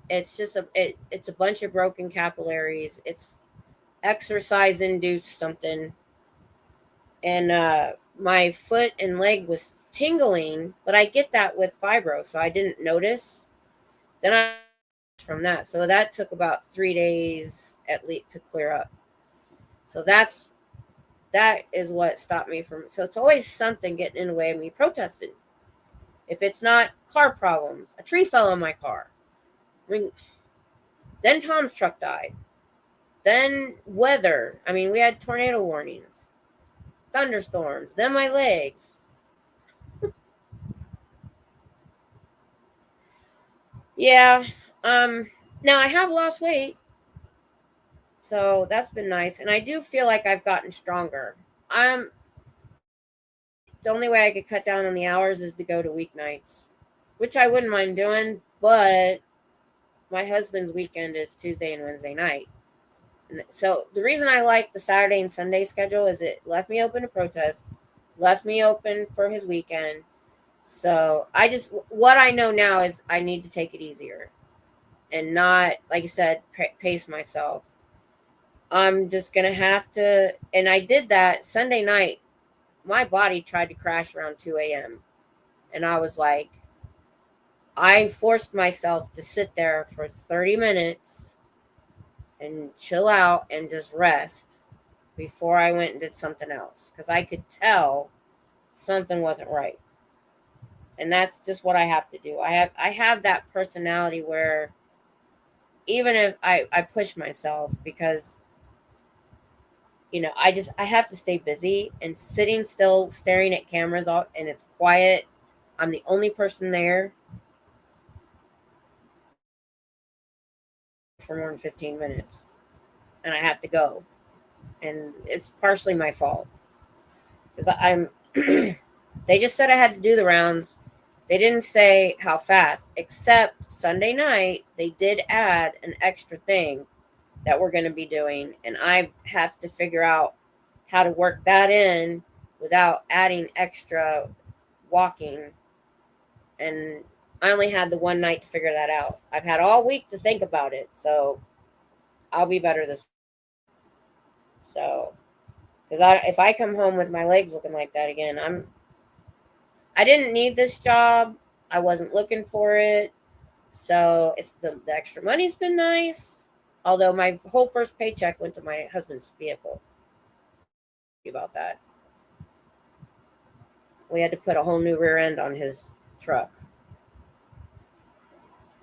It's just it's a bunch of broken capillaries. It's exercise induced something. And my foot and leg was tingling, but I get that with fibro, so I didn't notice. Then I from that. So that took about 3 days at least to clear up. So that is what stopped me from. So it's always something getting in the way of me protesting. If it's not car problems, a tree fell on my car. I mean, then Tom's truck died. Then weather. I mean, we had tornado warnings, thunderstorms. Then my legs. Yeah. Now I have lost weight, so that's been nice, and I do feel like I've gotten stronger. I'm The only way I could cut down on the hours is to go to weeknights, which I wouldn't mind doing, but my husband's weekend is Tuesday and Wednesday night. And so the reason I like the Saturday and Sunday schedule is it left me open to protest, left me open for his weekend. So what I know now is I need to take it easier and not, like you said, pace myself. I'm just going to have to, and I did that Sunday night. My body tried to crash around 2 a.m. And I was like, I forced myself to sit there for 30 minutes and chill out and just rest before I went and did something else because I could tell something wasn't right. And that's just what I have to do. I have that personality where even if I push myself because I have to stay busy, and sitting still staring at cameras all and it's quiet. I'm the only person there for more than 15 minutes and I have to go. And it's partially my fault because I'm they just said I had to do the rounds. They didn't say how fast, except Sunday night they did add an extra thing that we're going to be doing, and I have to figure out how to work that in without adding extra walking. And I only had the one night to figure that out. I've had all week to think about it, so I'll be better this. So, because if I come home with my legs looking like that again, I didn't need this job. I wasn't looking for it. So it's the extra money's been nice. Although my whole first paycheck went to my husband's vehicle. About that. We had to put a whole new rear end on his truck.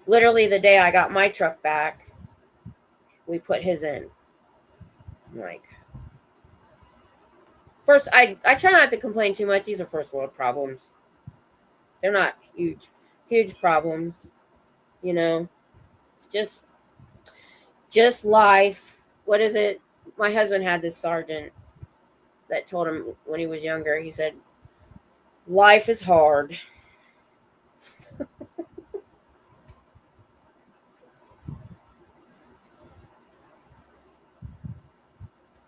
Literally the day I got my truck back, we put his in. I'm like, first, I try not to complain too much. These are first world problems. They're not huge problems. It's just life. What is it? My husband had this sergeant that told him when he was younger, he said, life is hard.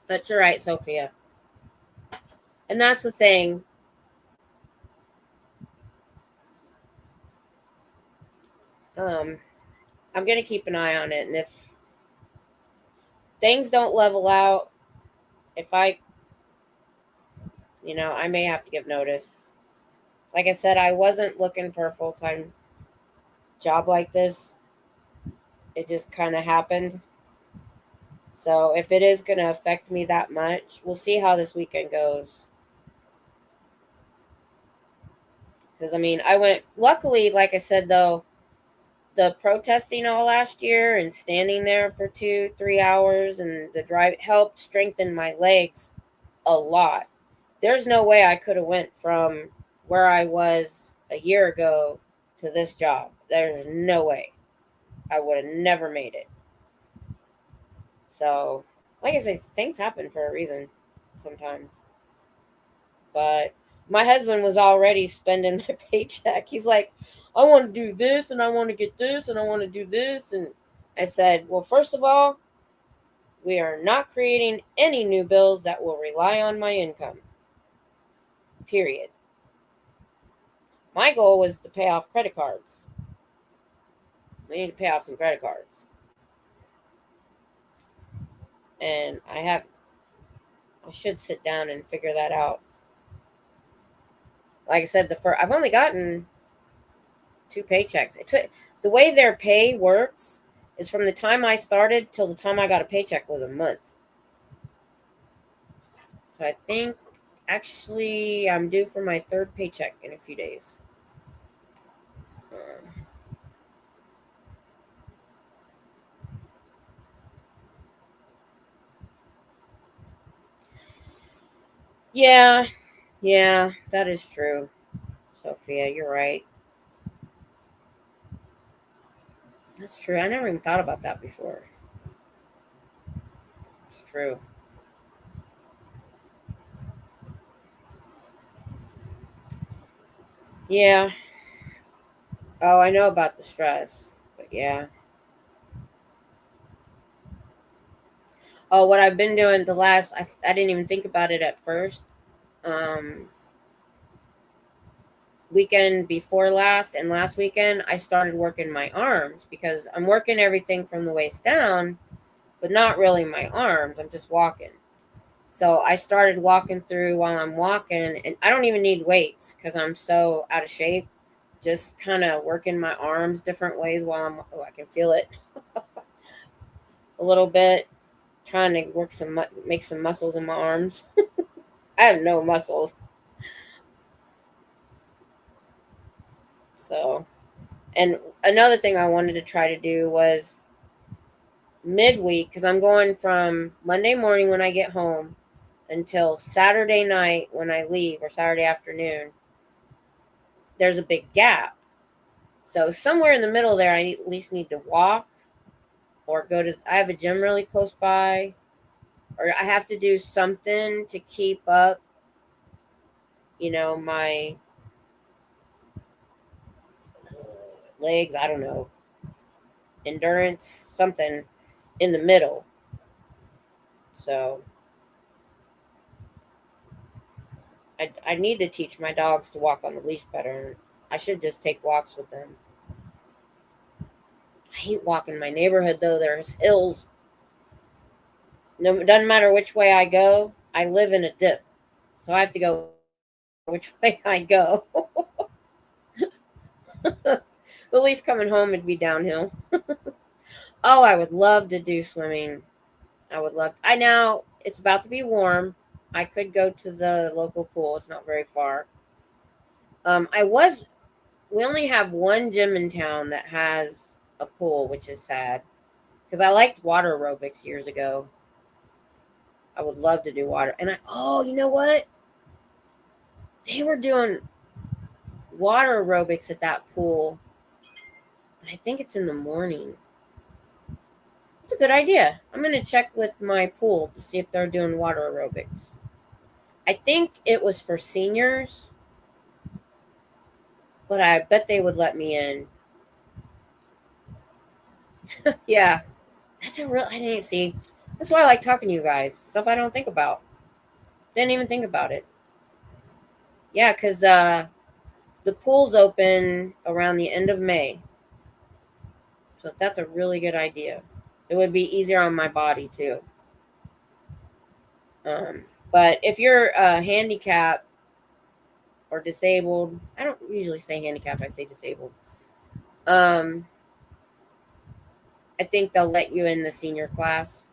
That's all right, Sophia. And that's the thing. I'm going to keep an eye on it. And if things don't level out, if I may have to give notice. Like I said, I wasn't looking for a full-time job like this. It just kind of happened. So if it is going to affect me that much, we'll see how this weekend goes. Because, I mean, I went, luckily, like I said, though, the protesting all last year and standing there for 2-3 hours and the drive helped strengthen my legs a lot. There's no way I could have went from where I was a year ago to this job. There's no way. I would have never made it. So, like I say, things happen for a reason sometimes. But my husband was already spending my paycheck. He's like, I want to do this and I want to get this and I want to do this. And I said, well, first of all, we are not creating any new bills that will rely on my income. Period. My goal was to pay off credit cards. We need to pay off some credit cards. And I should sit down and figure that out. Like I said, I've only gotten 2 paychecks. The way their pay works is from the time I started till the time I got a paycheck was a month. So I think actually I'm due for my 3rd paycheck in a few days. Yeah, that is true. Sophia, you're right. That's true. I never even thought about that before. It's true. Yeah. Oh, I know about the stress. But yeah. Oh, what I've been doing I didn't even think about it at first. Weekend before last and last weekend, I started working my arms because I'm working everything from the waist down, but not really my arms. I'm just walking. So I started walking through while I'm walking, and I don't even need weights because I'm so out of shape. Just kind of working my arms different ways while I can feel it a little bit, trying to make some muscles in my arms. I have no muscles. So, and another thing I wanted to try to do was midweek, because I'm going from Monday morning when I get home until Saturday night when I leave, or Saturday afternoon. There's a big gap. So somewhere in the middle there, I at least need to walk or I have a gym really close by, or I have to do something to keep up, my legs, I don't know, endurance, something in the middle. So I need to teach my dogs to walk on the leash better. I should just take walks with them. I hate walking my neighborhood, though. There's hills. No, it doesn't matter which way I go. I live in a dip, so I have to go which way I go. At least coming home, it'd be downhill. Oh, I would love to do swimming. It's about to be warm. I could go to the local pool. It's not very far. We only have one gym in town that has a pool, which is sad. Because I liked water aerobics years ago. I would love to do water. You know what? They were doing water aerobics at that pool. But I think it's in the morning. It's a good idea. I'm going to check with my pool to see if they're doing water aerobics. I think it was for seniors, but I bet they would let me in. Yeah, I didn't see. That's why I like talking to you guys. Stuff I don't think about. Didn't even think about it. Yeah, because the pool's open around the end of May. So that's a really good idea. It would be easier on my body, too. But if you're handicapped or disabled, I don't usually say handicapped, I say disabled. I think they'll let you in the senior class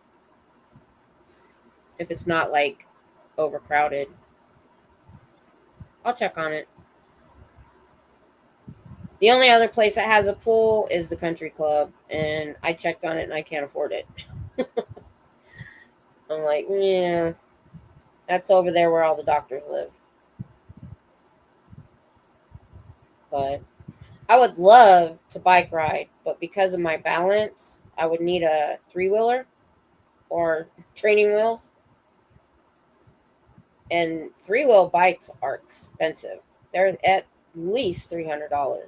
if it's not like overcrowded. I'll check on it. The only other place that has a pool is the country club, and I checked on it and I can't afford it. I'm like, yeah, that's over there where all the doctors live. But I would love to bike ride, but because of my balance, I would need a three-wheeler or training wheels. And three-wheel bikes are expensive. They're at least $300.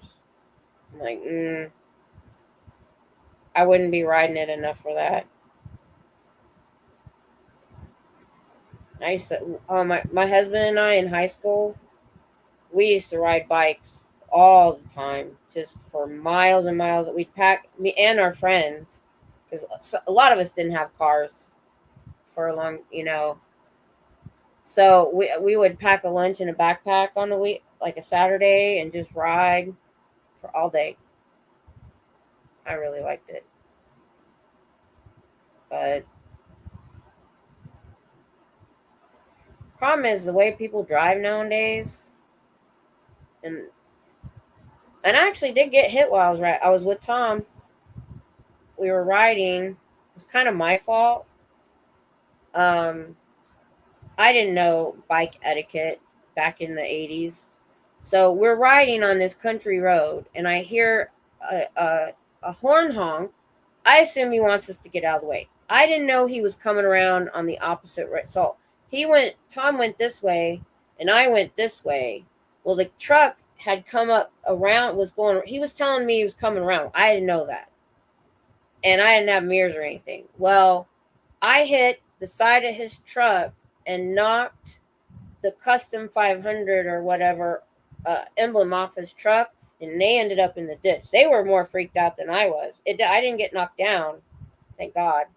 I'm like, I wouldn't be riding it enough for that. I used to, my husband and I in high school, we used to ride bikes all the time, just for miles and miles. We'd pack, me and our friends, because a lot of us didn't have cars for a long. So we would pack a lunch in a backpack on the week, like a Saturday, and just ride for all day. I really liked it, but problem is the way people drive nowadays. And I actually did get hit while I was I was with Tom. We were riding. It was kind of my fault. Um, I didn't know bike etiquette back in the 80s. So we're riding on this country road, and I hear a horn honk. I assume he wants us to get out of the way. I didn't know he was coming around on the opposite right. So Tom went this way, and I went this way. Well, the truck had come up around, he was telling me he was coming around. I didn't know that. And I didn't have mirrors or anything. Well, I hit the side of his truck and knocked the custom 500 or whatever emblem off his truck, and they ended up in the ditch. They were more freaked out than I was. I didn't get knocked down, thank God.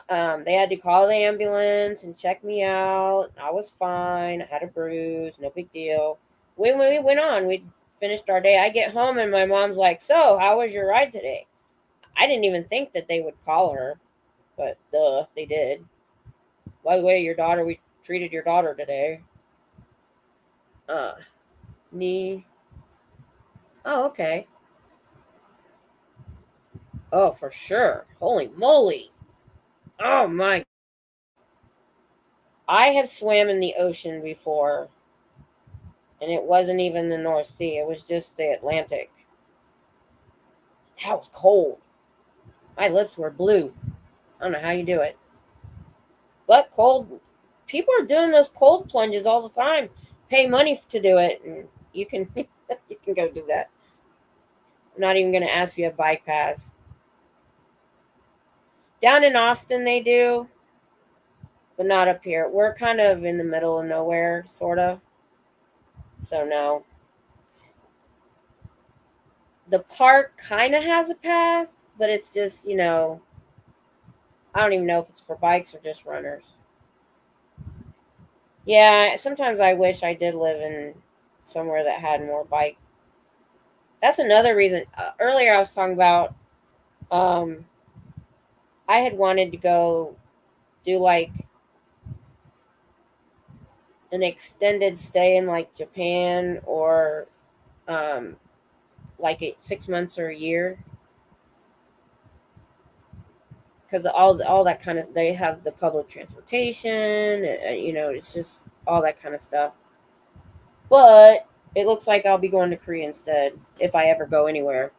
They had to call the ambulance and check me out. I was fine. I had a bruise, no big deal. We went on. We finished our day. I get home and my mom's like, "So, how was your ride today?" I didn't even think that they would call her, but duh, they did. By the way, we treated your daughter today. Uh, knee. Oh, okay. Oh, for sure. Holy moly. Oh my. I have swam in the ocean before, and it wasn't even the North Sea. It was just the Atlantic. That was cold. My lips were blue. I don't know how you do it. But cold. People are doing those cold plunges all the time. Pay money to do it, and you can you can go do that. I'm not even going to ask you a bike pass. Down in Austin, they do, but not up here. We're kind of in the middle of nowhere, sort of. So, no. The park kind of has a path, but it's just, I don't even know if it's for bikes or just runners. Yeah, sometimes I wish I did live in somewhere that had more bike. That's another reason. Earlier, I was talking about um, I had wanted to go do like an extended stay in like Japan or um, like 6 months or a year, because all that kind of, they have the public transportation, it's just all that kind of stuff. But it looks like I'll be going to Korea instead if I ever go anywhere,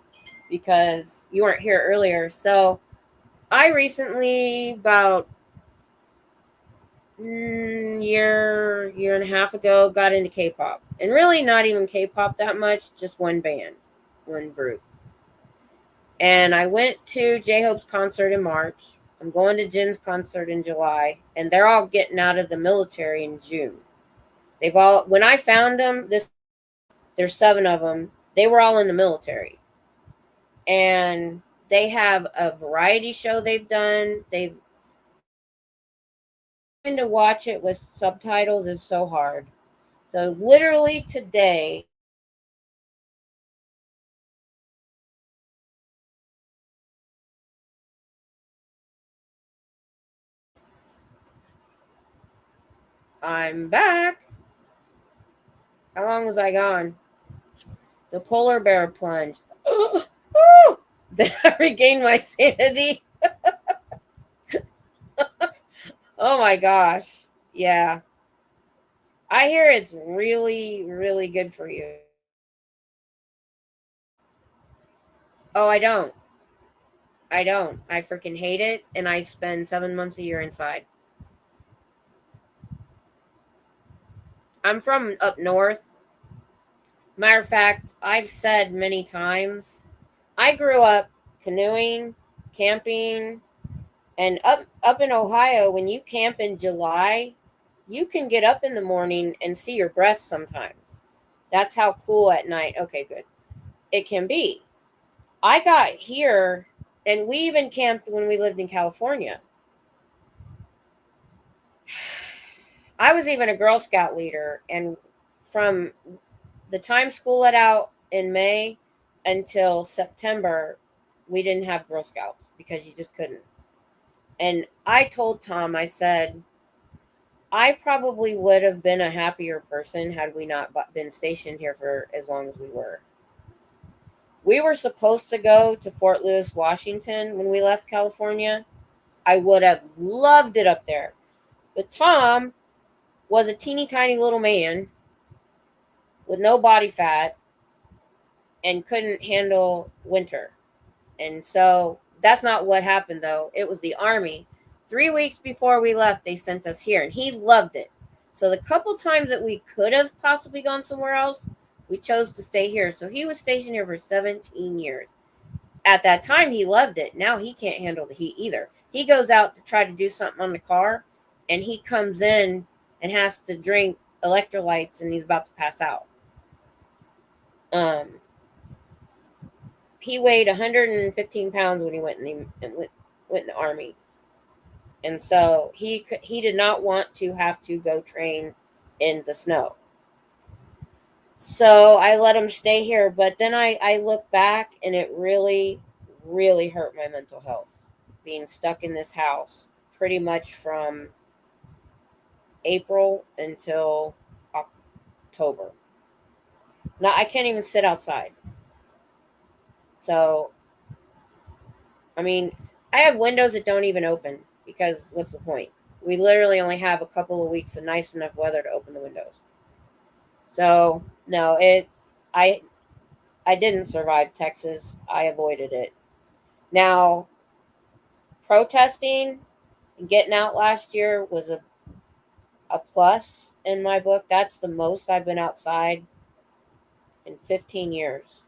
because you weren't here earlier. So I recently, about year and a half ago, got into K-pop, and really not even K-pop that much, just one band, one group. And I went to J-Hope's concert in March. I'm going to Jin's concert in July, and they're all getting out of the military in June. When I found them, there's 7 of them. They were all in the military, and they have a variety show they've done. To watch it with subtitles is so hard. So literally today, I'm back. How long was I gone? The polar bear plunge. Then I regained my sanity. Oh my gosh. Yeah. I hear it's really, really good for you. Oh, I don't. I don't. I freaking hate it. And I spend 7 months a year inside. I'm from up north. Matter of fact, I've said many times, I grew up canoeing, camping, and up in Ohio, when you camp in July, you can get up in the morning and see your breath sometimes. That's how cool at night. Okay, good. It can be. I got here, and we even camped when we lived in California. I was even a Girl Scout leader, and from the time school let out in May until September, we didn't have Girl Scouts because you just couldn't. And I told Tom, I said, I probably would have been a happier person had we not been stationed here for as long as we were. We were supposed to go to Fort Lewis, Washington when we left California. I would have loved it up there. But Tom was a teeny tiny little man with no body fat and couldn't handle winter. And so that's not what happened, though. It was the Army. 3 weeks before we left, they sent us here, and he loved it. So the couple times that we could have possibly gone somewhere else, we chose to stay here. So he was stationed here for 17 years. At that time, he loved it. Now he can't handle the heat either. He goes out to try to do something on the car, and he comes in and has to drink electrolytes, and he's about to pass out. He weighed 115 pounds when he went in the Army. And so he did not want to have to go train in the snow. So I let him stay here. But then I look back, and it really, really hurt my mental health. Being stuck in this house pretty much from April until October. Now I can't even sit outside. So, I mean, I have windows that don't even open because what's the point? We literally only have a couple of weeks of nice enough weather to open the windows. So, no, I didn't survive Texas. I avoided it. Now, protesting and getting out last year was a plus in my book. That's the most I've been outside in 15 years.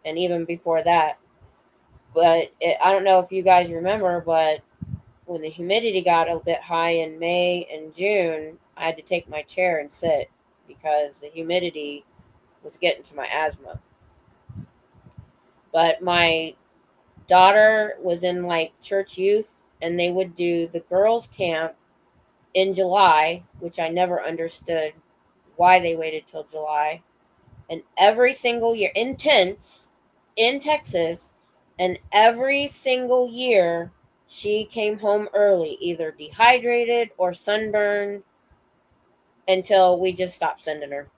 And even before that. But I don't know if you guys remember, but when the humidity got a bit high in May and June, I had to take my chair and sit because the humidity was getting to my asthma. But my daughter was in like church youth, and they would do the girls' camp in July, which I never understood why they waited till July. And every single year, intense in Texas, and every single year she came home early, either dehydrated or sunburned, until we just stopped sending her.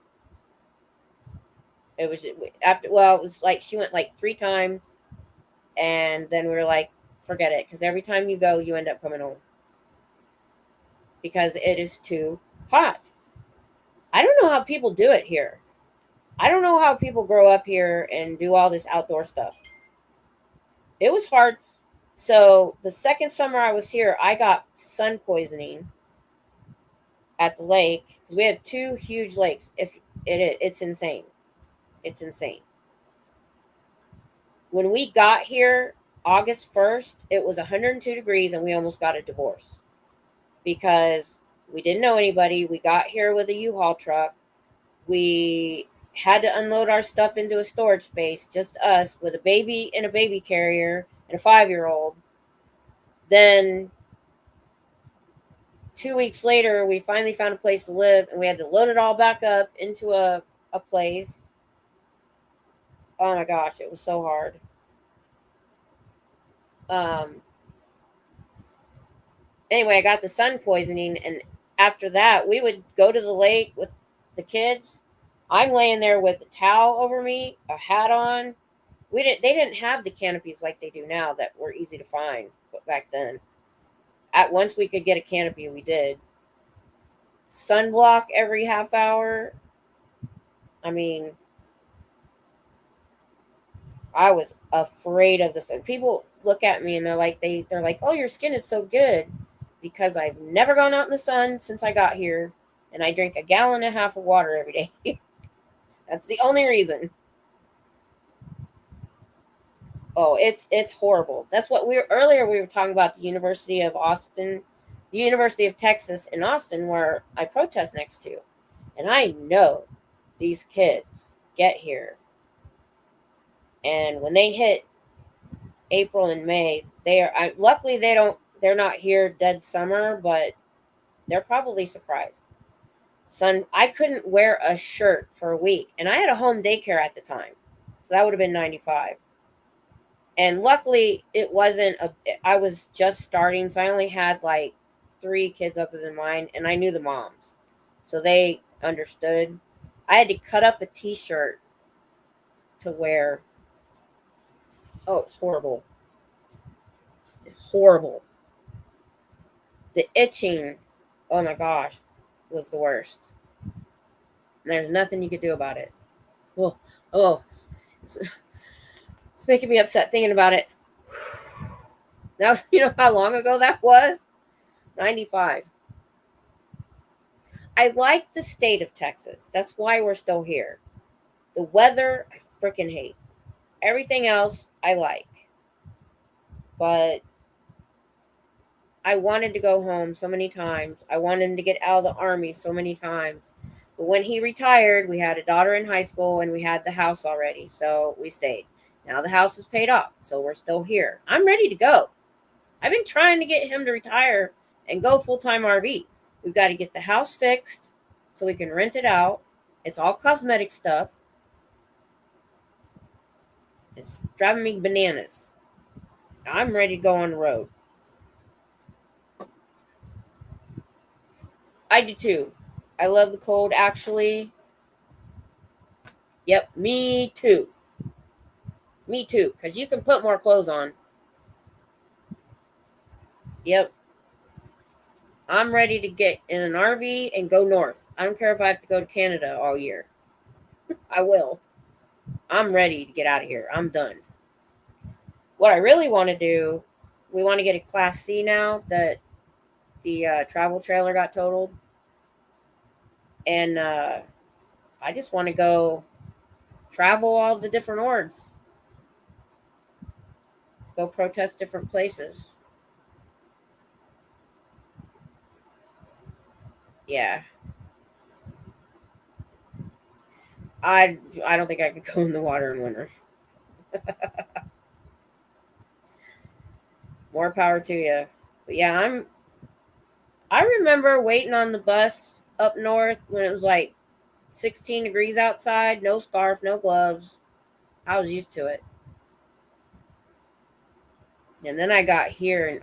It was after, well, it was like she went like 3 times, and then we were like, forget it, because every time you go, you end up coming home because it is too hot. I don't know how people do it here. I don't know how people grow up here and do all this outdoor stuff. It was hard. So the second summer I was here, I got sun poisoning at the lake because we have 2 huge lakes. It's insane. It's insane. When we got here August 1st, it was 102 degrees and we almost got a divorce because we didn't know anybody. We got here with a U-Haul truck. We had to unload our stuff into a storage space, just us, with a baby in a baby carrier and a 5-year-old. Then 2 weeks later, we finally found a place to live, and we had to load it all back up into a place. Oh my gosh, it was so hard. Anyway, I got the sun poisoning, and after that, we would go to the lake with the kids I'm laying there with a towel over me, a hat on. They didn't have the canopies like they do now that were easy to find, but back then. At once we could get a canopy, we did. Sunblock every half hour. I mean, I was afraid of the sun. People look at me and they're like, "Oh, your skin is so good," because I've never gone out in the sun since I got here, and I drink a gallon and a half of water every day. That's the only reason. Oh, it's horrible. That's what we were talking about the University of Austin, the University of Texas in Austin, where I protest next to, and I know these kids get here, and when they hit April and May, luckily they're not here dead summer, but they're probably surprised. Son, I couldn't wear a shirt for a week, and I had a home daycare at the time, so that would have been 95. And luckily, I was just starting, so I only had like 3 kids other than mine, and I knew the moms, so they understood. I had to cut up a t-shirt to wear. Oh, it's horrible. It's horrible. The itching, oh my gosh, was the worst. And there's nothing you could do about it. Oh, it's making me upset thinking about it. Now, you know how long ago that was? 95. I like the state of Texas. That's why we're still here. The weather, I freaking hate. Everything else, I like. But I wanted to go home so many times. I wanted to get out of the Army so many times. But when he retired, we had a daughter in high school and we had the house already. So we stayed. Now the house is paid off. So we're still here. I'm ready to go. I've been trying to get him to retire and go full-time RV. We've got to get the house fixed so we can rent it out. It's all cosmetic stuff. It's driving me bananas. I'm ready to go on the road. I do too. I love the cold, actually. Yep, me too. Me too, because you can put more clothes on. Yep. I'm ready to get in an RV and go north. I don't care if I have to go to Canada all year. I will. I'm ready to get out of here. I'm done. What I really want to do, we want to get a Class C now that the travel trailer got totaled. And I just want to go travel all the different orgs. Go protest different places. Yeah. I don't think I could go in the water in winter. More power to you. But yeah, I remember waiting on the bus up north when it was like 16 degrees outside, no scarf, no gloves. I was used to it. And then I got here and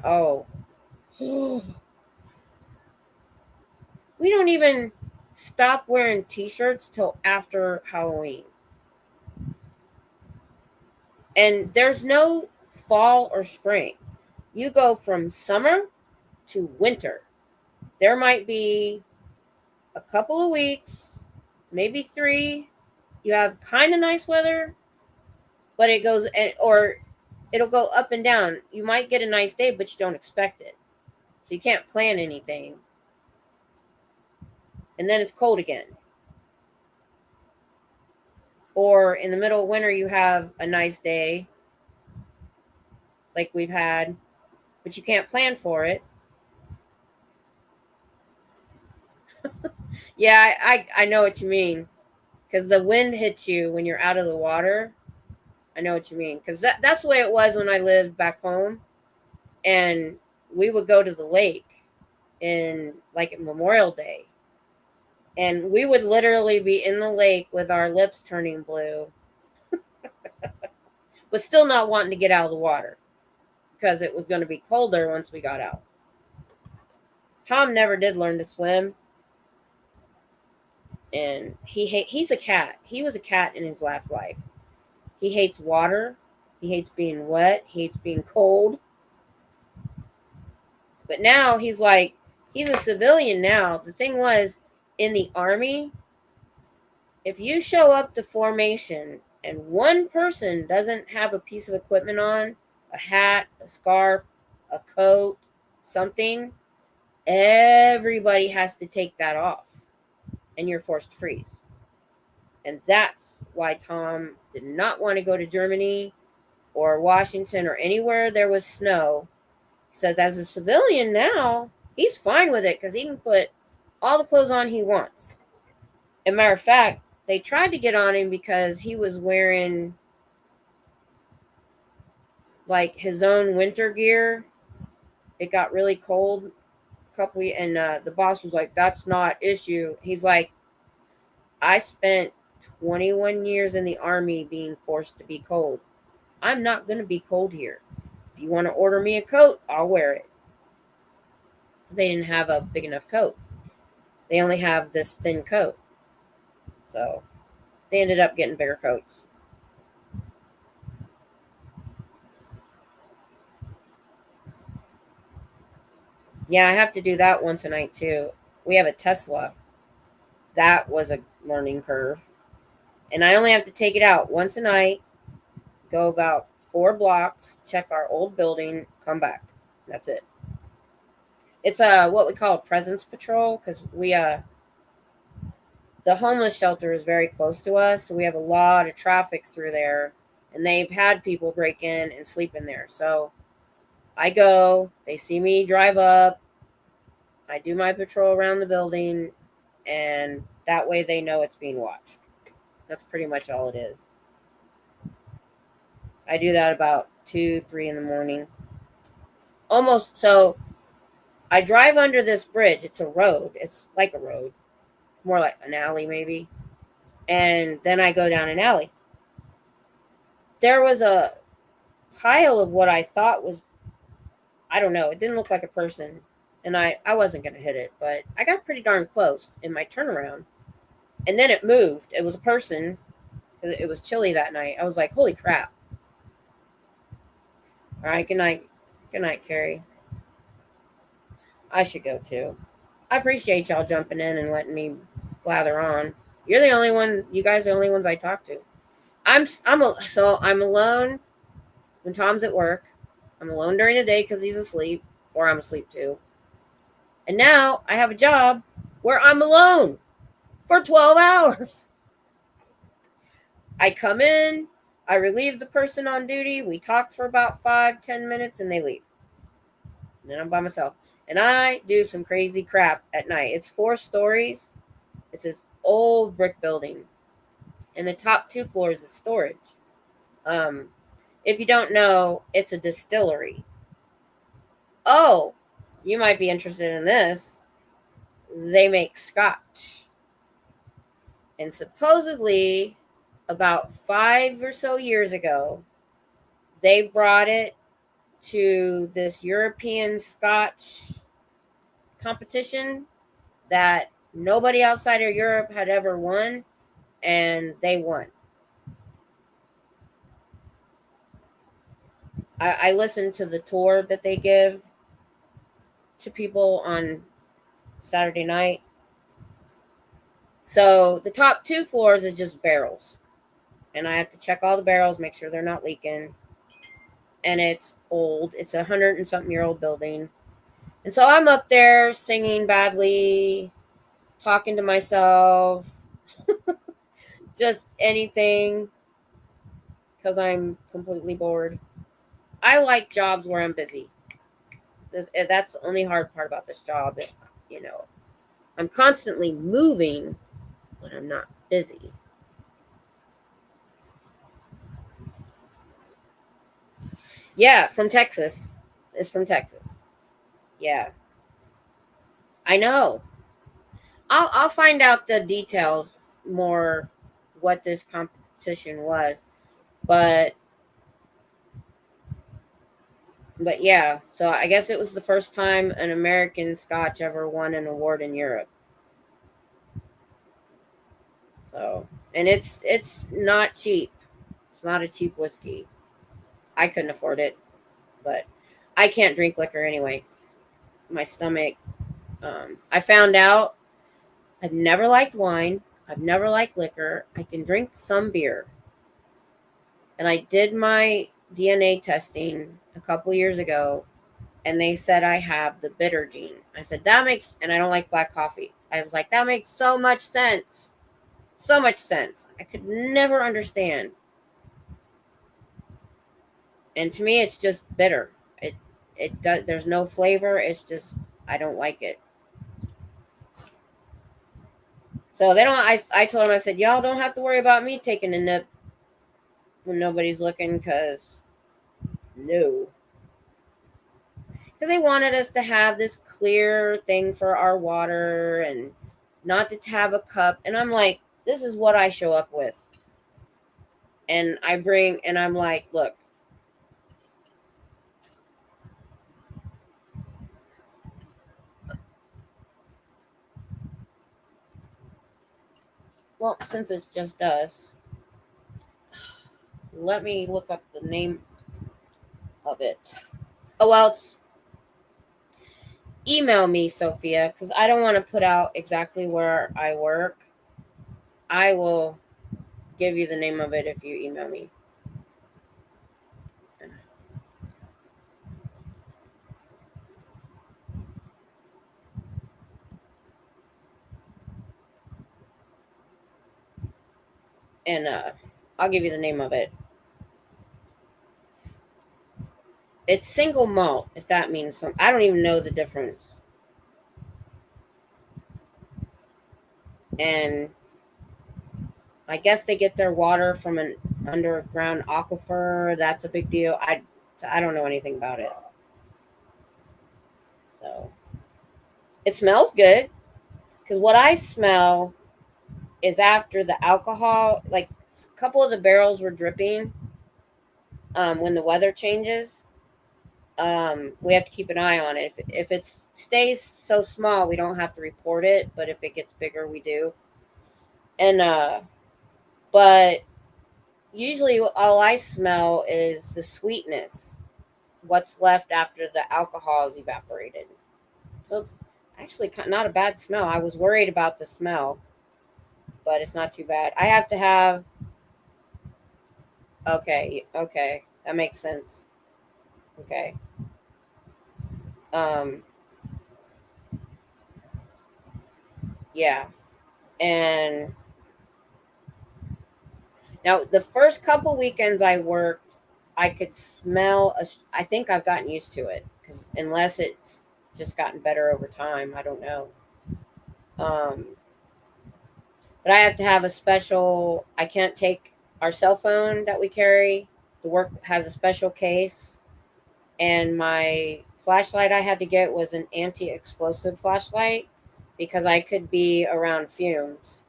we don't even stop wearing t-shirts till after Halloween. And there's no fall or spring. You go from summer to winter. There might be a couple of weeks, maybe 3. You have kind of nice weather, but it'll go up and down. You might get a nice day, but you don't expect it. So you can't plan anything. And then it's cold again. Or in the middle of winter, you have a nice day like we've had, but you can't plan for it. Yeah, I know what you mean. Because the wind hits you when you're out of the water. I know what you mean. Because that's the way it was when I lived back home. And we would go to the lake in like Memorial Day. And we would literally be in the lake with our lips turning blue. But still not wanting to get out of the water. Because it was going to be colder once we got out. Tom never did learn to swim. and he's a cat. He was a cat in his last life. He hates water. He hates being wet. He hates being cold. But now he's like, he's a civilian now. The thing was, in the army, if you show up to formation and one person doesn't have a piece of equipment on, a hat, a scarf, a coat, something, everybody has to take that off and you're forced to freeze. And that's why Tom did not want to go to Germany or Washington or anywhere there was snow. He says, as a civilian now, he's fine with it because he can put all the clothes on he wants. As a matter of fact, they tried to get on him because he was wearing like his own winter gear. It got really cold and the boss was like, that's not issue. He's like, I spent 21 years in the army being forced to be cold. I'm not going to be cold here. If you want to order me a coat, I'll wear it. They didn't have a big enough coat. They only have this thin coat. So they ended up getting bigger coats. Yeah, I have to do that once a night too. We have a Tesla. That was a learning curve. And I only have to take it out once a night, go about 4 blocks, check our old building, come back. That's it. It's what we call a presence patrol because the homeless shelter is very close to us, so we have a lot of traffic through there, and they've had people break in and sleep in there. So I go, they see me drive up, I do my patrol around the building, and that way they know it's being watched. That's pretty much all it is. I do that about 2, 3 in the morning. Almost, so I drive under this bridge. It's a road. It's like a road. More like an alley maybe. And then I go down an alley. There was a pile of what I thought was, I don't know, it didn't look like a person. And I wasn't going to hit it, but I got pretty darn close in my turnaround. And then it moved. It was a person. It was chilly that night. I was like, holy crap. All right, good night. Good night, Carrie. I should go too. I appreciate y'all jumping in and letting me blather on. You're the only one. You guys are the only ones I talk to. So I'm alone when Tom's at work. I'm alone during the day because he's asleep, or I'm asleep too. And now I have a job where I'm alone for 12 hours. I come in, I relieve the person on duty. We talk for about 5-10 minutes and they leave. And then I'm by myself. And I do some crazy crap at night. It's 4 stories. It's this old brick building. And the top 2 floors is storage. If you don't know, it's a distillery. Oh, you might be interested in this. They make scotch. And supposedly, about 5 or so years ago, they brought it to this European Scotch competition that nobody outside of Europe had ever won, and they won. I listened to the tour that they give to people on Saturday night. So the top 2 floors is just barrels. And I have to check all the barrels, make sure they're not leaking. And it's old. It's 100 and something year old building. And so I'm up there singing badly, talking to myself, just anything, because I'm completely bored. I like jobs where I'm busy. That's the only hard part about this job. Is, I'm constantly moving when I'm not busy. Yeah, from Texas. It's from Texas. Yeah. I know. I'll find out the details more what this competition was. But yeah, so I guess it was the first time an American Scotch ever won an award in Europe. So, and it's not cheap. It's not a cheap whiskey. I couldn't afford it, but I can't drink liquor anyway. My stomach. I found out I've never liked wine. I've never liked liquor. I can drink some beer. And I did my DNA testing a couple years ago, and they said I have the bitter gene. I said, that makes, and I don't like black coffee. I was like, that makes so much sense. So much sense. I could never understand. And to me, it's just bitter. It does, there's no flavor. It's just, I don't like it. So they don't, I told them, I said, y'all don't have to worry about me taking a nip when nobody's looking, because no. Because they wanted us to have this clear thing for our water and not to have a cup. And I'm like, this is what I show up with. And I'm like, look. Well, since it's just us, let me look up the name of it. Oh, well, email me, Sophia, because I don't want to put out exactly where I work. I will give you the name of it if you email me. And I'll give you the name of it. It's single malt, if that means something. I don't even know the difference. And I guess they get their water from an underground aquifer. That's a big deal. I don't know anything about it. So it smells good, because what I smell is after the alcohol, like a couple of the barrels were dripping when the weather changes. We have to keep an eye on it. If it stays so small, we don't have to report it, but if it gets bigger, we do. And but usually all I smell is the sweetness, what's left after the alcohol is evaporated. So it's actually not a bad smell. I was worried about the smell, but it's not too bad. I have to have, okay, that makes sense. Okay. Um, yeah. And now the first couple weekends I worked, I could smell I think I've gotten used to it, because unless it's just gotten better over time, I don't know. Um, but I have to have a special, I can't take our cell phone that we carry. The work has a special case, and my flashlight I had to get was an anti-explosive flashlight, because I could be around fumes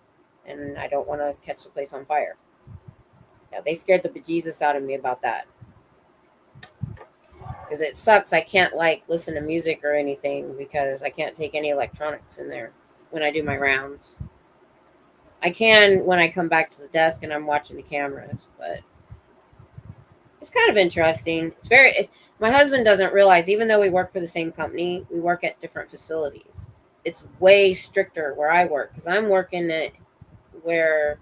and I don't want to catch the place on fire. Yeah, they scared the bejesus out of me about that, because it sucks. I can't like listen to music or anything, because I can't take any electronics in there when I do my rounds. I can when I come back to the desk and I'm watching the cameras, but it's kind of interesting. My husband doesn't realize, even though we work for the same company, we work at different facilities. It's way stricter where I work, because I'm working at where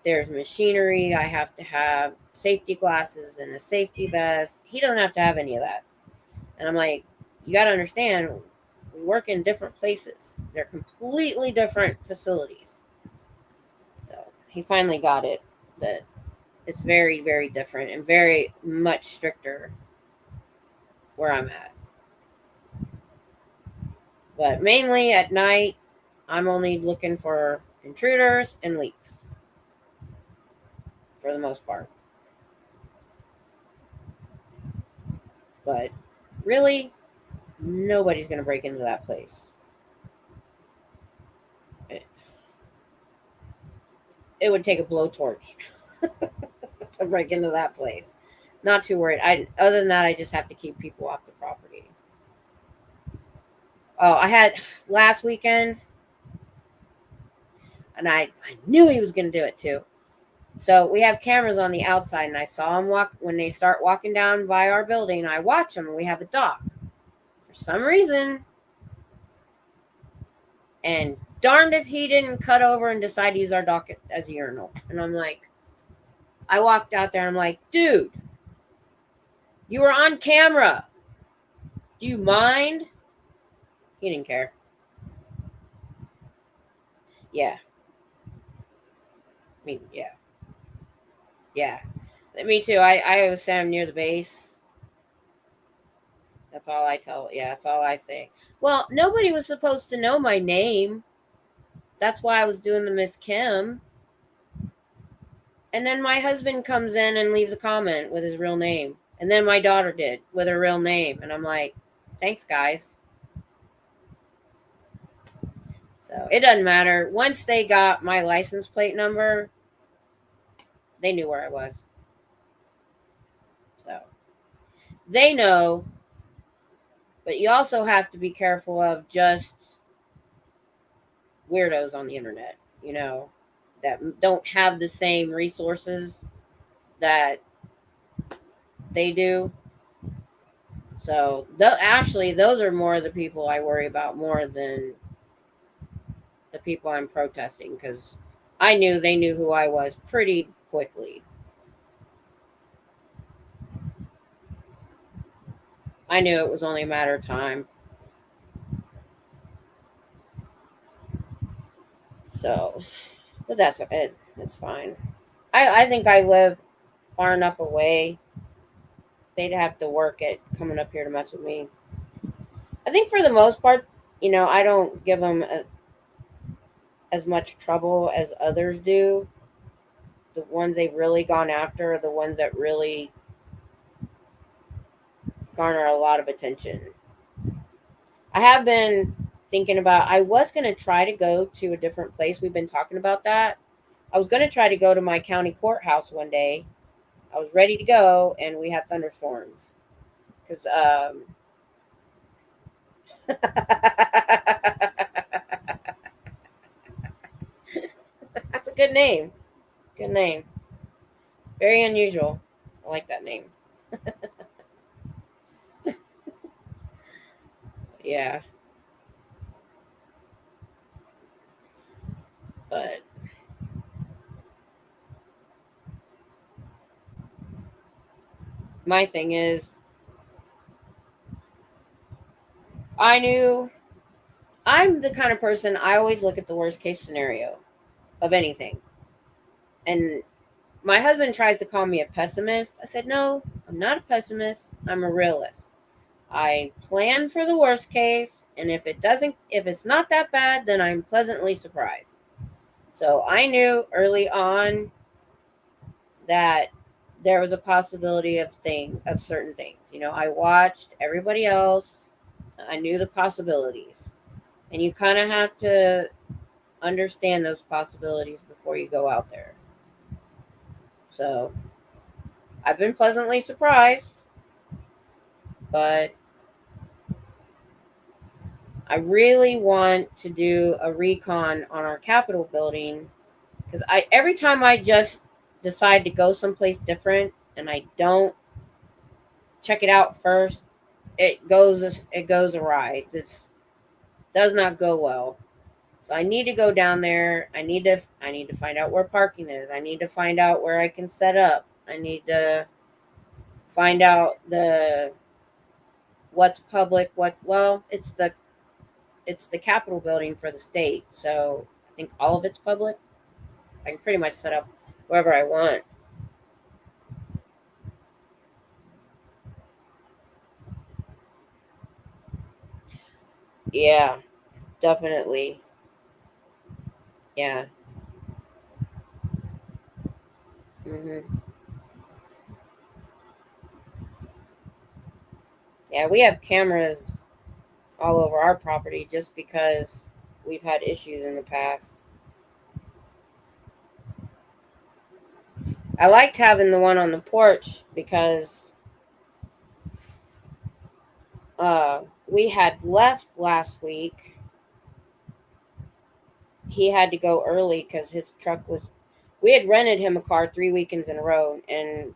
there's machinery. I have to have safety glasses and a safety vest. He doesn't have to have any of that. And I'm like, you got to understand, we work in different places. They're completely different facilities. So he finally got it, that it's very, very different and very much stricter where I'm at. But mainly at night, I'm only looking for intruders and leaks for the most part. But really, nobody's going to break into that place. It would take a blowtorch to break into that place. Not too worried. Other than that, I just have to keep people off the property. Oh, I had last weekend, And I knew he was going to do it too. So we have cameras on the outside, and I saw him walk when they start walking down by our building. I watch them, and we have a dock for some reason. And darned if he didn't cut over and decide to use our dock as a urinal. And I'm like, I walked out there, and I'm like, dude, you were on camera. Do you mind? He didn't care. Yeah. I mean, yeah. Yeah. Me too. I was saying I'm near the base. That's all I tell. Yeah, that's all I say. Well, nobody was supposed to know my name. That's why I was doing the Miss Kim. And then my husband comes in and leaves a comment with his real name. And then my daughter did with her real name. And I'm like, thanks, guys. So it doesn't matter. Once they got my license plate number, they knew where I was. So they know. But you also have to be careful of just weirdos on the internet, that don't have the same resources that they do. So actually, those are more the people I worry about more than the people I'm protesting, because I knew they knew who I was pretty quickly. I knew it was only a matter of time. So, but that's it. It's fine. I think I live far enough away. They'd have to work at coming up here to mess with me. I think for the most part, I don't give them as much trouble as others do. The ones they've really gone after are the ones that really garner a lot of attention. I have been thinking about, I was going to try to go to a different place. We've been talking about that. I was going to try to go to my county courthouse one day. I was ready to go, and we had thunderstorms. Because, that's a good name. Good name. Very unusual. I like that name. Yeah. But my thing is, I'm the kind of person, I always look at the worst case scenario of anything. And my husband tries to call me a pessimist. I said, no, I'm not a pessimist. I'm a realist. I plan for the worst case, and if it's not that bad, then I'm pleasantly surprised. So I knew early on that there was a possibility of certain things. I watched everybody else. I knew the possibilities. And you kind of have to understand those possibilities before you go out there. So I've been pleasantly surprised, but I really want to do a recon on our Capitol building, because every time I just decide to go someplace different and I don't check it out first, it goes awry. This does not go well. So I need to go down there. I need to find out where parking is. I need to find out where I can set up. I need to find out what's public, it's the Capitol building for the state. So I think all of it's public. I can pretty much set up wherever I want. Yeah, definitely. Yeah. hmm Yeah, we have cameras all over our property just because we've had issues in the past. I liked having the one on the porch because we had left last week he had to go early because his truck was. We had rented him a car 3 weekends in a row, and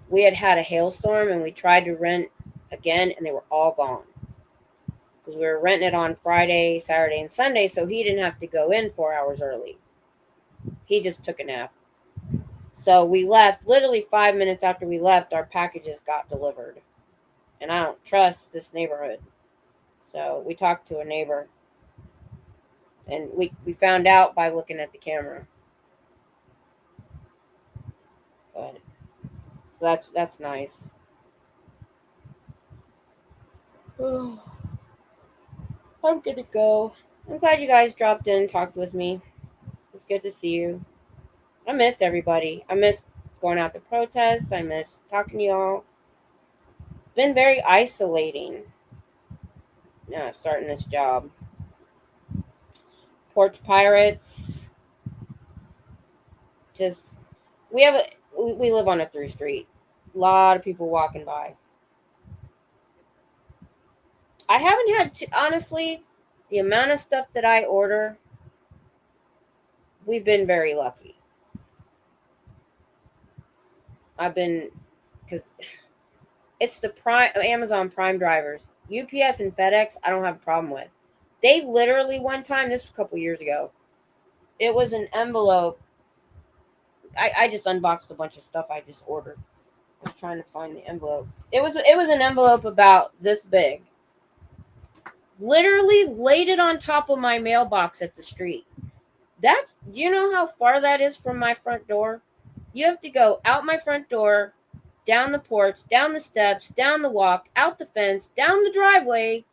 we had a hailstorm, and we tried to rent again, and they were all gone because we were renting it on Friday, Saturday, and Sunday, so he didn't have to go in 4 hours early. He just took a nap. So we left. Literally 5 minutes after we left, our packages got delivered, and I don't trust this neighborhood. So we talked to a neighbor, and we found out by looking at the camera. But so that's nice. I'm gonna go. I'm glad you guys dropped in and talked with me. It's good to see you. I miss everybody. I miss going out to protest. I miss talking to y'all. Been very isolating. Starting this job. Porch pirates. Just we live on a through street. A lot of people walking by. I haven't had to, honestly, the amount of stuff that I order, we've been very lucky. Because it's the Amazon Prime drivers. UPS and FedEx, I don't have a problem with. They literally, one time, this was a couple years ago, it was an envelope. I just unboxed a bunch of stuff I just ordered. I was trying to find the envelope. It was an envelope about this big. Literally laid it on top of my mailbox at the street. Do you know how far that is from my front door? You have to go out my front door, down the porch, down the steps, down the walk, out the fence, down the driveway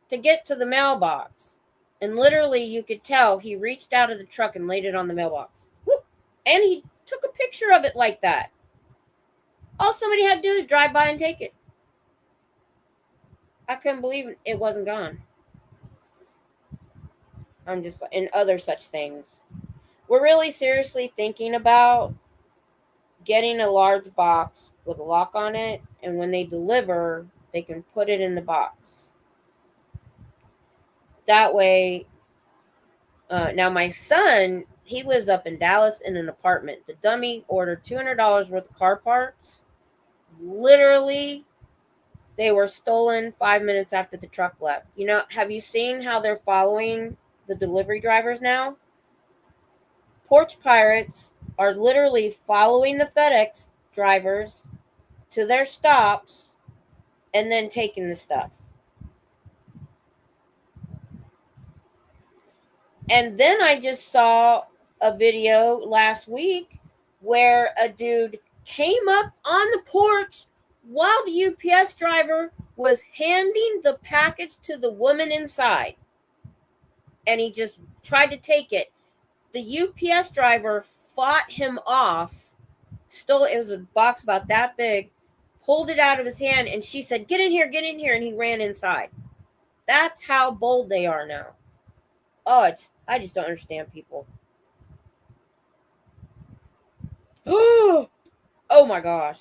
to get to the mailbox. And literally you could tell he reached out of the truck and laid it on the mailbox. Whoop. And he took a picture of it like that. All somebody had to do is drive by and take it. I couldn't believe it wasn't gone. I'm just in other such things. We're really seriously thinking about getting a large box with a lock on it, and when they deliver, they can put it in the box. That way, now my son, he lives up in Dallas in an apartment. The dummy ordered $200 worth of car parts. Literally, they were stolen 5 minutes after the truck left. Have you seen how they're following the delivery drivers now? Porch pirates are literally following the FedEx drivers to their stops and then taking the stuff. And then I just saw a video last week where a dude came up on the porch while the UPS driver was handing the package to the woman inside. And he just tried to take it. The UPS driver fought him off. It was a box about that big, pulled it out of his hand, and she said, get in here, and he ran inside. That's how bold they are now. I just don't understand people. Oh my gosh.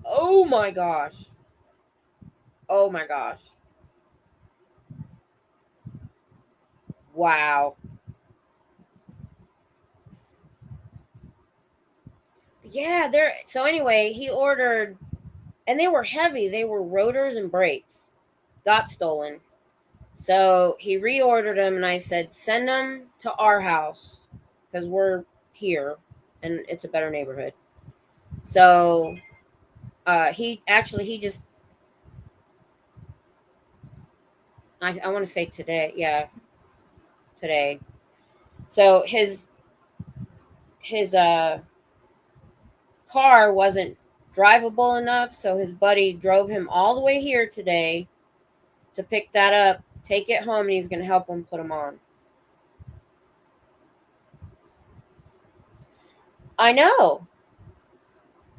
Oh my gosh. Oh my gosh. Wow. Yeah, so anyway, he ordered, and they were heavy. They were rotors and brakes. Got stolen. So he reordered them, and I said, send them to our house because we're here and it's a better neighborhood. So he just, I want to say today. Yeah, today. So his car wasn't drivable enough, so his buddy drove him all the way here today to pick that up, take it home, and he's going to help him put them on. I know.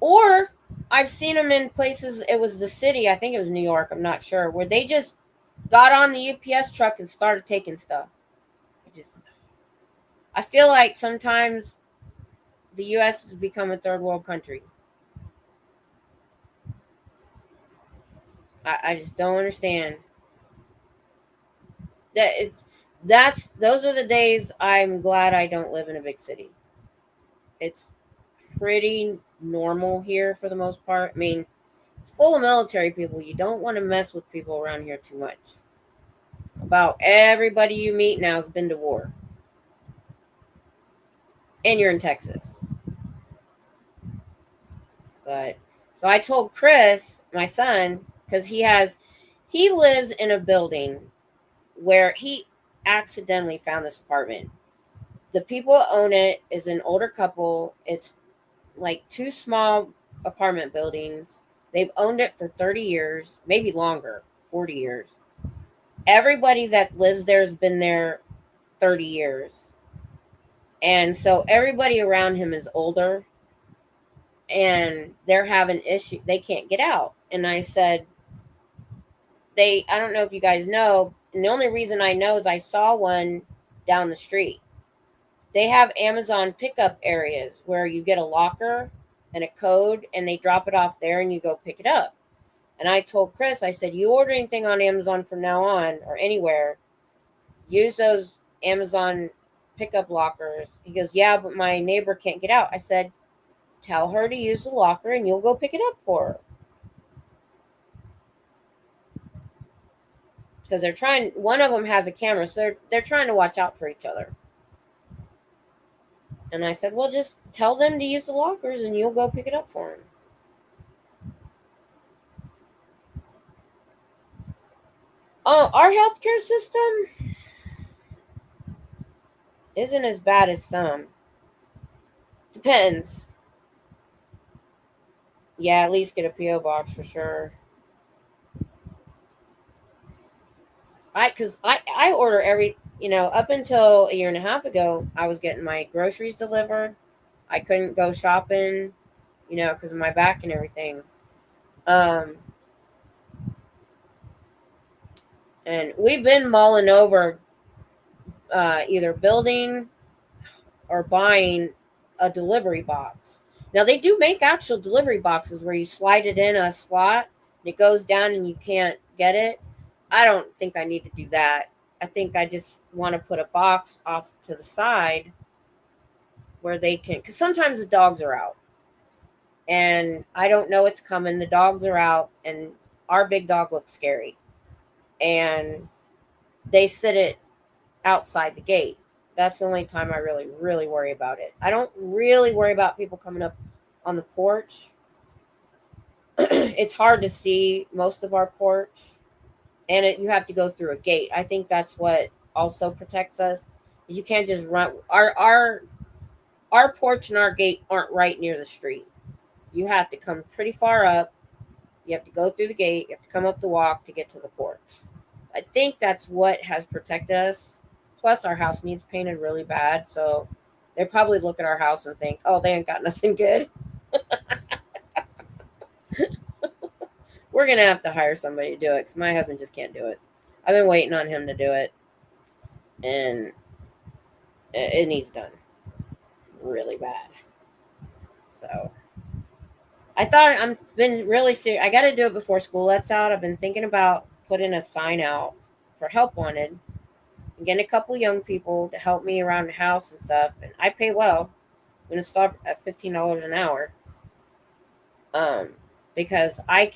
Or I've seen them in places, it was the city, I think it was New York, I'm not sure, where they just got on the UPS truck and started taking stuff. I feel like sometimes the U.S. has become a third world country. I just don't understand. those are the days I'm glad I don't live in a big city. It's pretty normal here for the most part. I mean, it's full of military people. You don't want to mess with people around here too much. About everybody you meet now has been to war. And you're in Texas. But so I told Chris, my son, because he lives in a building where he accidentally found this apartment. The people who own it is an older couple. It's like two small apartment buildings. They've owned it for 30 years, maybe longer, 40 years. Everybody that lives there has been there 30 years. And so everybody around him is older and they're having issue. They can't get out. And I said, I don't know if you guys know, and the only reason I know is I saw one down the street. They have Amazon pickup areas where you get a locker and a code and they drop it off there and you go pick it up. And I told Chris, I said, you order anything on Amazon from now on or anywhere, use those Amazon pickup lockers. He goes, yeah, but my neighbor can't get out. I said, tell her to use the locker and you'll go pick it up for her. Because they're trying, one of them has a camera, so they're trying to watch out for each other. And I said, well, just tell them to use the lockers and you'll go pick it up for them. Oh, our healthcare system isn't as bad as some. Depends. Yeah, at least get a P.O. box for sure. Because I order every, up until a year and a half ago, I was getting my groceries delivered. I couldn't go shopping, because of my back and everything. And we've been mulling over either building or buying a delivery box. Now, they do make actual delivery boxes where you slide it in a slot and it goes down and you can't get it. I don't think I need to do that. I think I just want to put a box off to the side where they can, because sometimes the dogs are out and I don't know it's coming. The dogs are out and our big dog looks scary and they sit it outside the gate. That's the only time I really, really worry about it. I don't really worry about people coming up on the porch. It's hard to see most of our porch. And you have to go through a gate. I think that's what also protects us. Is you can't just run. Our porch and our gate aren't right near the street. You have to come pretty far up. You have to go through the gate. You have to come up the walk to get to the porch. I think that's what has protected us. Plus, our house needs painted really bad. So they probably look at our house and think, oh, they ain't got nothing good. We're going to have to hire somebody to do it because my husband just can't do it. I've been waiting on him to do it. And it needs done really bad. So I thought I've been really serious. I got to do it before school lets out. I've been thinking about putting a sign out for help wanted and getting a couple young people to help me around the house and stuff. And I pay well. I'm going to start at $15 an hour. Because I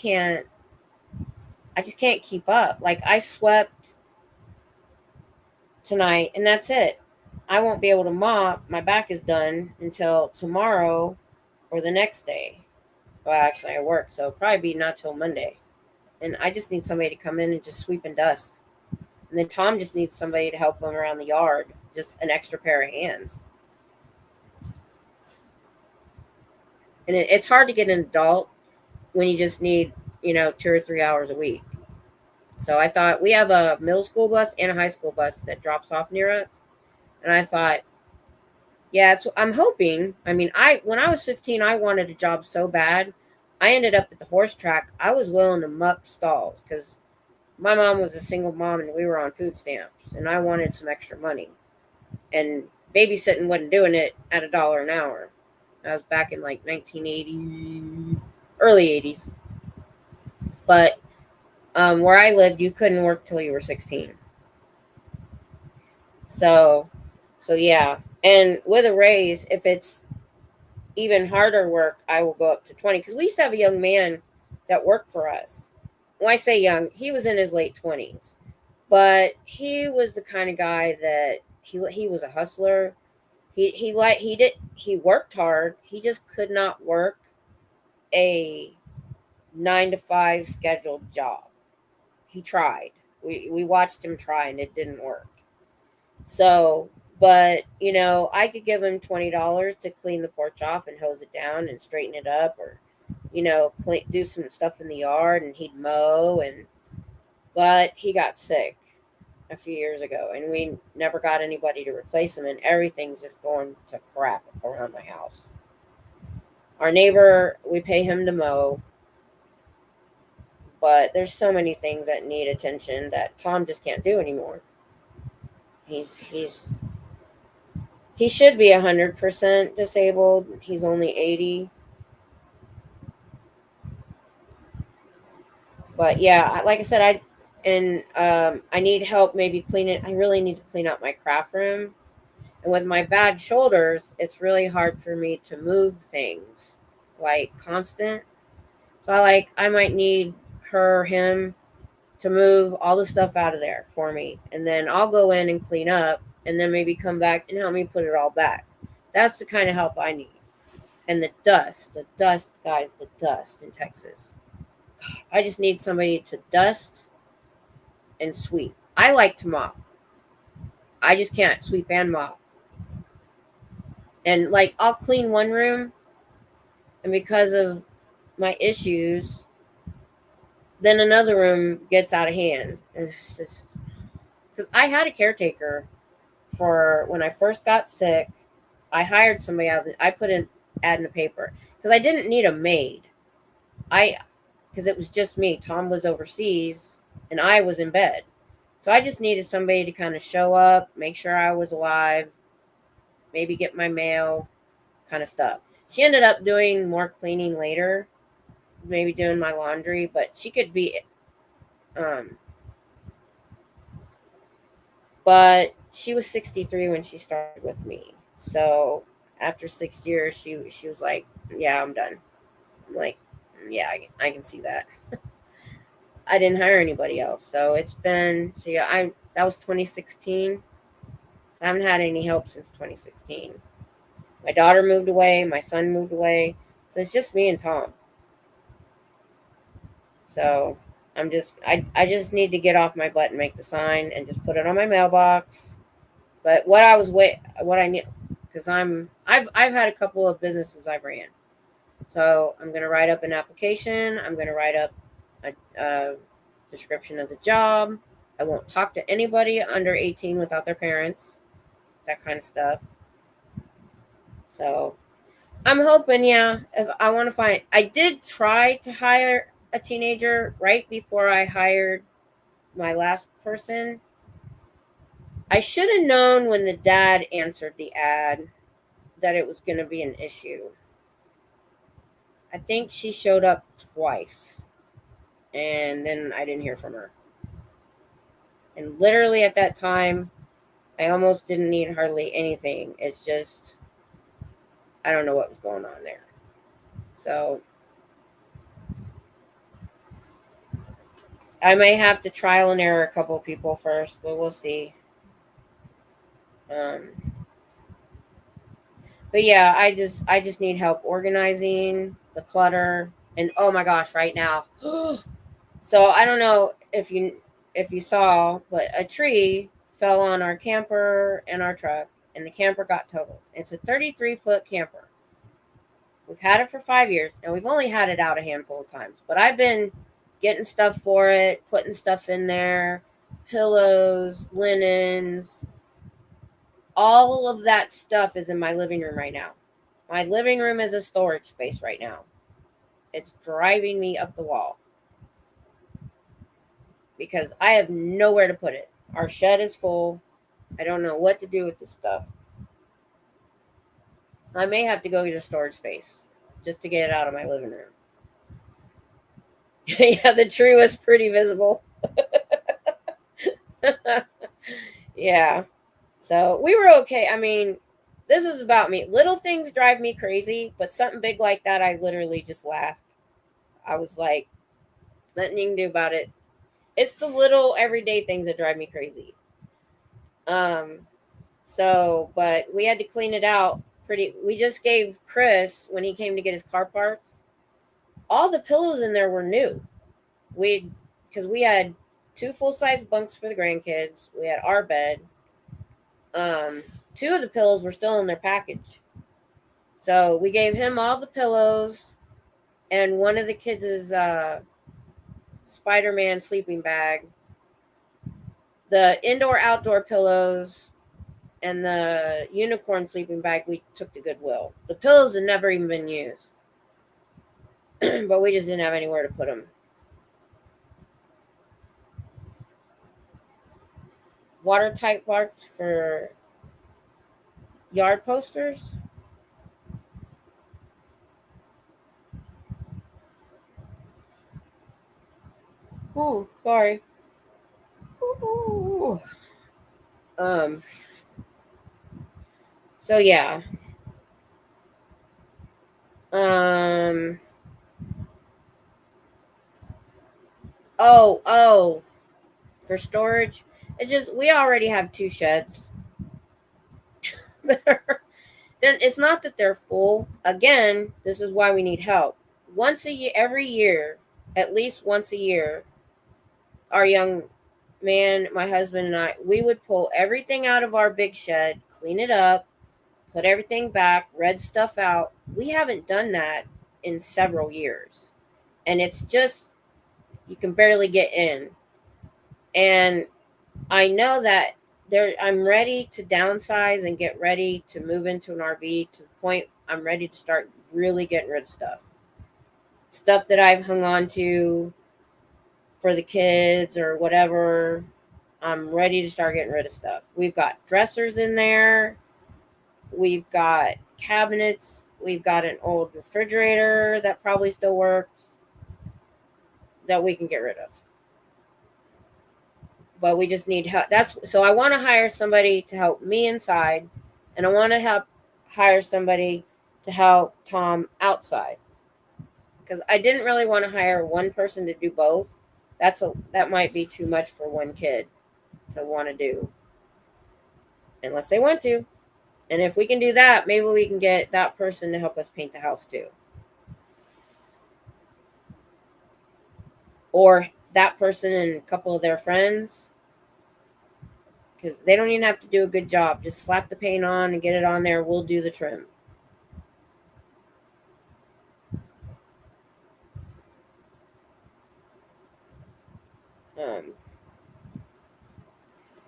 just can't keep up. Like I swept tonight and that's it. I won't be able to mop. My back is done until tomorrow or the next day. Well, actually I work, so it'll probably be not till Monday. And I just need somebody to come in and just sweep and dust. And then Tom just needs somebody to help him around the yard. Just an extra pair of hands. And it's hard to get an adult when you just need, 2 or 3 hours a week. So I thought we have a middle school bus and a high school bus that drops off near us. And I thought, yeah, I'm hoping. I mean, when I was 15, I wanted a job so bad. I ended up at the horse track. I was willing to muck stalls because my mom was a single mom and we were on food stamps and I wanted some extra money. And babysitting wasn't doing it at $1 an hour. That was back in like 1980, early 80s. But where I lived, you couldn't work till you were 16. So yeah. And with a raise, if it's even harder work, I will go up to 20. Because we used to have a young man that worked for us. When I say young, he was in his late 20s. But he was the kind of guy that he was a hustler. He worked hard. He just could not work a 9 to 5 scheduled job. He tried. We watched him try and it didn't work. So, but I could give him $20 to clean the porch off and hose it down and straighten it up, or do some stuff in the yard, and he'd mow. But he got sick a few years ago, and we never got anybody to replace him, and everything's just going to crap around my house. Our neighbor, we pay him to mow, but there's so many things that need attention that Tom just can't do anymore. He should be 100% disabled. He's only 80. But yeah, like I said, I need help maybe cleaning. I really need to clean out my craft room. And with my bad shoulders, it's really hard for me to move things like constant. So I might need him to move all the stuff out of there for me. And then I'll go in and clean up, and then maybe come back and help me put it all back. That's the kind of help I need. And the dust, guys, the dust in Texas. I just need somebody to dust and sweep. I like to mop. I just can't sweep and mop. And I'll clean one room, and because of my issues, then another room gets out of hand. And it's just because I had a caretaker for when I first got sick. I hired somebody out. I put an ad in the paper because I didn't need a maid. Because it was just me. Tom was overseas and I was in bed. So I just needed somebody to kind of show up, make sure I was alive, maybe get my mail, kind of stuff. She ended up doing more cleaning later, maybe doing my laundry, but she could be but she was 63 when she started with me. So after 6 years, she was like, "Yeah, I'm done." I'm like, "Yeah, I can see that." I didn't hire anybody else, so that was 2016. So I haven't had any help since 2016. My daughter moved away, my son moved away, so it's just me and Tom. So I just need to get off my butt and make the sign and just put it on my mailbox. But what I need, because I've had a couple of businesses I've ran, so I'm gonna write up an application. I'm gonna write up a description of the job. I won't talk to anybody under 18 without their parents, that kind of stuff. So I'm hoping, yeah, if I want to find, I did try to hire a teenager right before I hired my last person. I should have known when the dad answered the ad that it was going to be an issue. I think she showed up twice, and then I didn't hear from her. And literally at that time, I almost didn't need hardly anything. It's just, I don't know what was going on there. So I may have to trial and error a couple of people first, but we'll see. But yeah, I just need help organizing the clutter. And oh my gosh, right now. So I don't know if you saw, but a tree fell on our camper and our truck, and the camper got totaled. It's a 33-foot camper. We've had it for 5 years, and we've only had it out a handful of times. But I've been getting stuff for it, putting stuff in there, pillows, linens. All of that stuff is in my living room right now. My living room is a storage space right now. It's driving me up the wall because I have nowhere to put it. Our shed is full. I don't know what to do with this stuff. I may have to go get a storage space just to get it out of my living room. Yeah, the tree was pretty visible. Yeah. So we were okay. I mean, this is about me. Little things drive me crazy, but something big like that, I literally just laughed. I was like, nothing you can do about it. It's the little everyday things that drive me crazy. Um, so, but we had to clean it out pretty. We just gave Chris, when he came to get his car parts, all the pillows in there were new. Because we had 2 full-size bunks for the grandkids. We had our bed. 2 of the pillows were still in their package. So we gave him all the pillows and one of the kids' Spider-Man sleeping bag, the indoor-outdoor pillows, and the unicorn sleeping bag we took to Goodwill. The pillows had never even been used, but we just didn't have anywhere to put them. Watertight parts for yard posters. Oh, sorry. Ooh. So yeah. Oh, for storage. It's just we already have 2 sheds. It's not that they're full. Again, this is why we need help. Once a year, every year, at least once a year, our young man, my husband, and I, we would pull everything out of our big shed, clean it up, put everything back, red stuff out. We haven't done that in several years. And it's just, you can barely get in. And I know that I'm ready to downsize and get ready to move into an RV to the point I'm ready to start really getting rid of stuff that I've hung on to for the kids or whatever. I'm ready to start getting rid of stuff. We've got dressers in there, we've got cabinets, we've got an old refrigerator that probably still works that we can get rid of. But we just need help. So I want to hire somebody to help me inside, and I want to hire somebody to help Tom outside, because I didn't really want to hire one person to do both. That might be too much for one kid to want to do, unless they want to. And if we can do that, maybe we can get that person to help us paint the house too, or that person and a couple of their friends. Because they don't even have to do a good job. Just slap the paint on and get it on there. We'll do the trim.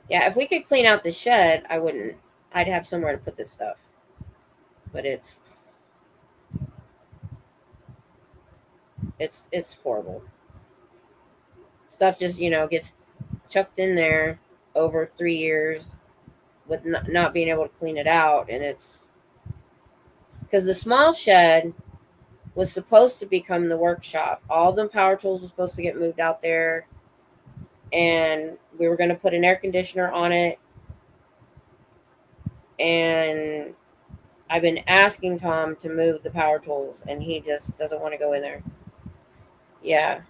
Yeah, if we could clean out the shed, I'd have somewhere to put this stuff. But it's horrible. Stuff just, gets chucked in there over 3 years with not being able to clean it out. And it's because the small shed was supposed to become the workshop. All the power tools were supposed to get moved out there, and we were going to put an air conditioner on it. And I've been asking Tom to move the power tools, and he just doesn't want to go in there. Yeah,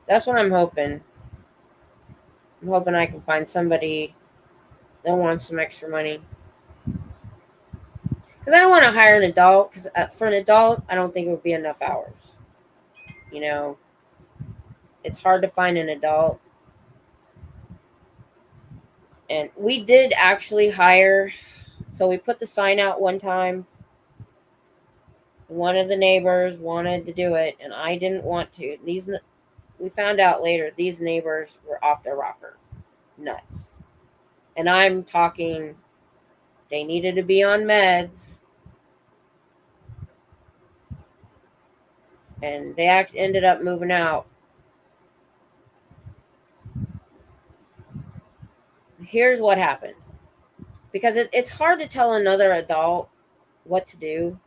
that's what I'm hoping. I'm hoping I can find somebody that wants some extra money, because I don't want to hire an adult, because for an adult I don't think it would be enough hours. It's hard to find an adult. And we did actually hire, so we put the sign out one time. One of the neighbors wanted to do it, and I didn't want to. We found out later these neighbors were off their rocker, nuts. And I'm talking, they needed to be on meds, and they ended up moving out. Here's what happened, because it's hard to tell another adult what to do.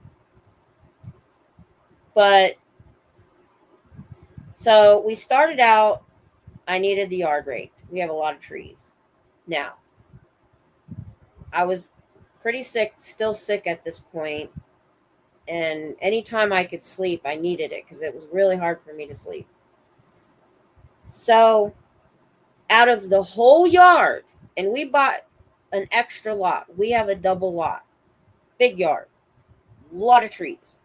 But so we started out, I needed the yard raked. We have a lot of trees. Now, I was pretty sick, still sick at this point, and anytime I could sleep, I needed it because it was really hard for me to sleep. So, out of the whole yard, and we bought an extra lot. We have a double lot, big yard, lot of trees.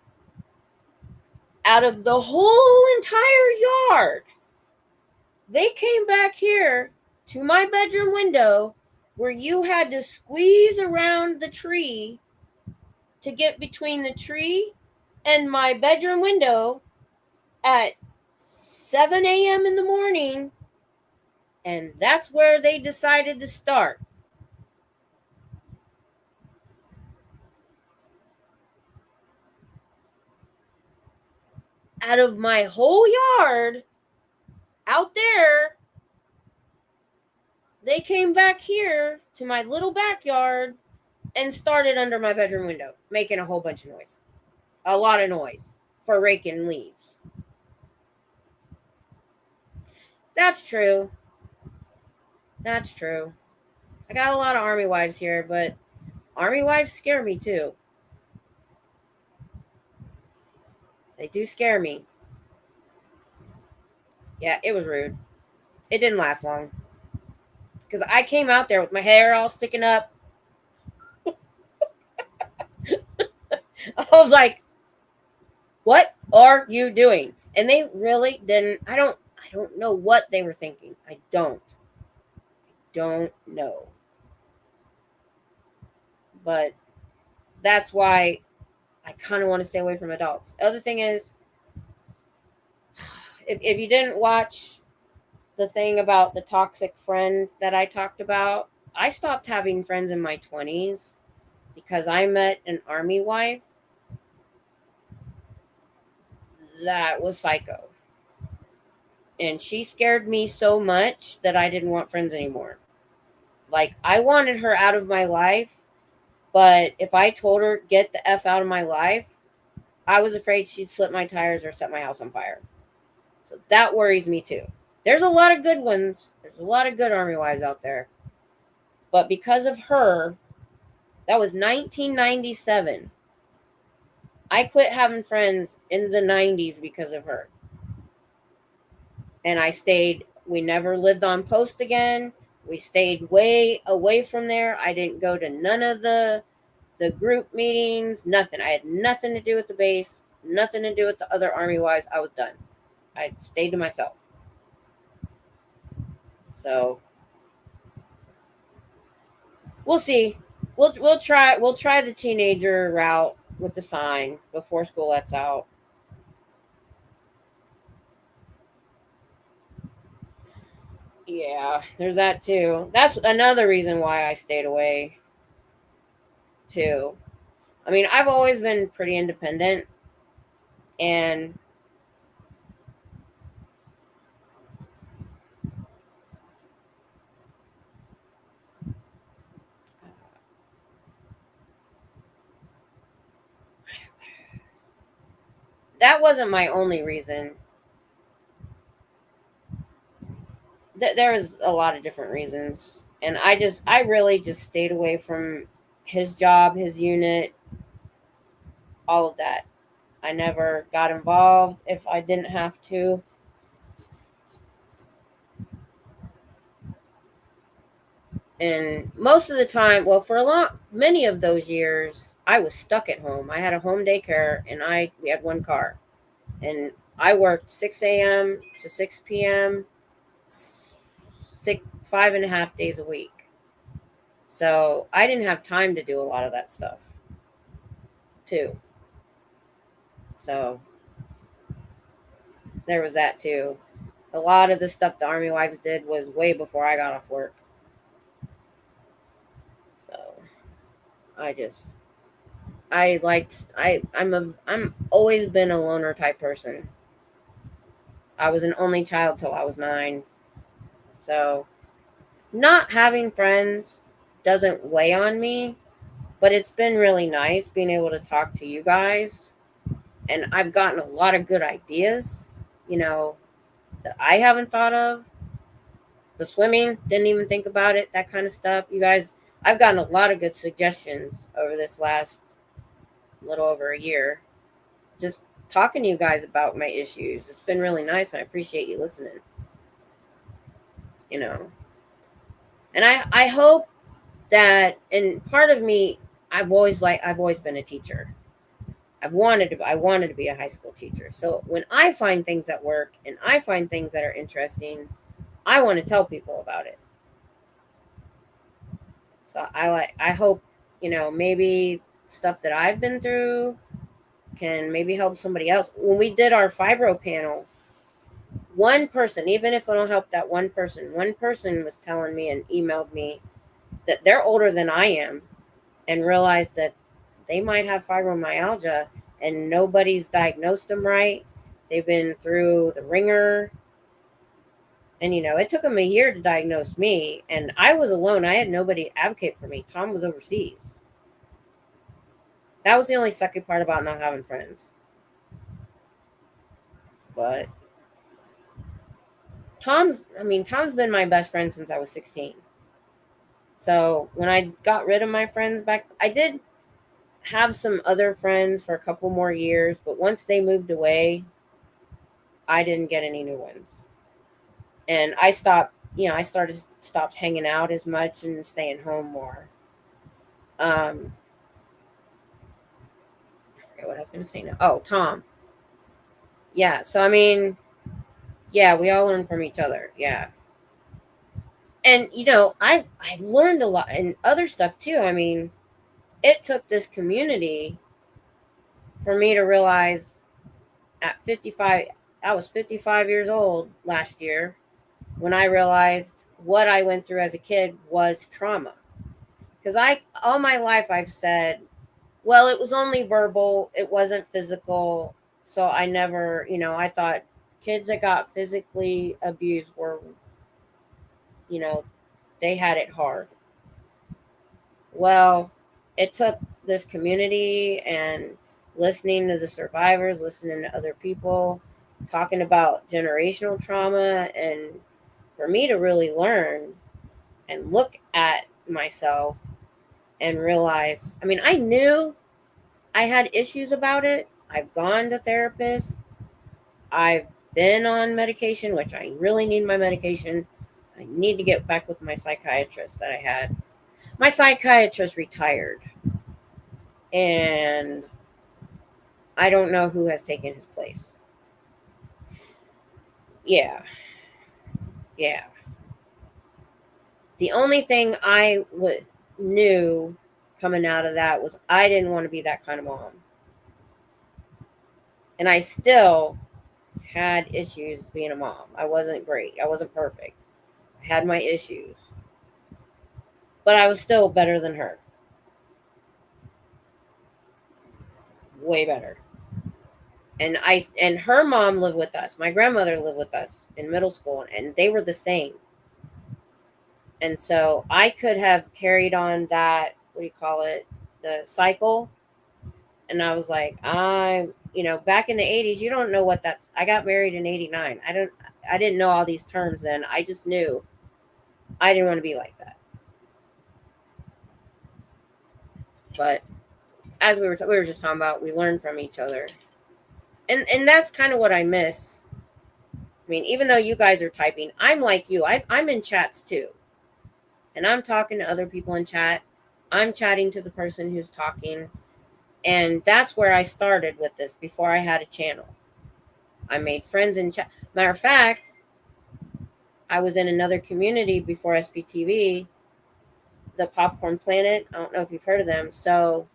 Out of the whole entire yard, they came back here to my bedroom window where you had to squeeze around the tree to get between the tree and my bedroom window at 7 a.m. in the morning. And that's where they decided to start. Out of my whole yard, out there, they came back here to my little backyard and started under my bedroom window, making a whole bunch of noise. A lot of noise for raking leaves. That's true. That's true. I got a lot of army wives here, but army wives scare me too. They do scare me. Yeah, it was rude. It didn't last long. Because I came out there with my hair all sticking up. I was like, what are you doing? And they really didn't. I don't know what they were thinking. I don't know. But that's why I kind of want to stay away from adults. Other thing is, if you didn't watch the thing about the toxic friend that I talked about, I stopped having friends in my 20s because I met an army wife that was psycho. And she scared me so much that I didn't want friends anymore. Like, I wanted her out of my life, but if I told her, get the F out of my life, I was afraid she'd slip my tires or set my house on fire. So that worries me too. There's a lot of good ones. There's a lot of good army wives out there. But because of her, that was 1997. I quit having friends in the 90s because of her. And I stayed, we never lived on post again. We stayed way away from there. I didn't go to none of the group meetings, nothing. I had nothing to do with the base, nothing to do with the other army wives. I was done. I stayed to myself. So we'll see. We'll try the teenager route with the sign before school lets out. Yeah, there's that too. That's another reason why I stayed away too. I mean, I've always been pretty independent, and that wasn't my only reason. There was a lot of different reasons, and I really just stayed away from his job, his unit, all of that. I never got involved if I didn't have to. And most of the time, well, for many of those years, I was stuck at home. I had a home daycare, and we had one car, and I worked 6 a.m. to 6 p.m. 5.5 days a week. So I didn't have time to do a lot of that stuff too. So there was that too. A lot of the stuff the army wives did was way before I got off work. So I'm always been a loner type person. I was an only child till I was 9. So not having friends doesn't weigh on me, but it's been really nice being able to talk to you guys. And I've gotten a lot of good ideas, that I haven't thought of. The swimming, didn't even think about it, that kind of stuff. You guys, I've gotten a lot of good suggestions over this last little over a year. Just talking to you guys about my issues. It's been really nice, and I appreciate you listening. You know, and I hope that, and part of me, I've always been a teacher. I wanted to be a high school teacher. So when I find things at work and I find things that are interesting, I want to tell people about it. So I hope, maybe stuff that I've been through can maybe help somebody else. When we did our fibro panel, one person, even if I don't help that one person was telling me and emailed me that they're older than I am and realized that they might have fibromyalgia and nobody's diagnosed them right. They've been through the ringer. And, it took them a year to diagnose me. And I was alone. I had nobody to advocate for me. Tom was overseas. That was the only sucky part about not having friends. But Tom's been my best friend since I was 16. So when I got rid of my friends back, I did have some other friends for a couple more years. But once they moved away, I didn't get any new ones. And I stopped hanging out as much and staying home more. I forget what I was going to say now. Oh, Tom. Yeah. So, yeah, we all learn from each other. Yeah. And, I've learned a lot and other stuff too. It took this community for me to realize at 55, I was 55 years old last year when I realized what I went through as a kid was trauma. Because all my life I've said, well, it was only verbal, it wasn't physical. So I never, I thought kids that got physically abused were, they had it hard. Well, it took this community and listening to the survivors, listening to other people, talking about generational trauma, and for me to really learn and look at myself and realize, I knew I had issues about it. I've gone to therapists. I've been on medication, which I really need my medication. I need to get back with my psychiatrist that I had. My psychiatrist retired, and I don't know who has taken his place. Yeah. The only thing I knew coming out of that was I didn't want to be that kind of mom. And I still had issues being a mom. I wasn't great. I wasn't perfect. I had my issues. But I was still better than her. Way better. And her mom lived with us. My grandmother lived with us in middle school, and they were the same. And so I could have carried on that, the cycle. And I was like, back in the 80s, you don't know what that's. I got married in 89. I didn't know all these terms then. I just knew I didn't want to be like that. But as we were just talking about, we learn from each other. And that's kind of what I miss. Even though you guys are typing, I'm like you. I'm in chats too. And I'm talking to other people in chat. I'm chatting to the person who's talking. And that's where I started with this before I had a channel. I made friends in chat. Matter of fact, I was in another community before SPTV, the Popcorn Planet. I don't know if you've heard of them. So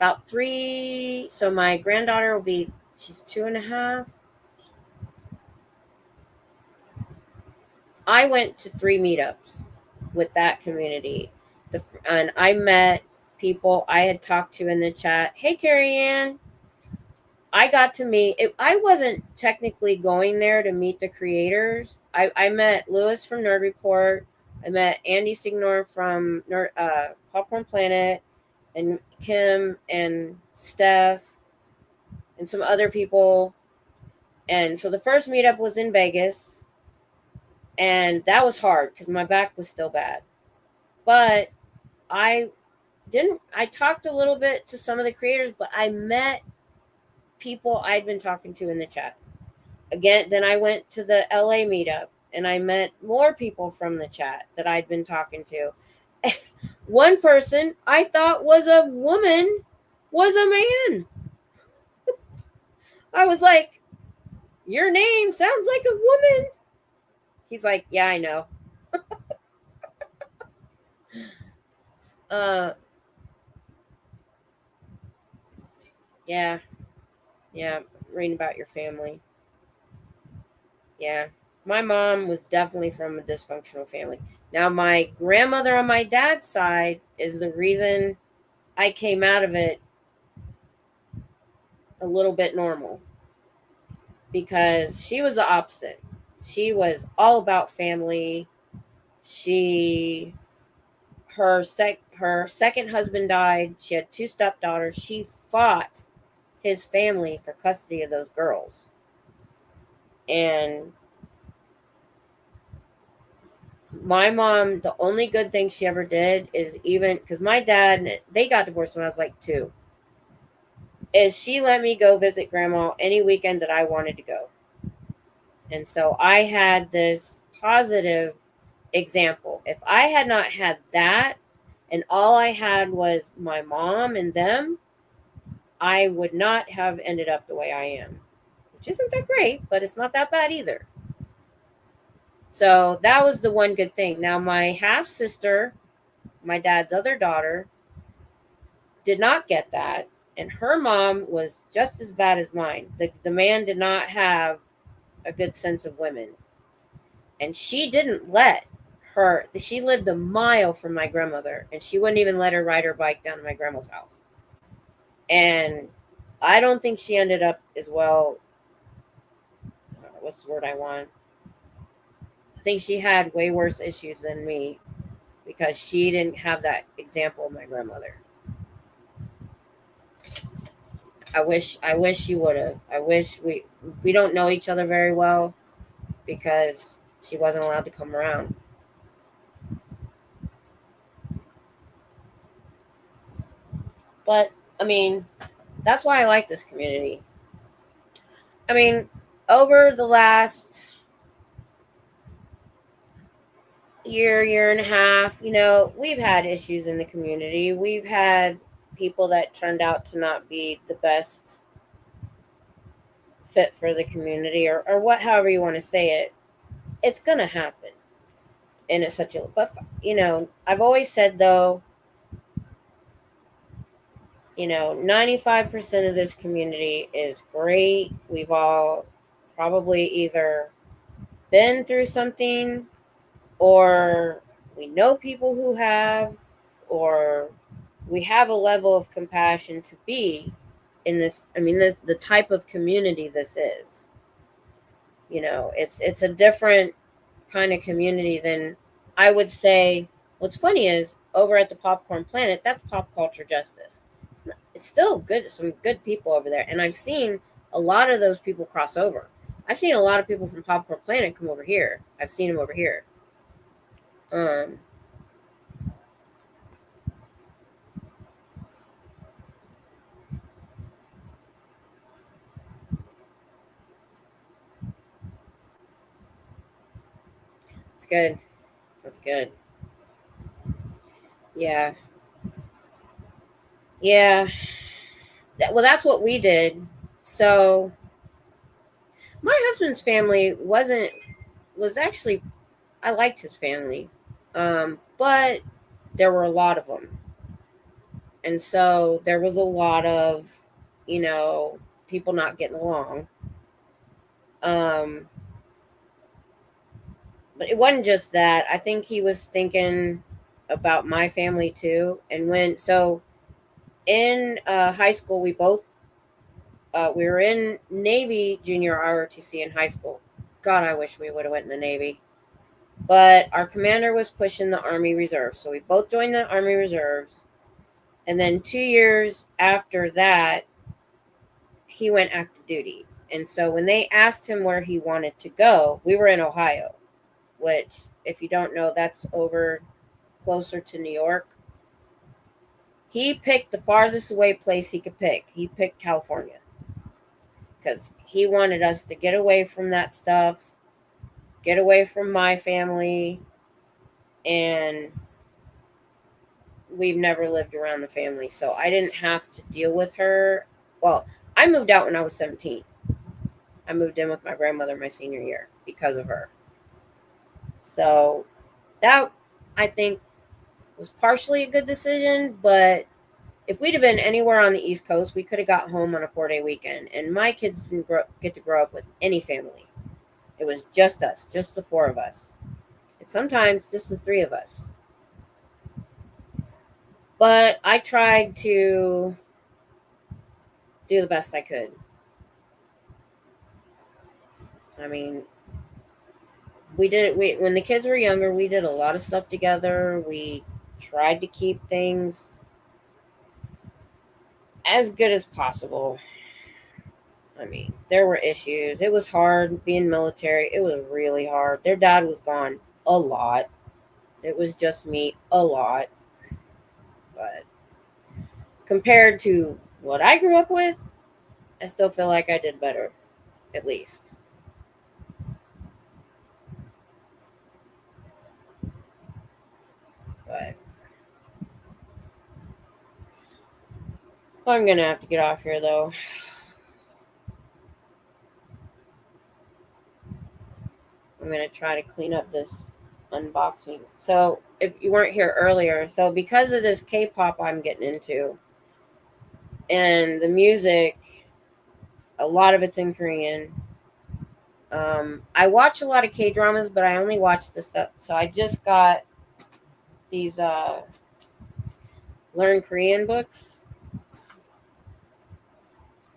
my granddaughter she's 2.5. I went to 3 meetups with that community. And I met people I had talked to in the chat. Hey, Carrie Ann. I got to meet, I wasn't technically going there to meet the creators. I met Lewis from Nerd Report. I met Andy Signor from Popcorn Planet, and Kim and Steph and some other people. And so the first meetup was in Vegas. And that was hard because my back was still bad. But I talked a little bit to some of the creators, but I met people I'd been talking to in the chat. Again, then I went to the LA meetup and I met more people from the chat that I'd been talking to. One person I thought was a woman was a man. I was like, your name sounds like a woman. He's like, yeah, I know. Yeah, reading about your family. Yeah, my mom was definitely from a dysfunctional family. Now, my grandmother on my dad's side is the reason I came out of it a little bit normal, because she was the opposite. She was all about family. Her second husband died. She had 2 stepdaughters. She fought his family for custody of those girls. And my mom, the only good thing she ever did is, even because my dad, they got divorced when I was like 2, is she let me go visit grandma any weekend that I wanted to go. And so I had this positive example. If I had not had that and all I had was my mom and them, I would not have ended up the way I am, which isn't that great, but it's not that bad either. So that was the one good thing. Now, my half sister, my dad's other daughter, did not get that. And her mom was just as bad as mine. The man did not have a good sense of women. And she didn't let her, she lived a mile from my grandmother, and she wouldn't even let her ride her bike down to my grandma's house. And I don't think she ended up as well. What's the word I want? I think she had way worse issues than me because she didn't have that example of my grandmother. I wish she would have. I wish we don't know each other very well because she wasn't allowed to come around. But I mean, that's why I like this community. I mean, over the last year and a half, we've had issues in the community. We've had people that turned out to not be the best fit for the community, or however you want to say it. It's gonna happen. And it's but I've always said, though, 95% of this community is great. We've all probably either been through something, or we know people who have, or we have a level of compassion to be in this. I mean, the type of community this is. It's a different kind of community than, I would say. What's funny is, over at the Popcorn Planet, that's pop culture justice. It's still good, some good people over there, and I've seen a lot of those people cross over. I've seen a lot of people from Popcorn Planet come over here. I've seen them over here. It's good. That's good. Yeah. Well, that's what we did. So my husband's family was actually, I liked his family, but there were a lot of them, and so there was a lot of people not getting along. But it wasn't just that. I think he was thinking about my family too. And in high school, we were in Navy junior ROTC in high school. God, I wish we would have went in the Navy. But our commander was pushing the Army Reserves. So we both joined the Army Reserves. And then 2 years after that, he went active duty. And so when they asked him where he wanted to go, we were in Ohio. which, if you don't know, that's over closer to New York. He picked the farthest away place he could pick. He picked California because he wanted us to get away from that stuff, get away from my family, and we've never lived around the family, so I didn't have to deal with her. Well, I moved out when I was 17. I moved in with my grandmother my senior year because of her. So that, I think, was partially a good decision, but if we'd have been anywhere on the East Coast, we could have got home on a 4-day weekend, and my kids didn't get to grow up with any family. It was just us, just the 4 of us, and sometimes just the 3 of us. But I tried to do the best I could. I mean, we did it. When the kids were younger, we did a lot of stuff together. We tried to keep things as good as possible. I mean, there were issues. It was hard being military. It was really hard. Their dad was gone a lot. It was just me a lot. But compared to what I grew up with, I still feel like I did better, at least. But I'm going to have to get off here, though. I'm going to try to clean up this unboxing. So, if you weren't here earlier, so because of this K-pop I'm getting into, and the music, a lot of it's in Korean. I watch a lot of K-dramas, but I only watch the stuff. So I just got these Learn Korean books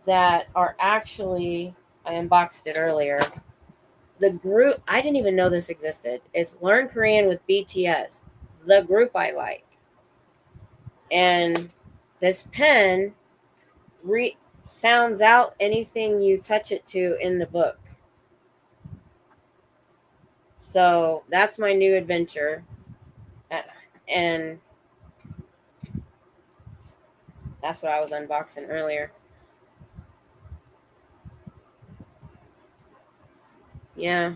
that are actually, I unboxed it earlier. The group, I didn't even know this existed. It's Learn Korean with BTS, the group I like. And this pen sounds out anything you touch it to in the book. So that's my new adventure. And that's what I was unboxing earlier. Yeah.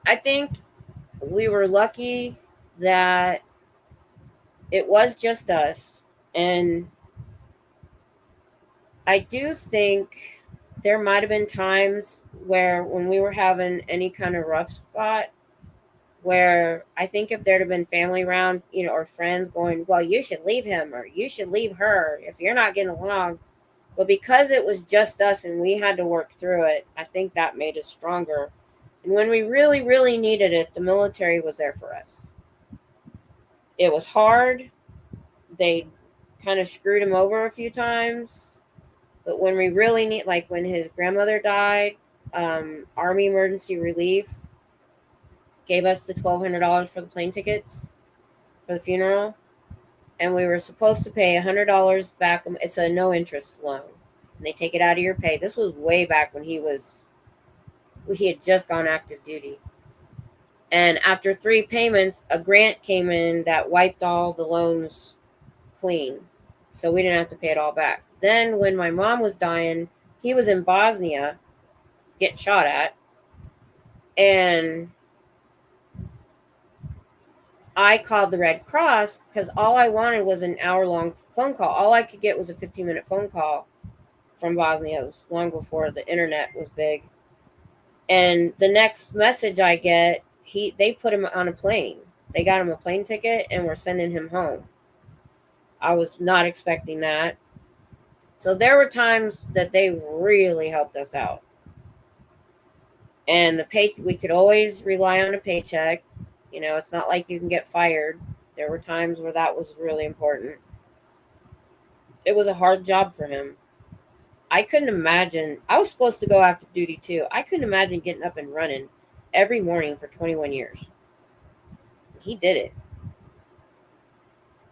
I think we were lucky that it was just us. And I do think there might have been times where when we were having any kind of rough spot, where I think if there'd have been family around, or friends going, well, you should leave him or you should leave her if you're not getting along. But because it was just us and we had to work through it, I think that made us stronger. And when we really, really needed it, the military was there for us. It was hard. They kind of screwed him over a few times. But when we really need, like when his grandmother died, Army Emergency Relief gave us the $1,200 for the plane tickets for the funeral. And we were supposed to pay $100 back. It's a no interest loan. And they take it out of your pay. This was way back when he had just gone active duty. And after 3 payments, a grant came in that wiped all the loans clean. So we didn't have to pay it all back. Then when my mom was dying, he was in Bosnia getting shot at. And I called the Red Cross because all I wanted was an hour-long phone call. All I could get was a 15-minute phone call from Bosnia. It was long before the internet was big. And the next message I get, they put him on a plane. They got him a plane ticket and were sending him home. I was not expecting that. So there were times that they really helped us out. And we could always rely on a paycheck. It's not like you can get fired. There were times where that was really important. It was a hard job for him. I couldn't imagine. I was supposed to go active duty too. I couldn't imagine getting up and running every morning for 21 years. He did it.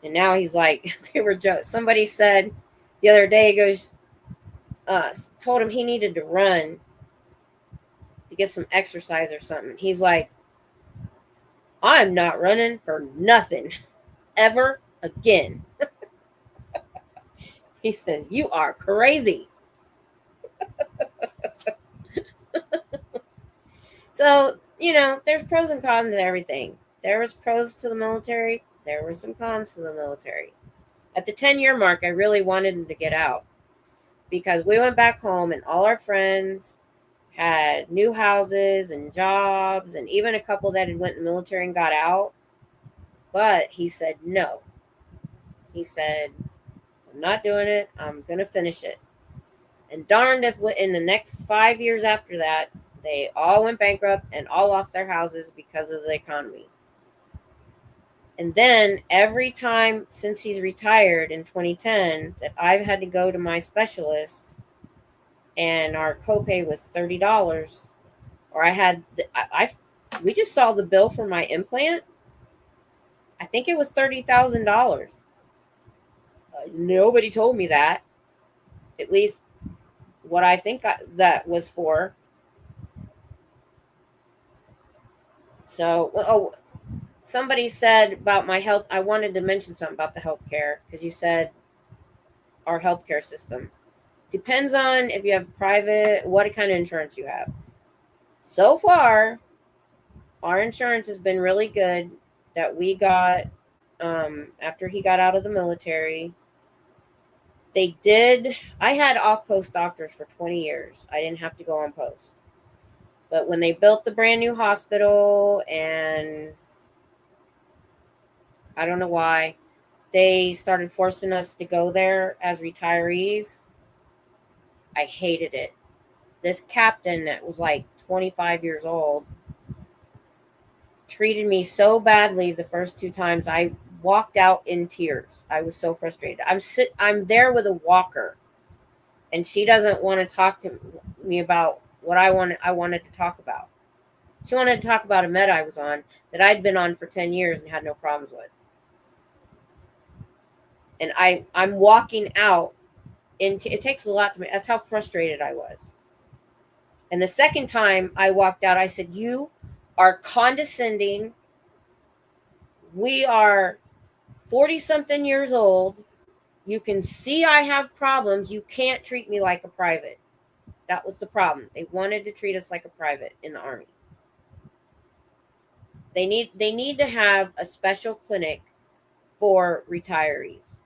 And now he's like, somebody said the other day, told him he needed to run to get some exercise or something. He's like, I'm not running for nothing ever again. He says, you are crazy. So, there's pros and cons to everything. There was pros to the military. There were some cons to the military. At the 10-year mark, I really wanted him to get out because we went back home and all our friends had new houses and jobs, and even a couple that had went in the military and got out. But he said no. He said, I'm not doing it. I'm going to finish it. And darned if in the next 5 years after that, they all went bankrupt and all lost their houses because of the economy. And then every time since he's retired in 2010 that I've had to go to my specialist and our copay was $30, or we just saw the bill for my implant. I think it was $30,000. Nobody told me that. At least what I think that was for. So, somebody said about my health. I wanted to mention something about the healthcare because you said our healthcare system depends on if you have private, what kind of insurance you have. So far, our insurance has been really good that we got after he got out of the military. I had off-post doctors for 20 years. I didn't have to go on post. But when they built the brand new hospital, and I don't know why, they started forcing us to go there as retirees. I hated it. This captain that was like 25 years old treated me so badly the first 2 times. I walked out in tears. I was so frustrated. I'm there with a walker, and she doesn't want to talk to me about what I wanted to talk about. She wanted to talk about a med I was on that I'd been on for 10 years and had no problems with. And I'm walking out into it takes a lot to me. That's how frustrated I was. And the second time I walked out, I said, you are condescending. We are 40-something years old. You can see I have problems. You can't treat me like a private. That was the problem. They wanted to treat us like a private in the Army. They need to have a special clinic for retirees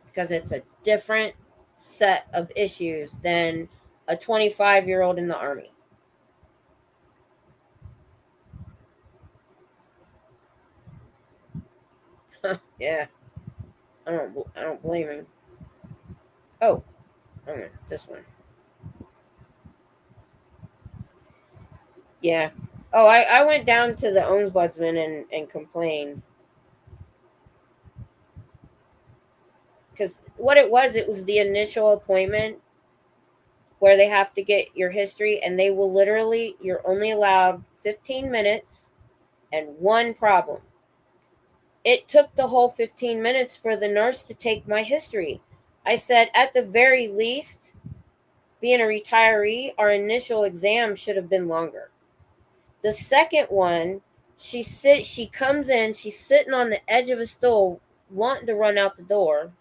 because it's a different set of issues than a 25-year-old in the Army. Yeah, I don't blame him. Oh, this one. Yeah. Oh, I went down to the ombudsman and complained. Because what it was the initial appointment where they have to get your history, and they will literally, you're only allowed 15 minutes and one problem. It took the whole 15 minutes for the nurse to take my history. I said, at the very least, being a retiree, our initial exam should have been longer. The second one, she comes in, she's sitting on the edge of a stool, wanting to run out the door,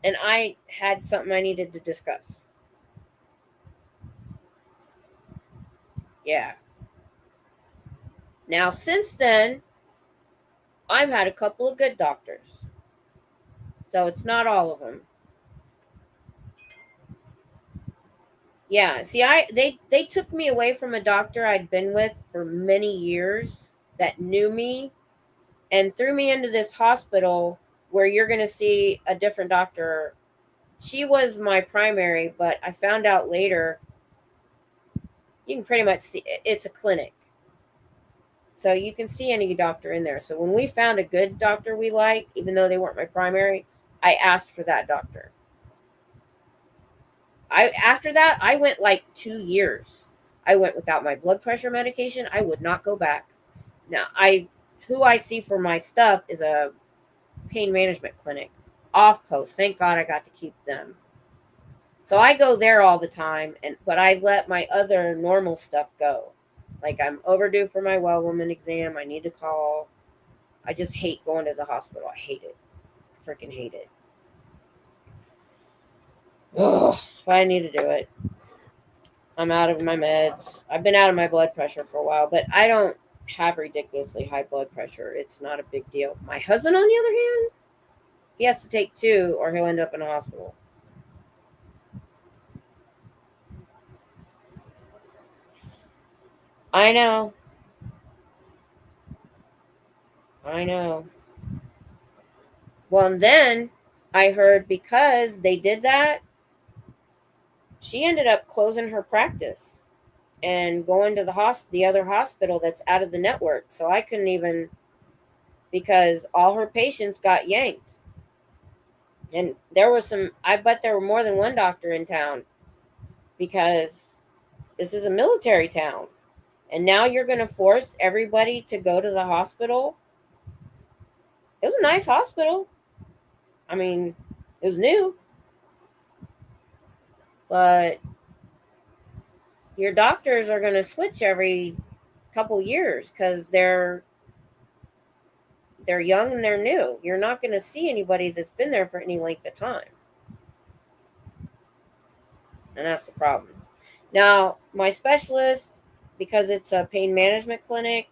and I had something I needed to discuss. Yeah. Now, since then, I've had a couple of good doctors. So it's not all of them. Yeah, see, they took me away from a doctor I'd been with for many years that knew me and threw me into this hospital where you're going to see a different doctor. She was my primary, but I found out later you can pretty much see it's a clinic. So you can see any doctor in there. So when we found a good doctor we liked, even though they weren't my primary, I asked for that doctor. After that, I went like 2 years. I went without my blood pressure medication. I would not go back. Now, who I see for my stuff is a pain management clinic, off post. Thank God I got to keep them. So I go there all the time, but I let my other normal stuff go. Like I'm overdue for my well woman exam. I need to call. I just hate going to the hospital. I hate it. I freaking hate it. Ugh, but I need to do it. I'm out of my meds. I've been out of my blood pressure for a while, but I don't have ridiculously high blood pressure. It's not a big deal. My husband, on the other hand, he has to take 2 or he'll end up in a hospital. I know. I know. Well, and then I heard because they did that, she ended up closing her practice and going to the other hospital that's out of the network. So I couldn't even, because all her patients got yanked. And there were I bet there were more than one doctor in town, because this is a military town. And now you're going to force everybody to go to the hospital. It was a nice hospital. I mean, it was new. But your doctors are going to switch every couple years because they're young and they're new. You're not going to see anybody that's been there for any length of time. And that's the problem. Now, my specialist, because it's a pain management clinic,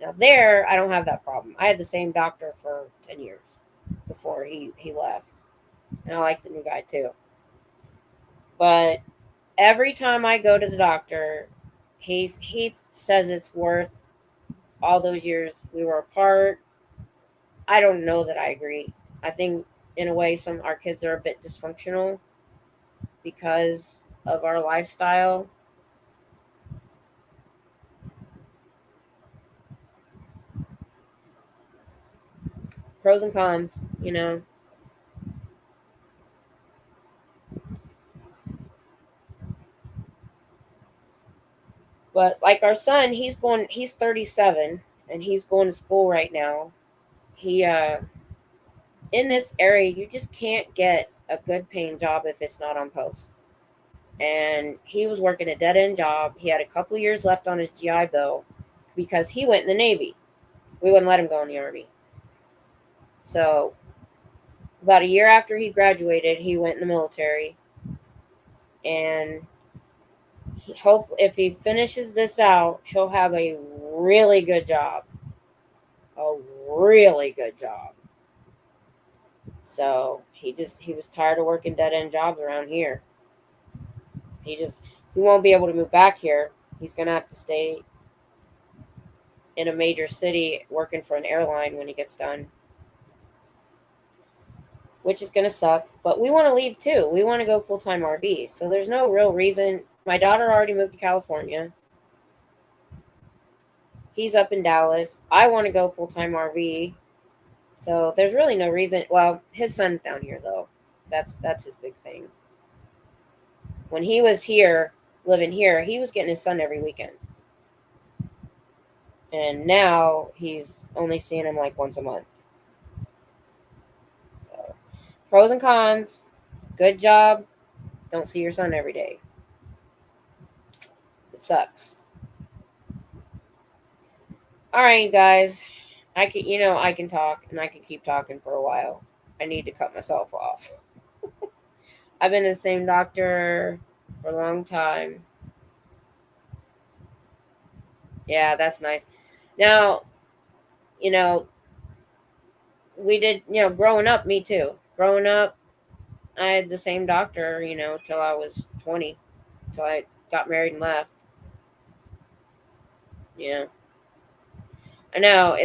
now there, I don't have that problem. I had the same doctor for 10 years before he left. And I like the new guy too. But every time I go to the doctor, he says it's worth all those years we were apart. I don't know that I agree. I think in a way our kids are a bit dysfunctional because of our lifestyle. Pros and cons, you know. But like our son, he's 37 and he's going to school right now. He in this area, you just can't get a good paying job if it's not on post. And he was working a dead end job. He had a couple years left on his GI Bill because he went in the Navy. We wouldn't let him go in the Army. So about a year after he graduated, he went in the military. And if he finishes this out, he'll have a really good job. A really good job. So he was tired of working dead end jobs around here. He won't be able to move back here. He's gonna have to stay in a major city working for an airline when he gets done, which is gonna suck. But we want to leave too. We want to go full-time RV. So there's no real reason. My daughter already moved to California. He's up in Dallas. I want to go full-time RV. So there's really no reason. Well, his son's down here though. That's his big thing. When he was here, living here, he was getting his son every weekend. And now he's only seeing him like once a month. So, pros and cons. Good job. Don't see your son every day. It sucks. All right, you guys. I can talk and I can keep talking for a while. I need to cut myself off. I've been the same doctor for a long time. Yeah, that's nice. Now, we did, growing up, me too. Growing up, I had the same doctor, till I was 20, till I got married and left. Yeah. I know,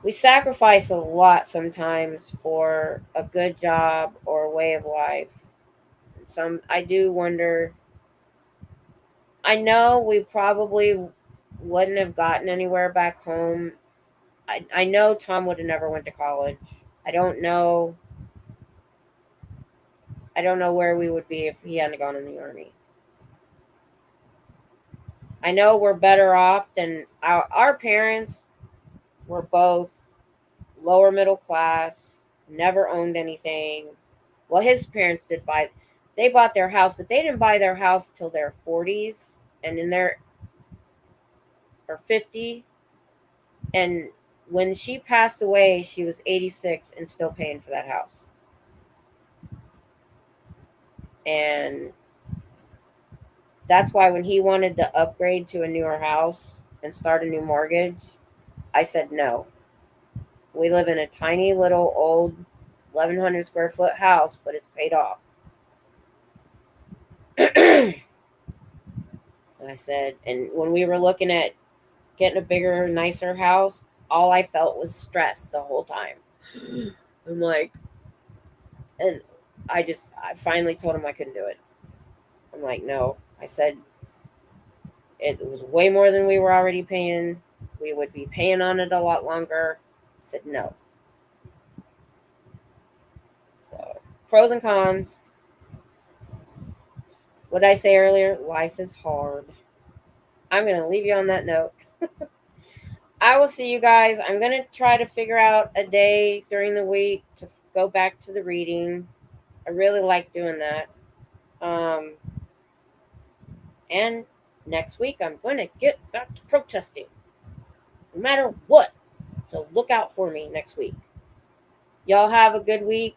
we sacrifice a lot sometimes for a good job or a way of life. I do wonder. I know we probably wouldn't have gotten anywhere back home. I know Tom would have never went to college. I don't know where we would be if he hadn't gone in the Army. I know we're better off than our parents were both lower middle class, never owned anything. Well, his parents did buy, they bought their house, but they didn't buy their house till their 40s and in their, or 50. And when she passed away, she was 86 and still paying for that house. And that's why when he wanted to upgrade to a newer house and start a new mortgage, I said no. We live in a tiny little old 1,100 square foot house, but it's paid off. I said, and when we were looking at getting a bigger, nicer house, all I felt was stress the whole time. I'm like, and I finally told him I couldn't do it. I'm like, no. I said, it was way more than we were already paying. We would be paying on it a lot longer. I said, no. So, pros and cons. What did I say earlier? Life is hard. I'm going to leave you on that note. I will see you guys. I'm going to try to figure out a day during the week to go back to the reading. I really like doing that. And next week, I'm going to get back to protesting. No matter what. So look out for me next week. Y'all have a good week.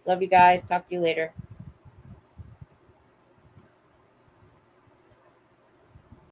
Love you guys. Talk to you later.